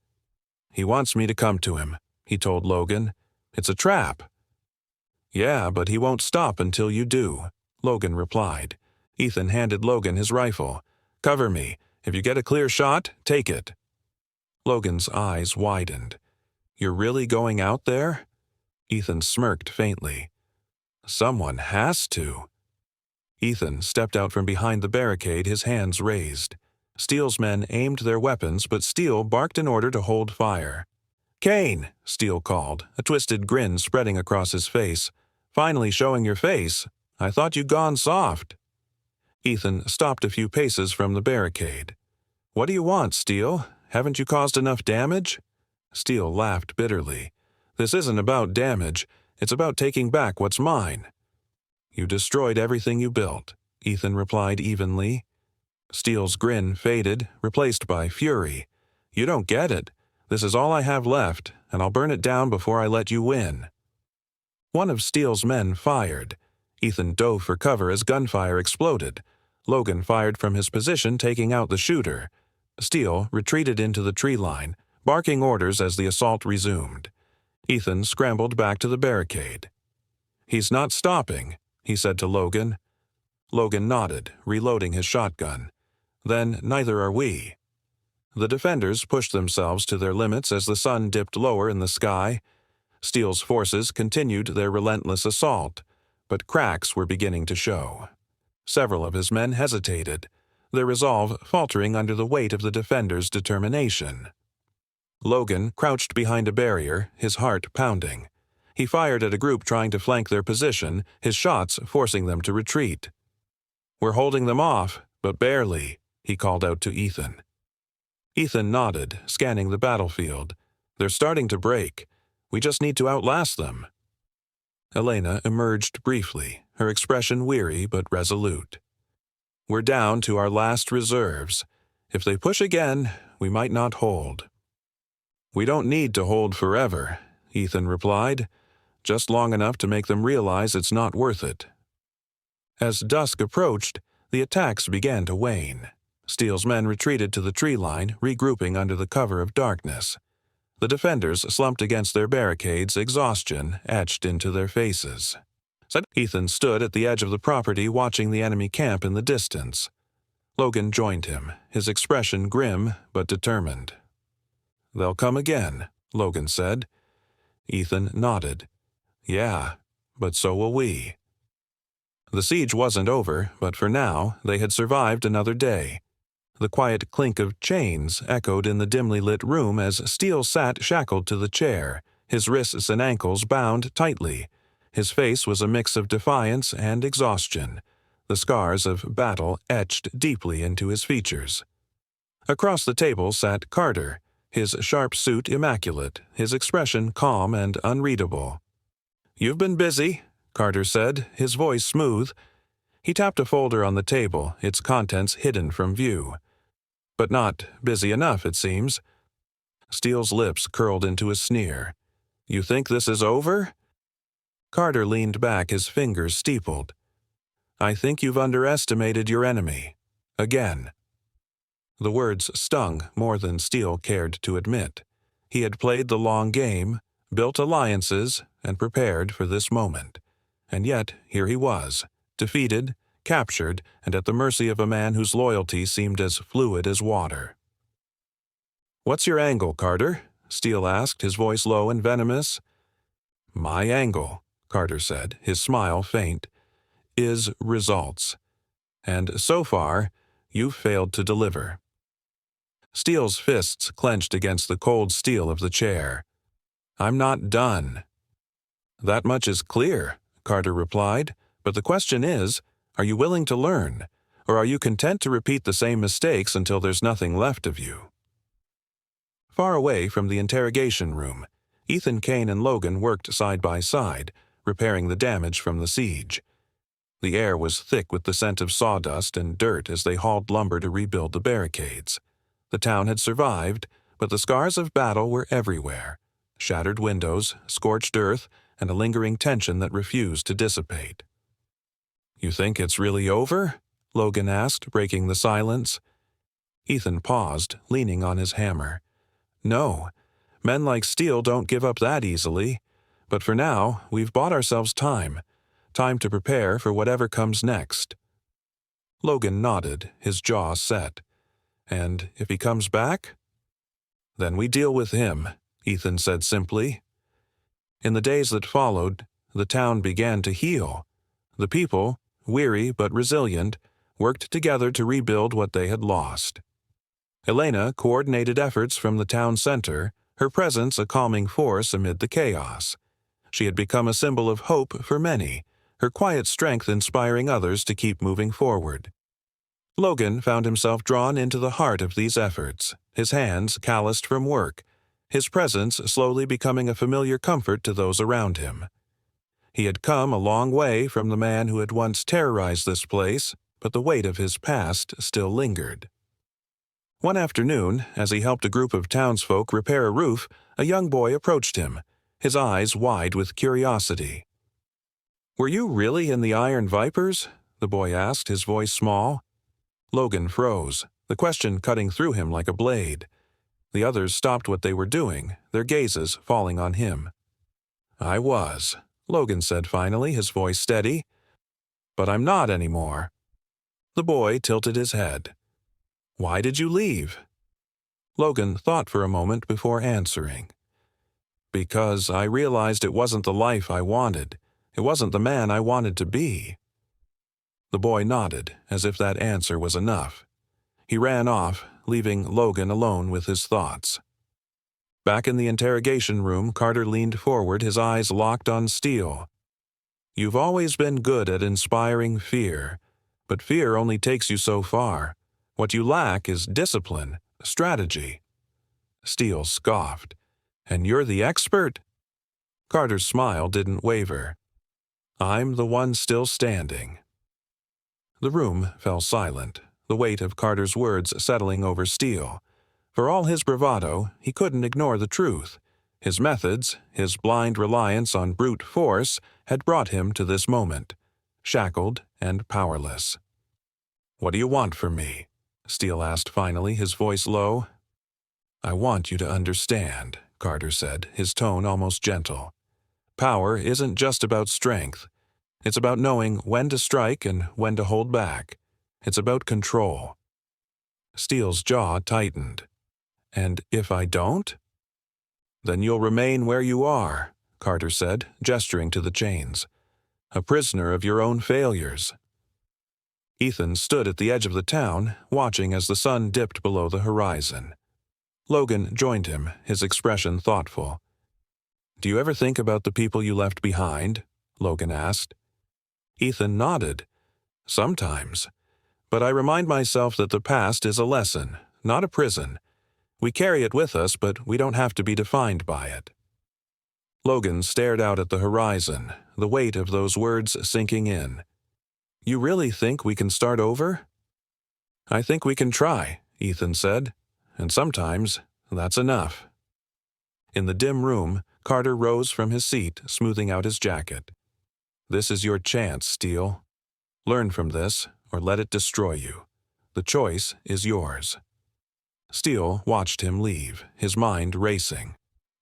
"He wants me to come to him," he told Logan. "It's a trap." "Yeah, but he won't stop until you do," Logan replied. Ethan handed Logan his rifle. "Cover me. If you get a clear shot, take it." Logan's eyes widened. "You're really going out there?" Ethan smirked faintly. "Someone has to." Ethan stepped out from behind the barricade, his hands raised. Steele's men aimed their weapons, but Steele barked in order to hold fire. "Kane," Steele called, a twisted grin spreading across his face. "Finally showing your face. I thought you'd gone soft." Ethan stopped a few paces from the barricade. "What do you want, Steele? Haven't you caused enough damage?" Steele laughed bitterly. "This isn't about damage. It's about taking back what's mine." "You destroyed everything you built," Ethan replied evenly. Steele's grin faded, replaced by fury. "You don't get it. This is all I have left, and I'll burn it down before I let you win." One of Steele's men fired. Ethan dove for cover as gunfire exploded. Logan fired from his position, taking out the shooter. Steele retreated into the tree line, barking orders as the assault resumed. Ethan scrambled back to the barricade. "He's not stopping," he said to Logan. Logan nodded, reloading his shotgun. "Then neither are we." The defenders pushed themselves to their limits as the sun dipped lower in the sky. Steele's forces continued their relentless assault, but cracks were beginning to show. Several of his men hesitated, their resolve faltering under the weight of the defenders' determination. Logan crouched behind a barrier, his heart pounding. He fired at a group trying to flank their position, his shots forcing them to retreat. "We're holding them off, but barely," he called out to Ethan. Ethan nodded, scanning the battlefield. "They're starting to break. We just need to outlast them." Elena emerged briefly, her expression weary but resolute. "We're down to our last reserves. If they push again, we might not hold." "We don't need to hold forever," Ethan replied. "Just long enough to make them realize it's not worth it." As dusk approached, the attacks began to wane. Steele's men retreated to the tree line, regrouping under the cover of darkness. The defenders slumped against their barricades, exhaustion etched into their faces. Ethan stood at the edge of the property, watching the enemy camp in the distance. Logan joined him, his expression grim but determined. "They'll come again," Logan said. Ethan nodded. "Yeah, but so will we." The siege wasn't over, but for now, they had survived another day. The quiet clink of chains echoed in the dimly lit room as Steele sat shackled to the chair, his wrists and ankles bound tightly. His face was a mix of defiance and exhaustion, the scars of battle etched deeply into his features. Across the table sat Carter, his sharp suit immaculate, his expression calm and unreadable. "You've been busy," Carter said, his voice smooth. He tapped a folder on the table, its contents hidden from view. "But not busy enough, it seems." Steele's lips curled into a sneer. "You think this is over?" Carter leaned back, his fingers steepled. "I think you've underestimated your enemy. Again." The words stung more than Steele cared to admit. He had played the long game, built alliances, and prepared for this moment. And yet, here he was, defeated, captured, and at the mercy of a man whose loyalty seemed as fluid as water. "What's your angle, Carter?" Steele asked, his voice low and venomous. "My angle," Carter said, his smile faint, "is results. And so far, you've failed to deliver." Steele's fists clenched against the cold steel of the chair. "I'm not done." "That much is clear," Carter replied, "but the question is, are you willing to learn, or are you content to repeat the same mistakes until there's nothing left of you?" Far away from the interrogation room, Ethan, Kane, and Logan worked side by side, repairing the damage from the siege. The air was thick with the scent of sawdust and dirt as they hauled lumber to rebuild the barricades. The town had survived, but the scars of battle were everywhere. Shattered windows, scorched earth, and a lingering tension that refused to dissipate. You think it's really over? Logan asked, breaking the silence. Ethan paused, leaning on his hammer. No, men like Steele don't give up that easily. But for now, we've bought ourselves time. Time to prepare for whatever comes next. Logan nodded, his jaw set. And if he comes back? Then we deal with him, Ethan said simply. In the days that followed, the town began to heal. The people, weary but resilient, worked together to rebuild what they had lost. Elena coordinated efforts from the town center, her presence a calming force amid the chaos. She had become a symbol of hope for many, her quiet strength inspiring others to keep moving forward. Logan found himself drawn into the heart of these efforts, his hands calloused from work, his presence slowly becoming a familiar comfort to those around him. He had come a long way from the man who had once terrorized this place, but the weight of his past still lingered. One afternoon, as he helped a group of townsfolk repair a roof, a young boy approached him, his eyes wide with curiosity. "Were you really in the Iron Vipers?" the boy asked, his voice small. Logan froze, the question cutting through him like a blade. The others stopped what they were doing, their gazes falling on him. "I was," Logan said finally, his voice steady. "But I'm not anymore." The boy tilted his head. "Why did you leave?" Logan thought for a moment before answering. "Because I realized it wasn't the life I wanted. It wasn't the man I wanted to be." The boy nodded, as if that answer was enough. He ran off, leaving Logan alone with his thoughts. Back in the interrogation room, Carter leaned forward, his eyes locked on Steele. "You've always been good at inspiring fear, but fear only takes you so far. What you lack is discipline, strategy." Steele scoffed. "And you're the expert?" Carter's smile didn't waver. "I'm the one still standing." The room fell silent, the weight of Carter's words settling over Steele. For all his bravado, he couldn't ignore the truth. His methods, his blind reliance on brute force, had brought him to this moment, shackled and powerless. "What do you want from me?" Steele asked finally, his voice low. "I want you to understand," Carter said, his tone almost gentle. "Power isn't just about strength. It's about knowing when to strike and when to hold back. It's about control." Steele's jaw tightened. "And if I don't?" "Then you'll remain where you are," Carter said, gesturing to the chains. "A prisoner of your own failures." Ethan stood at the edge of the town, watching as the sun dipped below the horizon. Logan joined him, his expression thoughtful. "Do you ever think about the people you left behind?" Logan asked. Ethan nodded. "Sometimes. But I remind myself that the past is a lesson, not a prison. We carry it with us, but we don't have to be defined by it." Logan stared out at the horizon, the weight of those words sinking in. "You really think we can start over?" "I think we can try," Ethan said. "And sometimes that's enough." In the dim room, Carter rose from his seat, smoothing out his jacket. "This is your chance, Steele. Learn from this, or let it destroy you. The choice is yours." Steele watched him leave, his mind racing.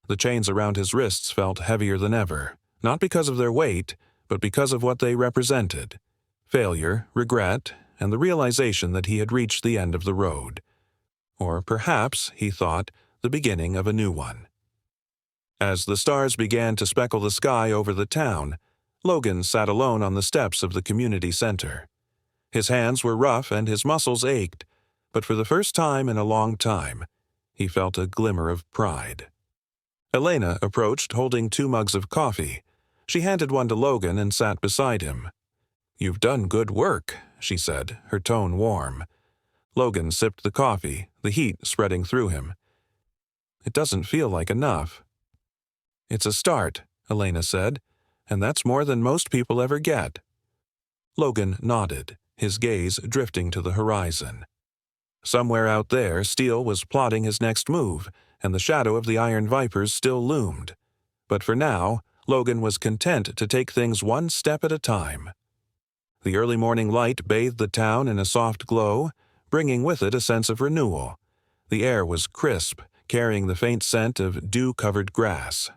The chains around his wrists felt heavier than ever, not because of their weight, but because of what they represented. Failure, regret, and the realization that he had reached the end of the road. Or perhaps, he thought, the beginning of a new one. As the stars began to speckle the sky over the town, Logan sat alone on the steps of the community center. His hands were rough and his muscles ached, but for the first time in a long time, he felt a glimmer of pride. Elena approached holding 2 mugs of coffee. She handed one to Logan and sat beside him. "You've done good work," she said, her tone warm. Logan sipped the coffee, the heat spreading through him. "It doesn't feel like enough." "It's a start," Elena said, "and that's more than most people ever get." Logan nodded, his gaze drifting to the horizon. Somewhere out there, Steele was plotting his next move, and the shadow of the Iron Vipers still loomed. But for now, Logan was content to take things one step at a time. The early morning light bathed the town in a soft glow, bringing with it a sense of renewal. The air was crisp, carrying the faint scent of dew-covered grass.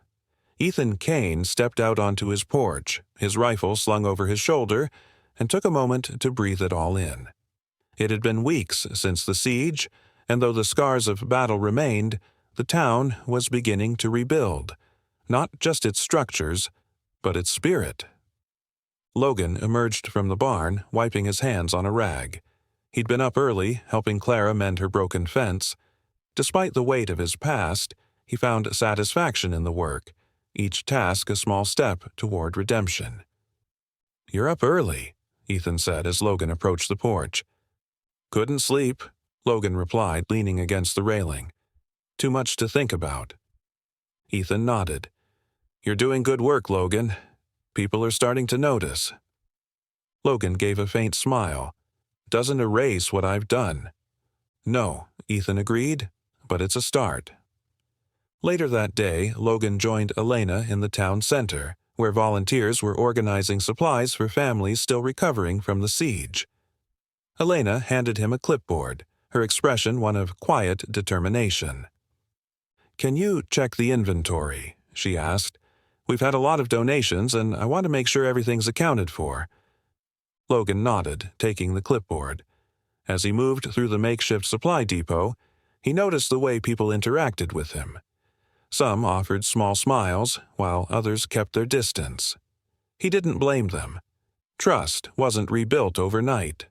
Ethan Kane stepped out onto his porch, his rifle slung over his shoulder, and took a moment to breathe it all in. It had been weeks since the siege, and though the scars of battle remained, the town was beginning to rebuild, not just its structures, but its spirit. Logan emerged from the barn, wiping his hands on a rag. He'd been up early, helping Clara mend her broken fence. Despite the weight of his past, he found satisfaction in the work, each task a small step toward redemption. "You're up early," Ethan said as Logan approached the porch. "Couldn't sleep," Logan replied, leaning against the railing. "Too much to think about." Ethan nodded. "You're doing good work, Logan. People are starting to notice." Logan gave a faint smile. "Doesn't erase what I've done." "No," Ethan agreed, "but it's a start." Later that day, Logan joined Elena in the town center, where volunteers were organizing supplies for families still recovering from the siege. Elena handed him a clipboard, her expression one of quiet determination. "Can you check the inventory?" she asked. "We've had a lot of donations, and I want to make sure everything's accounted for." Logan nodded, taking the clipboard. As he moved through the makeshift supply depot, he noticed the way people interacted with him. Some offered small smiles, while others kept their distance. He didn't blame them. Trust wasn't rebuilt overnight.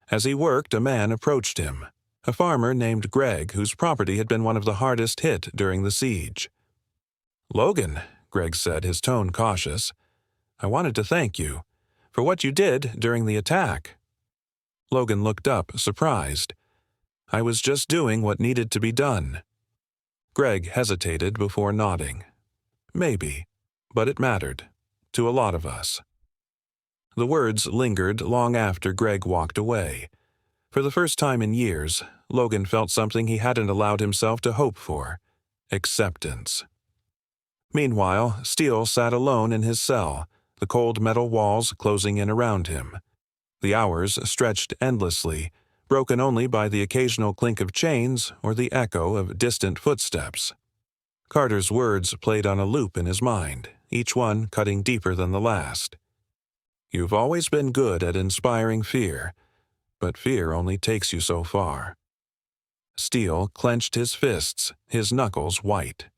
As he worked, a man approached him, a farmer named Greg, whose property had been one of the hardest hit during the siege. "Logan," Greg said, his tone cautious, "I wanted to thank you for what you did during the attack." Logan looked up, surprised. "I was just doing what needed to be done." Greg hesitated before nodding. "Maybe, but it mattered. To a lot of us." The words lingered long after Greg walked away. For the first time in years, Logan felt something he hadn't allowed himself to hope for: acceptance. Meanwhile, Steele sat alone in his cell, the cold metal walls closing in around him. The hours stretched endlessly, broken only by the occasional clink of chains or the echo of distant footsteps. Carter's words played on a loop in his mind, each one cutting deeper than the last. "You've always been good at inspiring fear, but fear only takes you so far." Steele clenched his fists, his knuckles white.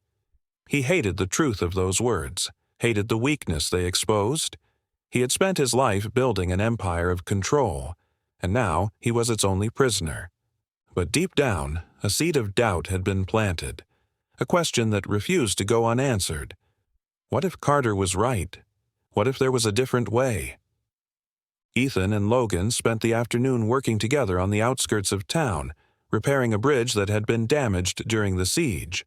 He hated the truth of those words, hated the weakness they exposed. He had spent his life building an empire of control, and now he was its only prisoner. But deep down, a seed of doubt had been planted, a question that refused to go unanswered. What if Carter was right? What if there was a different way? Ethan and Logan spent the afternoon working together on the outskirts of town, repairing a bridge that had been damaged during the siege.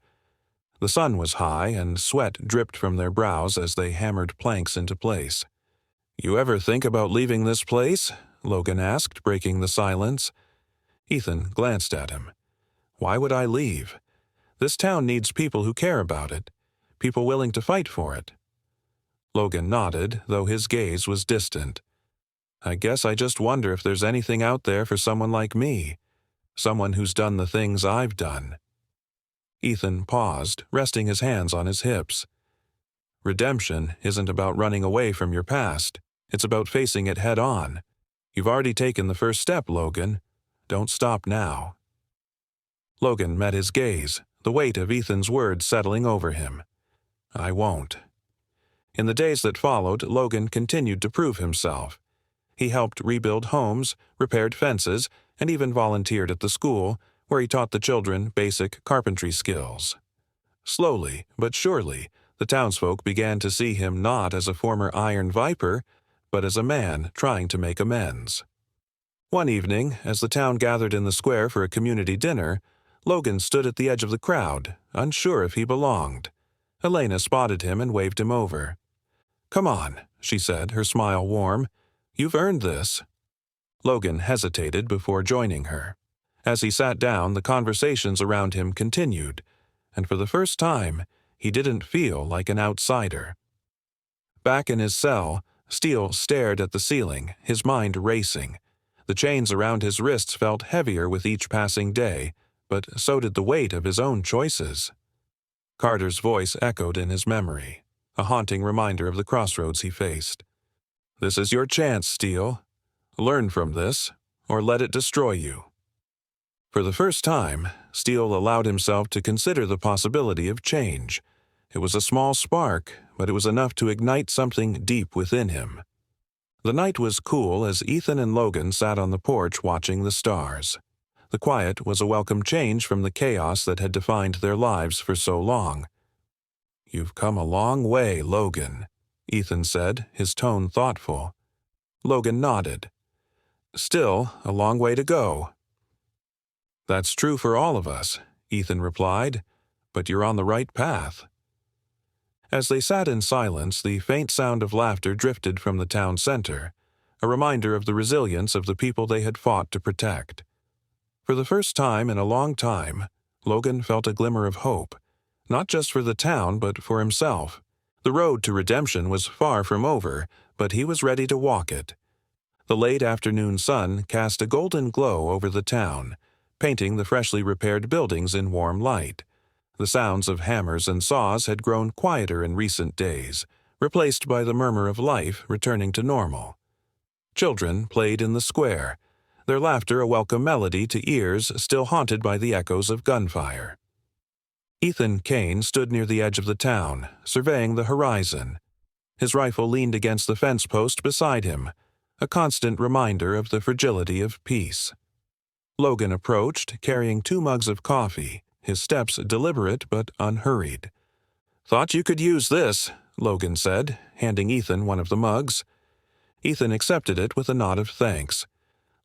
The sun was high, and sweat dripped from their brows as they hammered planks into place. "You ever think about leaving this place?" Logan asked, breaking the silence. Ethan glanced at him. "Why would I leave? This town needs people who care about it, people willing to fight for it." Logan nodded, though his gaze was distant. "I guess I just wonder if there's anything out there for someone like me, someone who's done the things I've done." Ethan paused, resting his hands on his hips. "Redemption isn't about running away from your past. It's about facing it head on. You've already taken the first step, Logan. Don't stop now." Logan met his gaze, the weight of Ethan's words settling over him. "I won't." In the days that followed, Logan continued to prove himself. He helped rebuild homes, repaired fences, and even volunteered at the school, where he taught the children basic carpentry skills. Slowly, but surely, the townsfolk began to see him not as a former Iron Viper, but as a man trying to make amends. One evening, as the town gathered in the square for a community dinner, Logan stood at the edge of the crowd, unsure if he belonged. Elena spotted him and waved him over. "Come on," she said, her smile warm. "You've earned this." Logan hesitated before joining her. As he sat down, the conversations around him continued, and for the first time, he didn't feel like an outsider. Back in his cell, Steele stared at the ceiling, his mind racing. The chains around his wrists felt heavier with each passing day, but so did the weight of his own choices. Carter's voice echoed in his memory, a haunting reminder of the crossroads he faced. "This is your chance, Steele. Learn from this, or let it destroy you." For the first time, Steele allowed himself to consider the possibility of change. It was a small spark, but it was enough to ignite something deep within him. The night was cool as Ethan and Logan sat on the porch watching the stars. The quiet was a welcome change from the chaos that had defined their lives for so long. "You've come a long way, Logan," Ethan said, his tone thoughtful. Logan nodded. "Still a long way to go." "That's true for all of us," Ethan replied, "but you're on the right path." As they sat in silence, the faint sound of laughter drifted from the town center, a reminder of the resilience of the people they had fought to protect. For the first time in a long time, Logan felt a glimmer of hope, not just for the town but for himself. The road to redemption was far from over, but he was ready to walk it. The late afternoon sun cast a golden glow over the town, painting the freshly repaired buildings in warm light. The sounds of hammers and saws had grown quieter in recent days, replaced by the murmur of life returning to normal. Children played in the square, their laughter a welcome melody to ears still haunted by the echoes of gunfire. Ethan Kane stood near the edge of the town, surveying the horizon. His rifle leaned against the fence post beside him, a constant reminder of the fragility of peace. Logan approached, carrying 2 mugs of coffee, his steps deliberate but unhurried. "Thought you could use this," Logan said, handing Ethan one of the mugs. Ethan accepted it with a nod of thanks.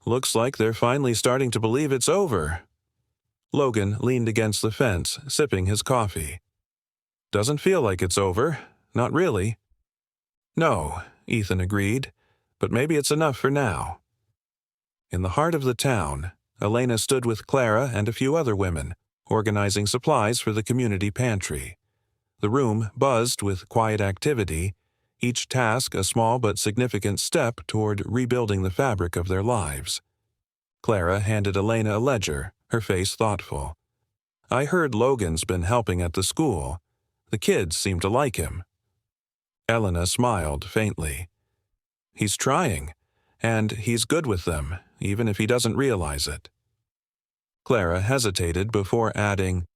"Looks like they're finally starting to believe it's over." Logan leaned against the fence, sipping his coffee. "Doesn't feel like it's over. Not really." "No," Ethan agreed, "but maybe it's enough for now." In the heart of the town, Elena stood with Clara and a few other women, organizing supplies for the community pantry. The room buzzed with quiet activity, each task a small but significant step toward rebuilding the fabric of their lives. Clara handed Elena a ledger, her face thoughtful. "I heard Logan's been helping at the school. The kids seem to like him." Elena smiled faintly. "He's trying, and he's good with them, even if he doesn't realize it." Clara hesitated before adding,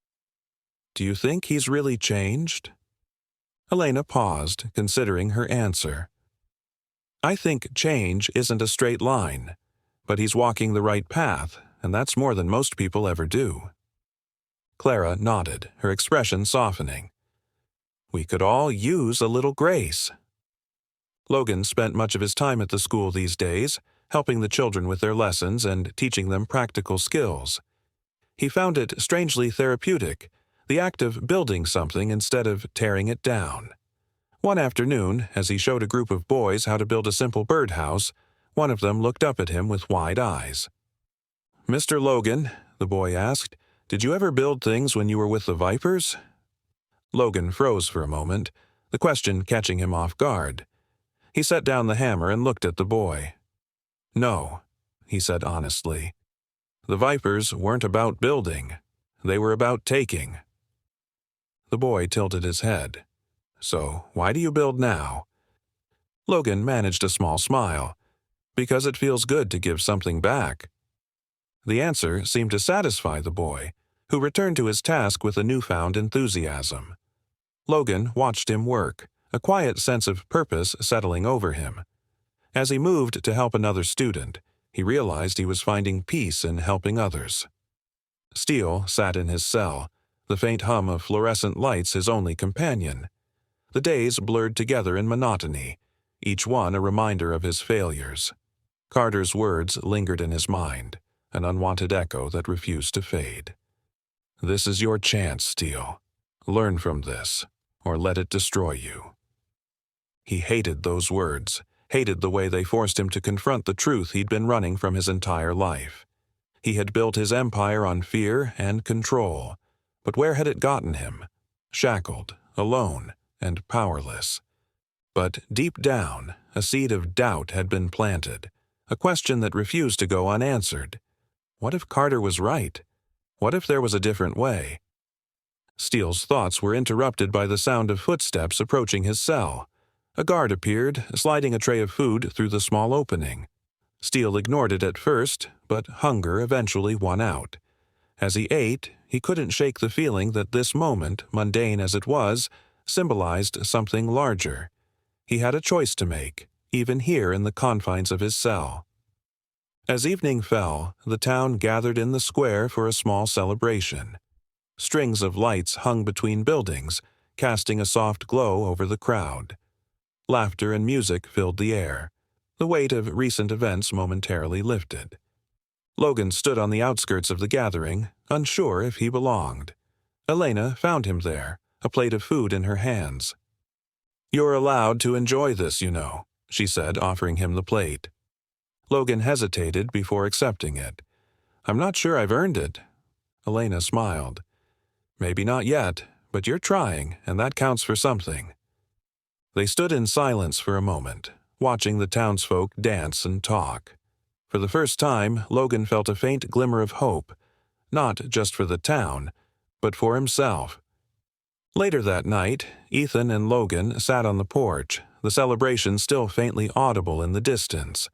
"Do you think he's really changed?" Elena paused, considering her answer. "I think change isn't a straight line, but he's walking the right path, and that's more than most people ever do." Clara nodded, her expression softening. "We could all use a little grace." Logan spent much of his time at the school these days, helping the children with their lessons and teaching them practical skills. He found it strangely therapeutic, the act of building something instead of tearing it down. One afternoon, as he showed a group of boys how to build a simple birdhouse, one of them looked up at him with wide eyes. "Mr. Logan," the boy asked, "did you ever build things when you were with the Vipers?" Logan froze for a moment, the question catching him off guard. He set down the hammer and looked at the boy. "No," he said honestly. "The Vipers weren't about building. They were about taking." The boy tilted his head. "So, why do you build now?" Logan managed a small smile. "Because it feels good to give something back." The answer seemed to satisfy the boy, who returned to his task with a newfound enthusiasm. Logan watched him work, a quiet sense of purpose settling over him. As he moved to help another student, he realized he was finding peace in helping others. Steele sat in his cell, the faint hum of fluorescent lights his only companion. The days blurred together in monotony, each one a reminder of his failures. Carter's words lingered in his mind, an unwanted echo that refused to fade. "This is your chance, Steele. Learn from this, or let it destroy you." He hated those words, hated the way they forced him to confront the truth he'd been running from his entire life. He had built his empire on fear and control, but where had it gotten him? Shackled, alone, and powerless. But deep down, a seed of doubt had been planted, a question that refused to go unanswered. What if Carter was right? What if there was a different way? Steele's thoughts were interrupted by the sound of footsteps approaching his cell. A guard appeared, sliding a tray of food through the small opening. Steele ignored it at first, but hunger eventually won out. As he ate, he couldn't shake the feeling that this moment, mundane as it was, symbolized something larger. He had a choice to make, even here in the confines of his cell. As evening fell, the town gathered in the square for a small celebration. Strings of lights hung between buildings, casting a soft glow over the crowd. Laughter and music filled the air. The weight of recent events momentarily lifted. Logan stood on the outskirts of the gathering, unsure if he belonged. Elena found him there, a plate of food in her hands. "You're allowed to enjoy this, you know," she said, offering him the plate. Logan hesitated before accepting it. "I'm not sure I've earned it." Elena smiled. "Maybe not yet, but you're trying, and that counts for something." They stood in silence for a moment, watching the townsfolk dance and talk. For the first time, Logan felt a faint glimmer of hope, not just for the town, but for himself. Later that night, Ethan and Logan sat on the porch, the celebration still faintly audible in the distance.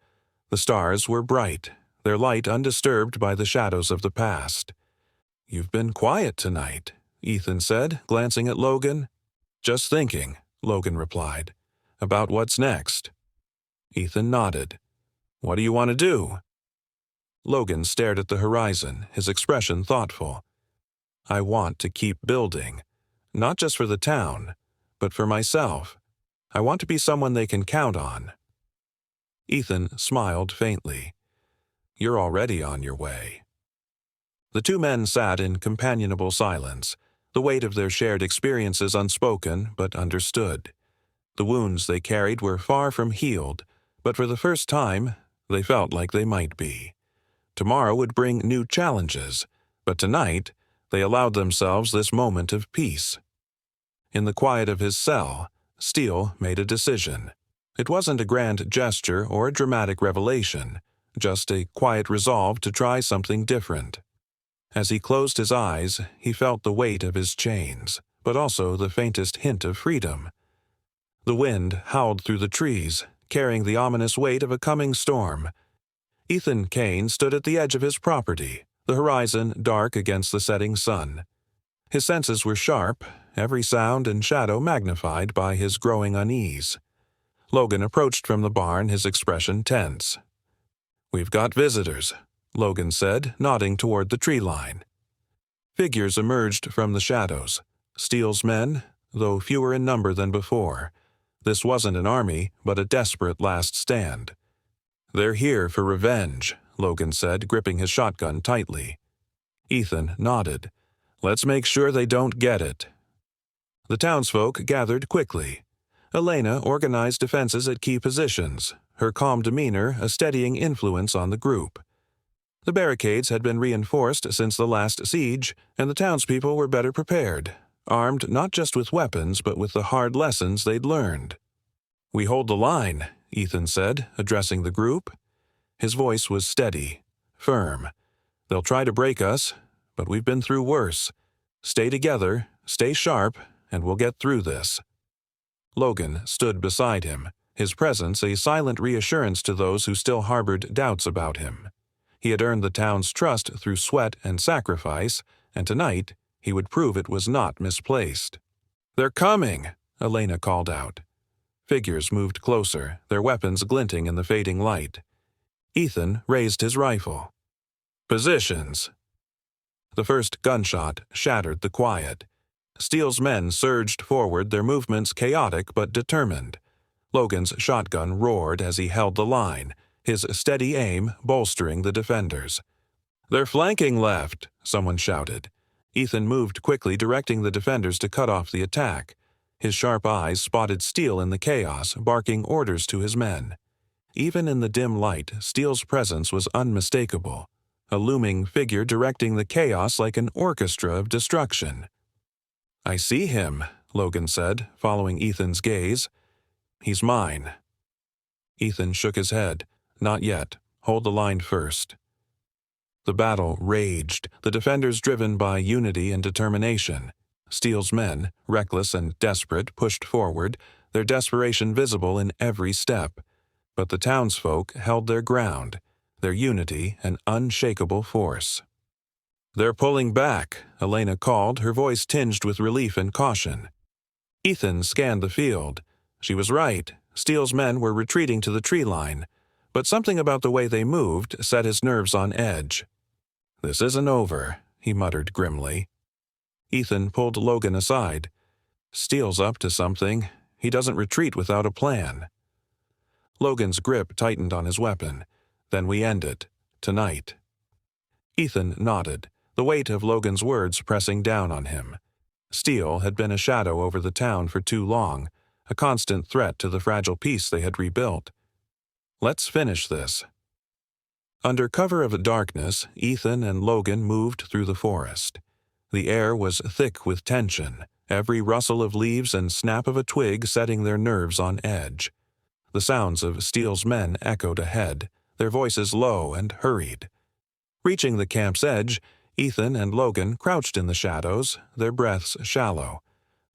The stars were bright, their light undisturbed by the shadows of the past. "You've been quiet tonight," Ethan said, glancing at Logan. "Just thinking," Logan replied. "About what's next." Ethan nodded. "What do you want to do?" Logan stared at the horizon, his expression thoughtful. "I want to keep building. Not just for the town, but for myself. I want to be someone they can count on." Ethan smiled faintly. "You're already on your way." The two men sat in companionable silence, the weight of their shared experiences unspoken but understood. The wounds they carried were far from healed, but for the first time, they felt like they might be. Tomorrow would bring new challenges, but tonight, they allowed themselves this moment of peace. In the quiet of his cell, Steele made a decision. It wasn't a grand gesture or a dramatic revelation, just a quiet resolve to try something different. As he closed his eyes, he felt the weight of his chains, but also the faintest hint of freedom. The wind howled through the trees, carrying the ominous weight of a coming storm. Ethan Kane stood at the edge of his property, the horizon dark against the setting sun. His senses were sharp, every sound and shadow magnified by his growing unease. Logan approached from the barn, his expression tense. "We've got visitors," Logan said, nodding toward the tree line. Figures emerged from the shadows. Steele's men, though fewer in number than before. This wasn't an army, but a desperate last stand. "They're here for revenge," Logan said, gripping his shotgun tightly. Ethan nodded. "Let's make sure they don't get it." The townsfolk gathered quickly. Elena organized defenses at key positions, her calm demeanor a steadying influence on the group. The barricades had been reinforced since the last siege, and the townspeople were better prepared, armed not just with weapons but with the hard lessons they'd learned. "We hold the line," Ethan said, addressing the group. His voice was steady, firm. "They'll try to break us, but we've been through worse. Stay together, stay sharp, and we'll get through this." Logan stood beside him, his presence a silent reassurance to those who still harbored doubts about him. He had earned the town's trust through sweat and sacrifice, and tonight he would prove it was not misplaced. "They're coming!" Elena called out. Figures moved closer, their weapons glinting in the fading light. Ethan raised his rifle. "Positions!" The first gunshot shattered the quiet. Steele's men surged forward, their movements chaotic but determined. Logan's shotgun roared as he held the line, his steady aim bolstering the defenders. "They're flanking left," someone shouted. Ethan moved quickly, directing the defenders to cut off the attack. His sharp eyes spotted Steele in the chaos, barking orders to his men. Even in the dim light, Steele's presence was unmistakable, a looming figure directing the chaos like an orchestra of destruction. "I see him," Logan said, following Ethan's gaze. He's mine." Ethan shook his head. "Not yet. Hold the line first." The battle raged, the defenders driven by unity and determination. Steele's men, reckless and desperate, pushed forward, their desperation visible in every step. But the townsfolk held their ground, their unity an unshakable force. "They're pulling back," Elena called, her voice tinged with relief and caution. Ethan scanned the field. She was right. Steele's men were retreating to the tree line, but something about the way they moved set his nerves on edge. "This isn't over," he muttered grimly. Ethan pulled Logan aside. "Steele's up to something. He doesn't retreat without a plan." Logan's grip tightened on his weapon. "Then we end it. Tonight." Ethan nodded, the weight of Logan's words pressing down on him. Steele had been a shadow over the town for too long, a constant threat to the fragile peace they had rebuilt. "Let's finish this." Under cover of darkness, Ethan and Logan moved through the forest. The air was thick with tension, every rustle of leaves and snap of a twig setting their nerves on edge. The sounds of Steele's men echoed ahead, their voices low and hurried. Reaching the camp's edge, Ethan and Logan crouched in the shadows, their breaths shallow.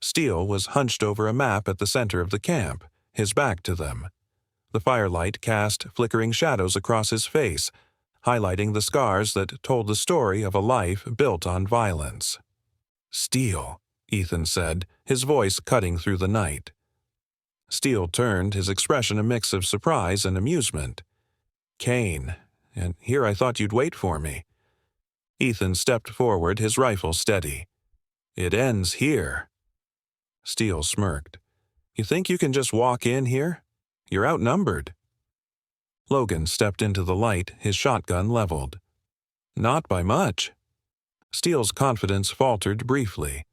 Steele was hunched over a map at the center of the camp, his back to them. The firelight cast flickering shadows across his face, highlighting the scars that told the story of a life built on violence. "Steele," Ethan said, his voice cutting through the night. Steele turned, his expression a mix of surprise and amusement. "Kane, and here I thought you'd wait for me." Ethan stepped forward, his rifle steady. "It ends here." Steele smirked. "You think you can just walk in here? You're outnumbered." Logan stepped into the light, his shotgun leveled. "Not by much." Steele's confidence faltered briefly.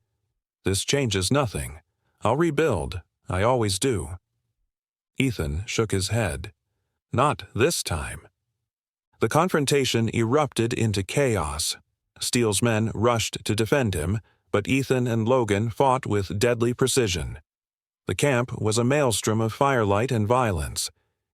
"This changes nothing. I'll rebuild. I always do." Ethan shook his head. "Not this time." The confrontation erupted into chaos. Steele's men rushed to defend him, but Ethan and Logan fought with deadly precision. The camp was a maelstrom of firelight and violence.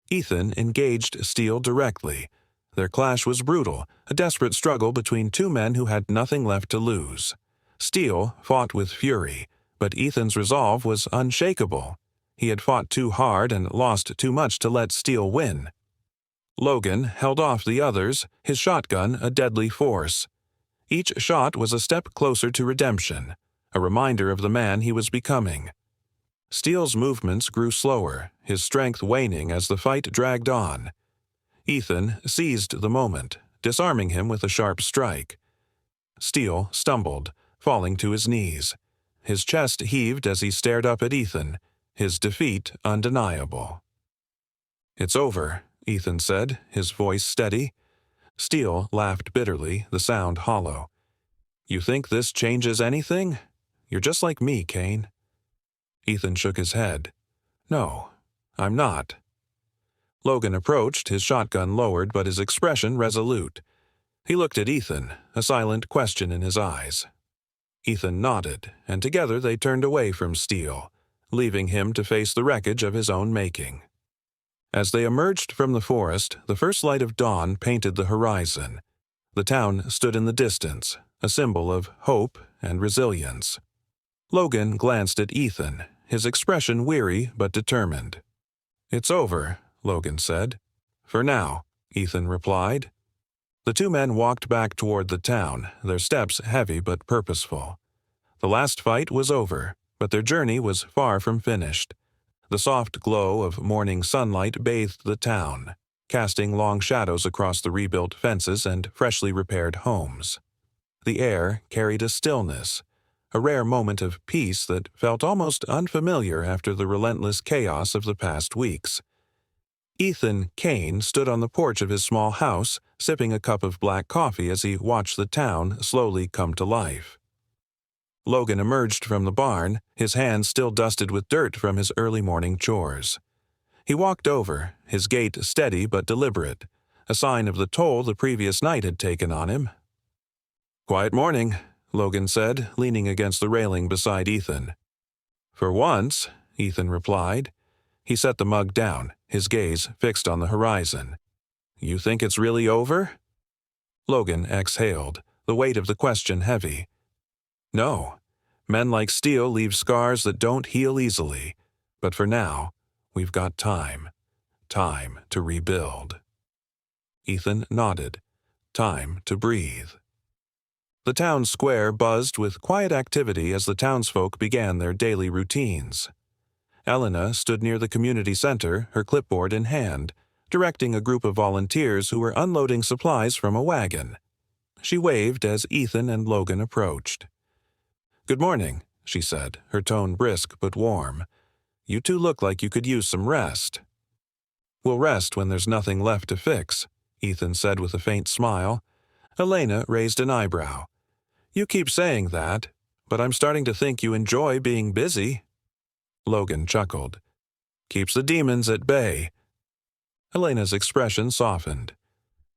Ethan engaged Steele directly. Their clash was brutal, a desperate struggle between two men who had nothing left to lose. Steele fought with fury, but Ethan's resolve was unshakable. He had fought too hard and lost too much to let Steele win. Logan held off the others, his shotgun a deadly force. Each shot was a step closer to redemption, a reminder of the man he was becoming. Steele's movements grew slower, his strength waning as the fight dragged on. Ethan seized the moment, disarming him with a sharp strike. Steele stumbled, falling to his knees. His chest heaved as he stared up at Ethan, his defeat undeniable. "It's over," Ethan said, his voice steady. Steele laughed bitterly, the sound hollow. "You think this changes anything? You're just like me, Kane." Ethan shook his head. "No, I'm not." Logan approached, his shotgun lowered but his expression resolute. He looked at Ethan, a silent question in his eyes. Ethan nodded, and together they turned away from Steele, leaving him to face the wreckage of his own making. As they emerged from the forest, the first light of dawn painted the horizon. The town stood in the distance, a symbol of hope and resilience. Logan glanced at Ethan, his expression weary but determined. "It's over," Logan said. "For now," Ethan replied. The two men walked back toward the town, their steps heavy but purposeful. The last fight was over, but their journey was far from finished. The soft glow of morning sunlight bathed the town, casting long shadows across the rebuilt fences and freshly repaired homes. The air carried a stillness, a rare moment of peace that felt almost unfamiliar after the relentless chaos of the past weeks. Ethan Kane stood on the porch of his small house, sipping a cup of black coffee as he watched the town slowly come to life. Logan emerged from the barn, his hands still dusted with dirt from his early morning chores. He walked over, his gait steady but deliberate, a sign of the toll the previous night had taken on him. "Quiet morning," Logan said, leaning against the railing beside Ethan. "For once," Ethan replied. He set the mug down, his gaze fixed on the horizon. "You think it's really over?" Logan exhaled, the weight of the question heavy. "No. Men like Steele leave scars that don't heal easily. But for now, we've got time. Time to rebuild." Ethan nodded. Time to breathe. The town square buzzed with quiet activity as the townsfolk began their daily routines. Elena stood near the community center, her clipboard in hand, directing a group of volunteers who were unloading supplies from a wagon. She waved as Ethan and Logan approached. "Good morning," she said, her tone brisk but warm. "You two look like you could use some rest." "We'll rest when there's nothing left to fix," Ethan said with a faint smile. Elena raised an eyebrow. "You keep saying that, but I'm starting to think you enjoy being busy." Logan chuckled. "Keeps the demons at bay." Elena's expression softened.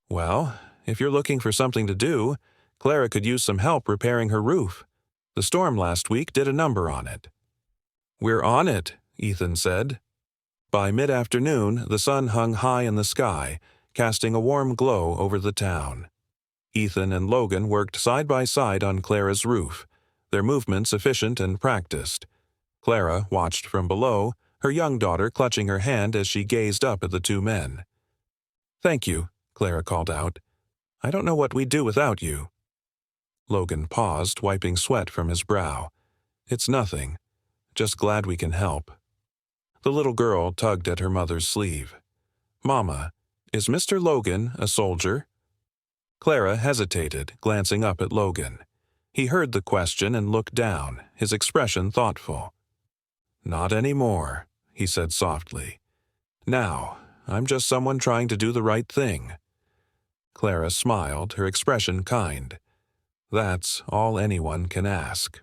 "Well, if you're looking for something to do, Clara could use some help repairing her roof. The storm last week did a number on it." "We're on it," Ethan said. By mid-afternoon, the sun hung high in the sky, casting a warm glow over the town. Ethan and Logan worked side by side on Clara's roof, their movements efficient and practiced. Clara watched from below, her young daughter clutching her hand as she gazed up at the two men. "Thank you," Clara called out. "I don't know what we'd do without you." Logan paused, wiping sweat from his brow. "It's nothing. Just glad we can help." The little girl tugged at her mother's sleeve. "Mama, is Mr. Logan a soldier?" Clara hesitated, glancing up at Logan. He heard the question and looked down, his expression thoughtful. "Not anymore," he said softly. "Now, I'm just someone trying to do the right thing." Clara smiled, her expression kind. That's all anyone can ask.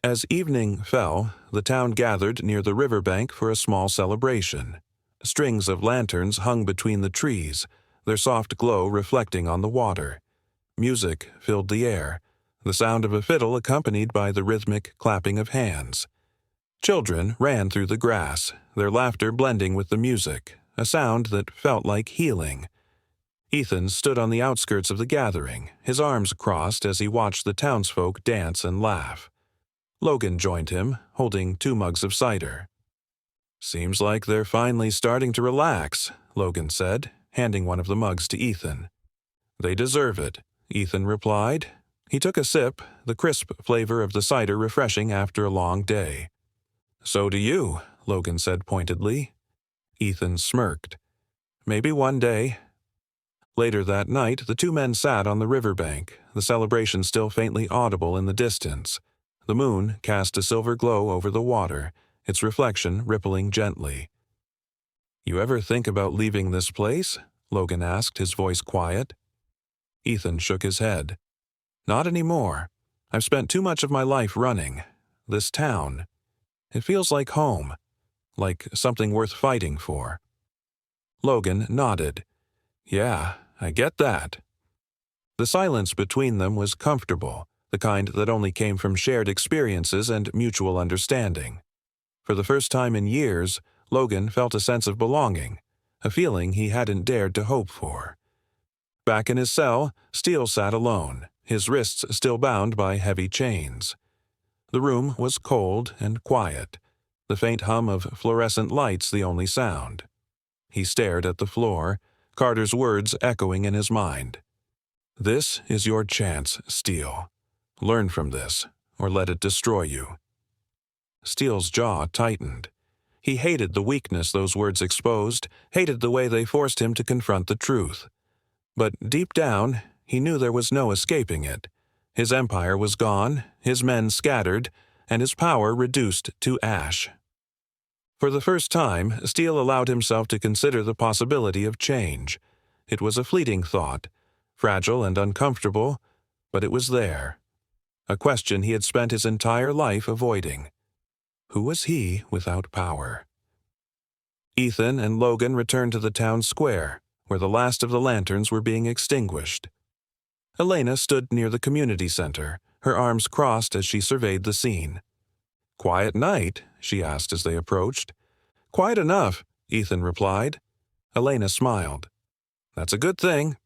As evening fell, the town gathered near the riverbank for a small celebration. Strings of lanterns hung between the trees, their soft glow reflecting on the water. Music filled the air, the sound of a fiddle accompanied by the rhythmic clapping of hands. Children ran through the grass, their laughter blending with the music, a sound that felt like healing. Ethan stood on the outskirts of the gathering, his arms crossed as he watched the townsfolk dance and laugh. Logan joined him, holding 2 mugs of cider. "Seems like they're finally starting to relax," Logan said, handing one of the mugs to Ethan. "They deserve it," Ethan replied. He took a sip, the crisp flavor of the cider refreshing after a long day. "So do you," Logan said pointedly. Ethan smirked. "Maybe one day." Later that night, the 2 men sat on the riverbank, the celebration still faintly audible in the distance. The moon cast a silver glow over the water, its reflection rippling gently. "You ever think about leaving this place?" Logan asked, his voice quiet. Ethan shook his head. "Not anymore. I've spent too much of my life running. This town. It feels like home, like something worth fighting for." Logan nodded. "Yeah, I get that." The silence between them was comfortable, the kind that only came from shared experiences and mutual understanding. For the first time in years, Logan felt a sense of belonging, a feeling he hadn't dared to hope for. Back in his cell, Steele sat alone, his wrists still bound by heavy chains. The room was cold and quiet, the faint hum of fluorescent lights the only sound. He stared at the floor, Carter's words echoing in his mind. "This is your chance, Steele. Learn from this, or let it destroy you." Steele's jaw tightened. He hated the weakness those words exposed, hated the way they forced him to confront the truth. But deep down, he knew there was no escaping it. His empire was gone, his men scattered, and his power reduced to ash. For the first time, Steele allowed himself to consider the possibility of change. It was a fleeting thought, fragile and uncomfortable, but it was there. A question he had spent his entire life avoiding. Who was he without power? Ethan and Logan returned to the town square, where the last of the lanterns were being extinguished. Elena stood near the community center, her arms crossed as she surveyed the scene. "Quiet night?" she asked as they approached. Quite enough, Ethan replied. Elena smiled. That's a good thing.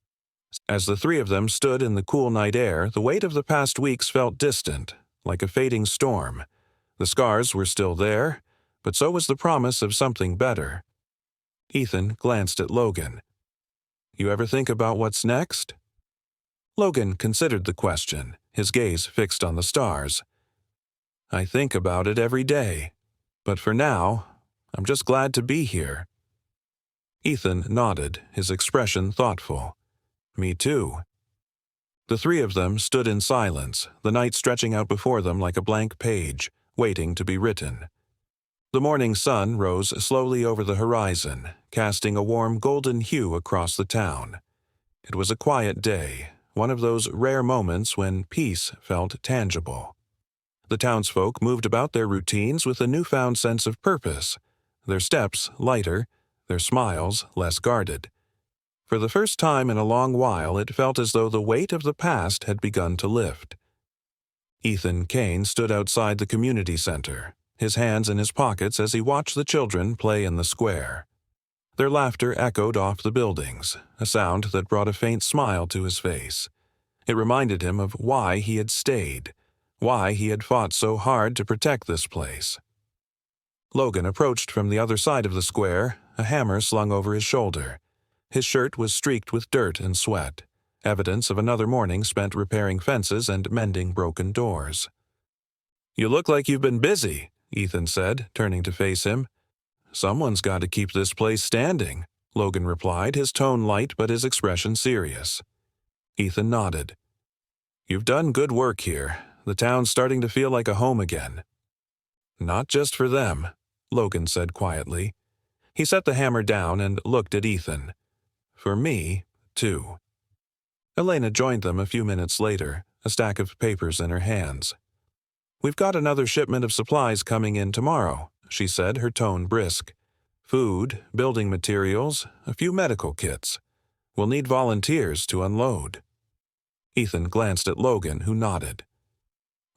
As the three of them stood in the cool night air, the weight of the past weeks felt distant, like a fading storm. The scars were still there, but so was the promise of something better. Ethan glanced at Logan. You ever think about what's next? Logan considered the question, his gaze fixed on the stars. I think about it every day, but for now, I'm just glad to be here. Ethan nodded, his expression thoughtful. Me too. The three of them stood in silence, the night stretching out before them like a blank page, waiting to be written. The morning sun rose slowly over the horizon, casting a warm golden hue across the town. It was a quiet day, one of those rare moments when peace felt tangible. The townsfolk moved about their routines with a newfound sense of purpose, their steps lighter, their smiles less guarded. For the first time in a long while, it felt as though the weight of the past had begun to lift. Ethan Kane stood outside the community center, his hands in his pockets as he watched the children play in the square. Their laughter echoed off the buildings, a sound that brought a faint smile to his face. It reminded him of why he had stayed, why he had fought so hard to protect this place. Logan approached from the other side of the square, a hammer slung over his shoulder. His shirt was streaked with dirt and sweat, evidence of another morning spent repairing fences and mending broken doors. You look like you've been busy, Ethan said, turning to face him. Someone's got to keep this place standing, Logan replied, his tone light but his expression serious. Ethan nodded. You've done good work here. The town's starting to feel like a home again. Not just for them, Logan said quietly. He set the hammer down and looked at Ethan. For me, too. Elena joined them a few minutes later, a stack of papers in her hands. We've got another shipment of supplies coming in tomorrow, she said, her tone brisk. Food, building materials, a few medical kits. We'll need volunteers to unload. Ethan glanced at Logan, who nodded.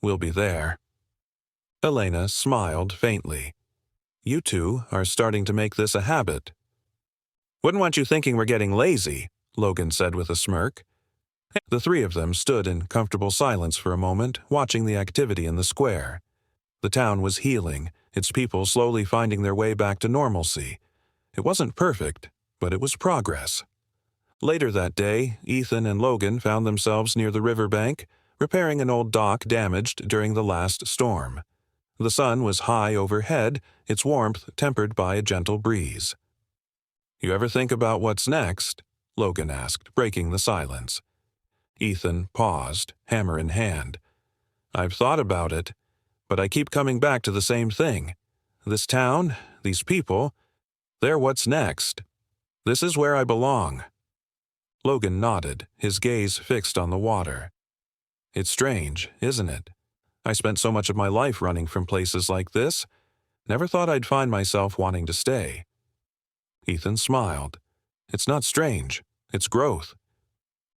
We'll be there. Elena smiled faintly. You two are starting to make this a habit. Wouldn't want you thinking we're getting lazy, Logan said with a smirk. The three of them stood in comfortable silence for a moment, watching the activity in the square. The town was healing, its people slowly finding their way back to normalcy. It wasn't perfect, but it was progress. Later that day, Ethan and Logan found themselves near the riverbank, repairing an old dock damaged during the last storm. The sun was high overhead, its warmth tempered by a gentle breeze. You ever think about what's next? Logan asked, breaking the silence. Ethan paused, hammer in hand. I've thought about it, but I keep coming back to the same thing. This town, these people, they're what's next. This is where I belong. Logan nodded, his gaze fixed on the water. It's strange, isn't it? I spent so much of my life running from places like this. Never thought I'd find myself wanting to stay. Ethan smiled. It's not strange. It's growth.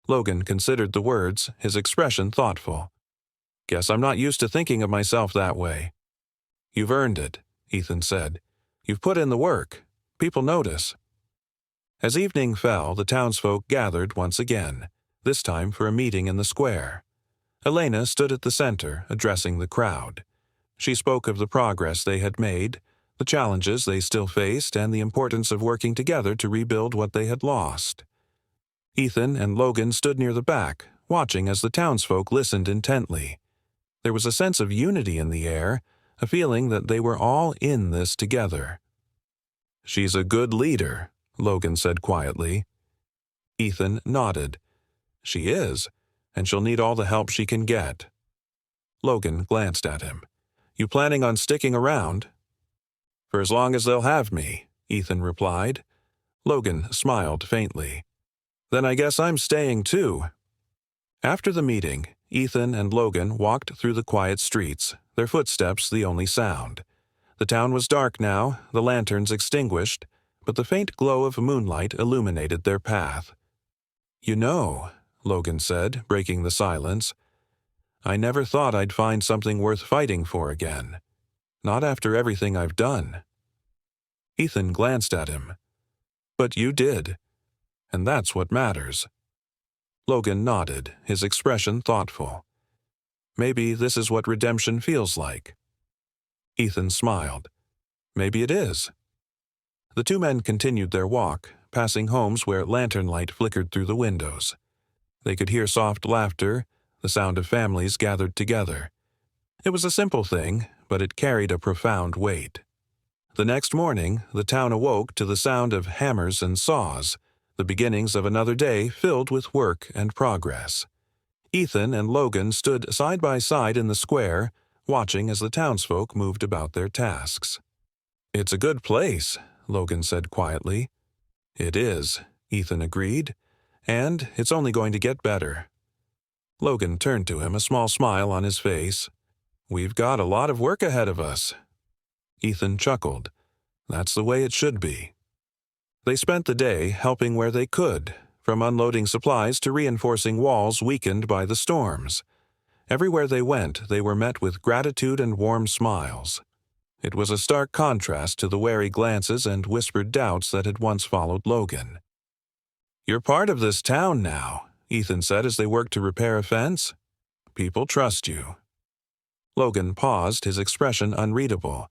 Logan considered the words, his expression thoughtful. Guess I'm not used to thinking of myself that way. You've earned it, Ethan said. You've put in the work. People notice. As evening fell, the townsfolk gathered once again, this time for a meeting in the square. Elena stood at the center, addressing the crowd. She spoke of the progress they had made, the challenges they still faced, and the importance of working together to rebuild what they had lost. Ethan and Logan stood near the back, watching as the townsfolk listened intently. There was a sense of unity in the air, a feeling that they were all in this together. She's a good leader, Logan said quietly. Ethan nodded. She is, and she'll need all the help she can get. Logan glanced at him. You planning on sticking around? For as long as they'll have me, Ethan replied. Logan smiled faintly. Then I guess I'm staying too. After the meeting, Ethan and Logan walked through the quiet streets, their footsteps the only sound. The town was dark now, the lanterns extinguished, but the faint glow of moonlight illuminated their path. You know, Logan said, breaking the silence, I never thought I'd find something worth fighting for again. Not after everything I've done. Ethan glanced at him. "But you did, and that's what matters." Logan nodded, his expression thoughtful. "Maybe this is what redemption feels like." Ethan smiled. "Maybe it is." The two men continued their walk, passing homes where lantern light flickered through the windows. They could hear soft laughter, the sound of families gathered together. It was a simple thing, but it carried a profound weight. The next morning, the town awoke to the sound of hammers and saws, the beginnings of another day filled with work and progress. Ethan and Logan stood side by side in the square, watching as the townsfolk moved about their tasks. "It's a good place," Logan said quietly. "It is," Ethan agreed, "and it's only going to get better." Logan turned to him, a small smile on his face. "We've got a lot of work ahead of us." Ethan chuckled. "That's the way it should be." They spent the day helping where they could, from unloading supplies to reinforcing walls weakened by the storms. Everywhere they went, they were met with gratitude and warm smiles. It was a stark contrast to the wary glances and whispered doubts that had once followed Logan. "You're part of this town now," Ethan said as they worked to repair a fence. "People trust you." Logan paused, his expression unreadable.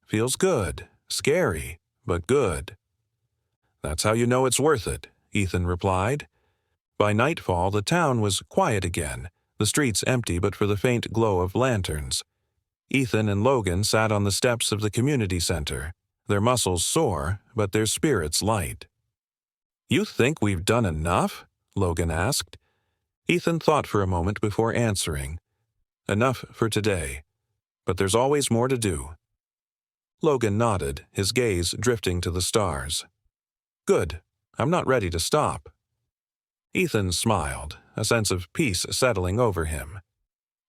"Feels good. Scary, but good." "That's how you know it's worth it," Ethan replied. By nightfall, the town was quiet again, the streets empty but for the faint glow of lanterns. Ethan and Logan sat on the steps of the community center, their muscles sore, but their spirits light. "You think we've done enough?" Logan asked. Ethan thought for a moment before answering. "Enough for today, but there's always more to do." Logan nodded, his gaze drifting to the stars. "Good. I'm not ready to stop." Ethan smiled, a sense of peace settling over him.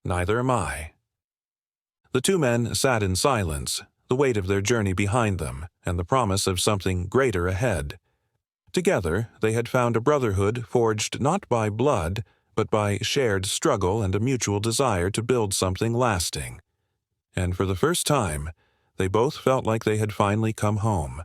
"Neither am I." The two men sat in silence, the weight of their journey behind them and the promise of something greater ahead. Together, they had found a brotherhood forged not by blood, but by shared struggle and a mutual desire to build something lasting. And for the first time, they both felt like they had finally come home.